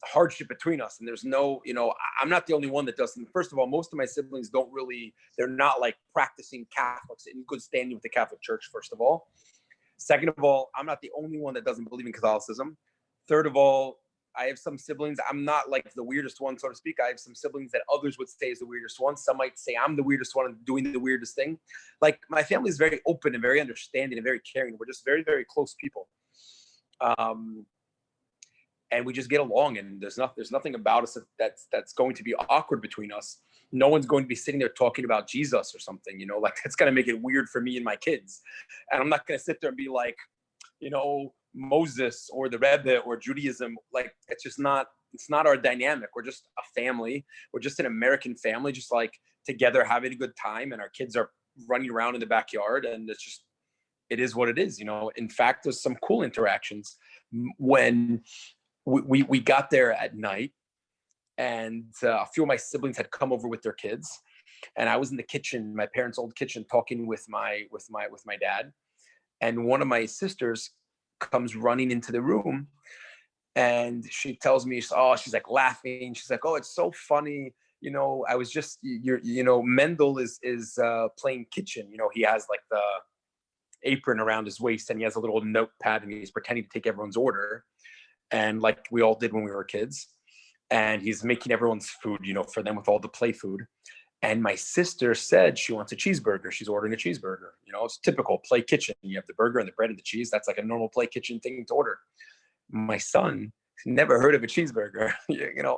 hardship between us. And there's no, I'm not the only one that doesn't. First of all, most of my siblings they're not like practicing Catholics in good standing with the Catholic Church, first of all. Second of all, I'm not the only one that doesn't believe in Catholicism. Third of all, I have some siblings. I'm not like the weirdest one, so to speak. I have some siblings that others would say is the weirdest one. Some might say I'm the weirdest one and doing the weirdest thing. Like, my family is very open and very understanding and very caring. We're just very, very close people. And we just get along, and there's nothing about us that's going to be awkward between us. No one's going to be sitting there talking about Jesus or something, like that's going to make it weird for me and my kids. And I'm not going to sit there and be like, Moses or the Rebbe or Judaism. Like, it's not our dynamic. We're just a family. We're just an American family, just like together having a good time, and our kids are running around in the backyard, and it is what it is. In fact, there's some cool interactions when we got there at night, and a few of my siblings had come over with their kids, and I was in the kitchen, my parents' old kitchen, talking with my dad, and one of my sisters comes running into the room, and she tells me, she's like laughing. She's like, "Oh, it's so funny. I was just, Mendel is playing kitchen. He has like the apron around his waist, and he has a little notepad, and he's pretending to take everyone's order, and like we all did when we were kids. And he's making everyone's food, for them with all the play food. And my sister said she wants a cheeseburger. She's ordering a cheeseburger. It's typical play kitchen. You have the burger and the bread and the cheese. That's like a normal play kitchen thing to order. My son never heard of a cheeseburger.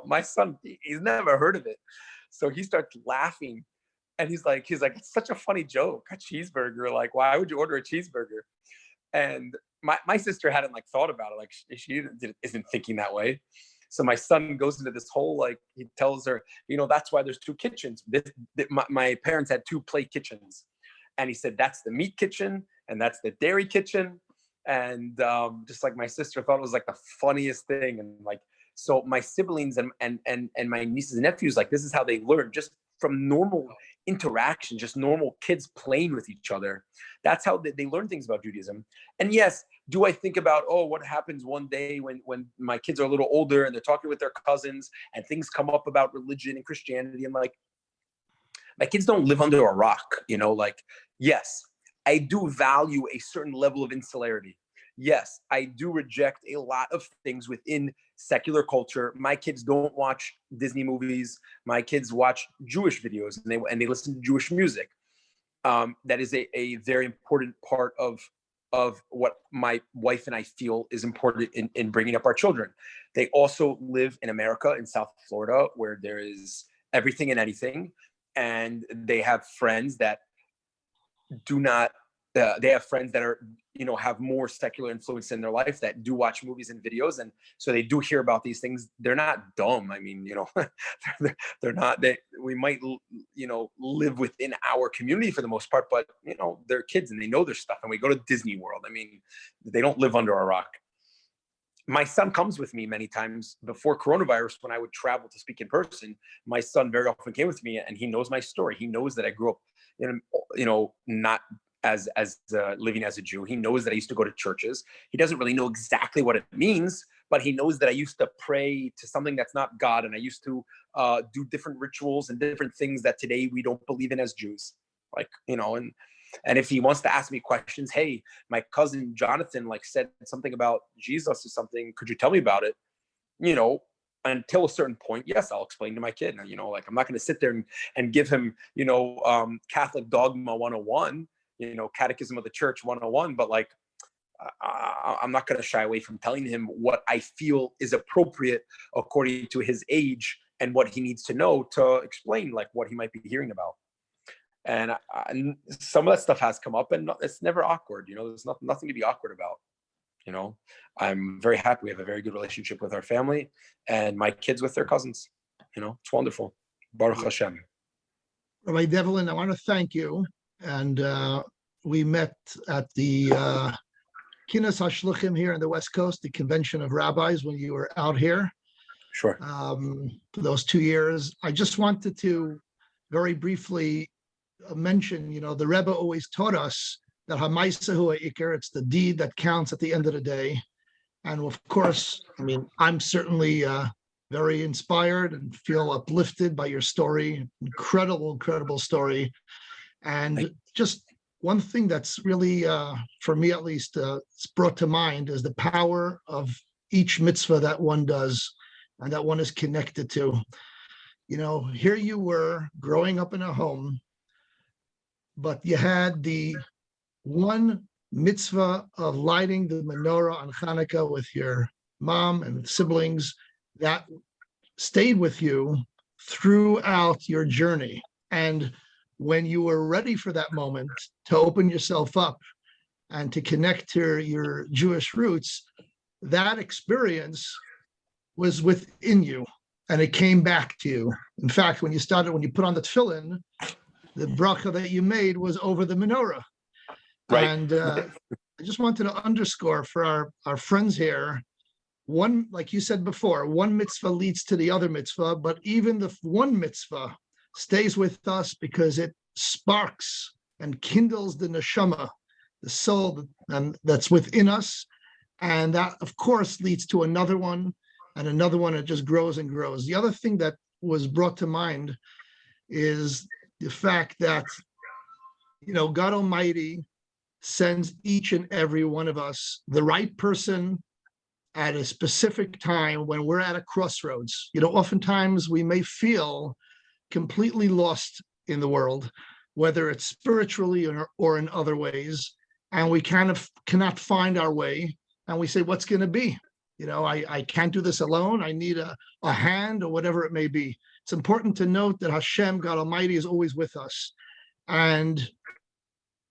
My son, he's never heard of it. So he starts laughing, and he's like, it's such a funny joke, a cheeseburger. Like, why would you order a cheeseburger? And my sister hadn't like thought about it. Like, she isn't thinking that way. So my son goes into this whole, like, he tells her, that's why there's two kitchens. My parents had two play kitchens. And he said, that's the meat kitchen, and that's the dairy kitchen. And just like my sister thought it was like the funniest thing. And like, so my siblings and my nieces and nephews, like, this is how they learn, just from normal interaction, just normal kids playing with each other. That's how they learn things about Judaism. And yes, do I think about, what happens one day when my kids are a little older and they're talking with their cousins and things come up about religion and Christianity, and like, my kids don't live under a rock, like, yes, I do value a certain level of insularity. Yes, I do reject a lot of things within secular culture. My kids don't watch Disney movies. My kids watch Jewish videos, and they listen to Jewish music. That is a very important part of what my wife and I feel is important in bringing up our children. They also live in America, in South Florida, where there is everything and anything. And they have friends that they have friends that are, have more secular influence in their life, that do watch movies and videos. And so they do hear about these things. They're not dumb. I mean, they're not, we might, live within our community for the most part, but, they're kids and they know their stuff. And we go to Disney World. I mean, they don't live under a rock. My son comes with me many times. Before coronavirus, when I would travel to speak in person, my son very often came with me, and he knows my story. He knows that I grew up, not as living as a Jew. He knows that I used to go to churches. He doesn't really know exactly what it means, but he knows that I used to pray to something that's not God, and I used to do different rituals and different things that today we don't believe in as Jews. Like, and if he wants to ask me questions, hey, my cousin Jonathan said something about Jesus or something, could you tell me about it? Until a certain point, yes, I'll explain to my kid. I'm not going to sit there and give him, Catholic Dogma 101, Catechism of the Church 101, but I'm not going to shy away from telling him what I feel is appropriate according to his age and what he needs to know to explain what he might be hearing about. And some of that stuff has come up, and it's never awkward. There's nothing to be awkward about. I'm very happy. We have a very good relationship with our family, and my kids with their cousins. It's wonderful. Baruch Hashem. Rabbi Devlin, I want to thank you. And we met at the Kinas HaShluchim here on the West Coast, the Convention of Rabbis, when you were out here. Sure. For those 2 years. I just wanted to very briefly mention, the Rebbe always taught us that Hamaisa hu ha'ikar, it's the deed that counts at the end of the day. And of course, I'm certainly very inspired and feel uplifted by your story. Incredible, incredible story. And just one thing that's really, for me at least, it's brought to mind is the power of each mitzvah that one does and that one is connected to. Here you were growing up in a home, but you had the one mitzvah of lighting the menorah on Hanukkah with your mom and siblings that stayed with you throughout your journey. And when you were ready for that moment to open yourself up and to connect to your Jewish roots, that experience was within you and it came back to you. In fact, when you put on the tefillin, the bracha that you made was over the menorah. Right. And I just wanted to underscore for our friends here, one, like you said before, one mitzvah leads to the other mitzvah, but even the one mitzvah stays with us because it sparks and kindles the neshama, the soul that's within us. And that, of course, leads to another one and another one. It just grows and grows. The other thing that was brought to mind is the fact that, God Almighty sends each and every one of us the right person at a specific time when we're at a crossroads. Oftentimes we may feel completely lost in the world, whether it's spiritually or in other ways, and we kind of cannot find our way, and we say, what's going to be? I can't do this alone. I need a hand or whatever it may be. It's important to note that Hashem, God Almighty, is always with us. And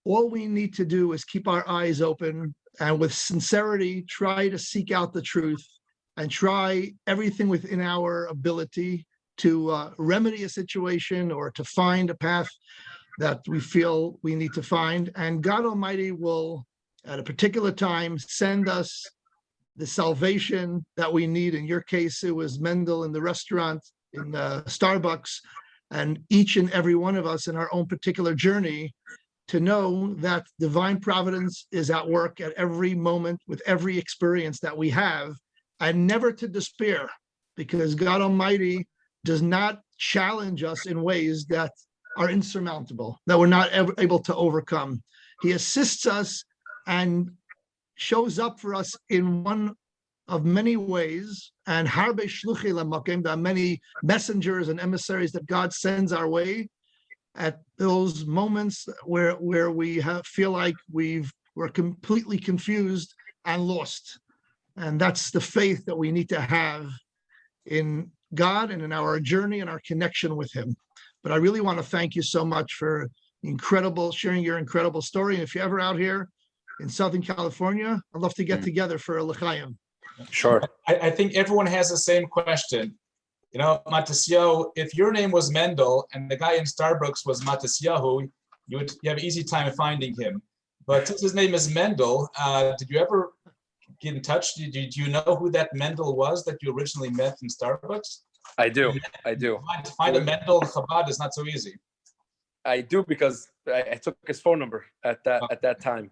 all we need to do is keep our eyes open and with sincerity, try to seek out the truth and try everything within our ability to remedy a situation or to find a path that we feel we need to find. And God Almighty will, at a particular time, send us the salvation that we need. In your case, it was Mendel in the restaurant, in Starbucks, and each and every one of us in our own particular journey to know that divine providence is at work at every moment with every experience that we have, and never to despair, because God Almighty does not challenge us in ways that are insurmountable, that we're not ever able to overcome. He assists us and shows up for us in one of many ways, and harbe shluchi lamakim, there are many messengers and emissaries that God sends our way at those moments where we feel like we're completely confused and lost. And that's the faith that we need to have in God and in our journey and our connection with Him. But I really want to thank you so much for sharing your incredible story. And if you're ever out here in Southern California, I'd love to get together for a l'chaim. Sure. I think everyone has the same question. Matisyahu, if your name was Mendel and the guy in Starbucks was Matisyahu, you have an easy time finding him. But since his name is Mendel, did you ever get in touch? Did you know who that Mendel was that you originally met in Starbucks? I do. To find a Mendel in Chabad is not so easy. I do, because I took his phone number at that time.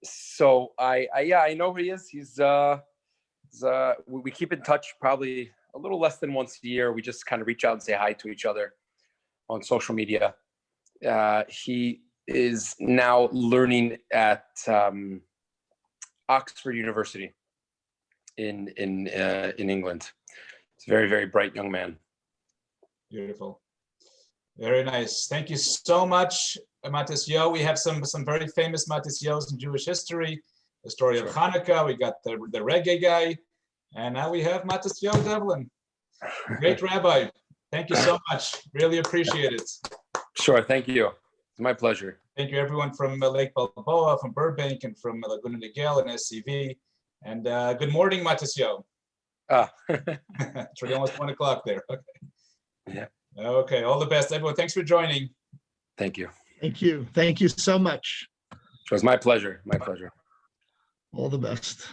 So I know who he is. We keep in touch probably a little less than once a year. We just kind of reach out and say hi to each other on social media. He is now learning at Oxford University in England. He's a very, very bright young man. Beautiful. Very nice. Thank you so much, Matisyahu. We have some very famous Matisyahus in Jewish history. The story of Hanukkah, we got the reggae guy, and now we have Matisyahu Devlin. Great rabbi. Thank you so much. Really appreciate it. Sure, thank you. It's my pleasure. Thank you everyone from Lake Balboa, from Burbank, and from Laguna Niguel and SCV. And good morning, Matisyahu. It's already almost 1 o'clock there. Okay. Yeah. Okay, all the best, everyone. Thanks for joining. Thank you. Thank you. Thank you so much. It was my pleasure. My pleasure. All the best.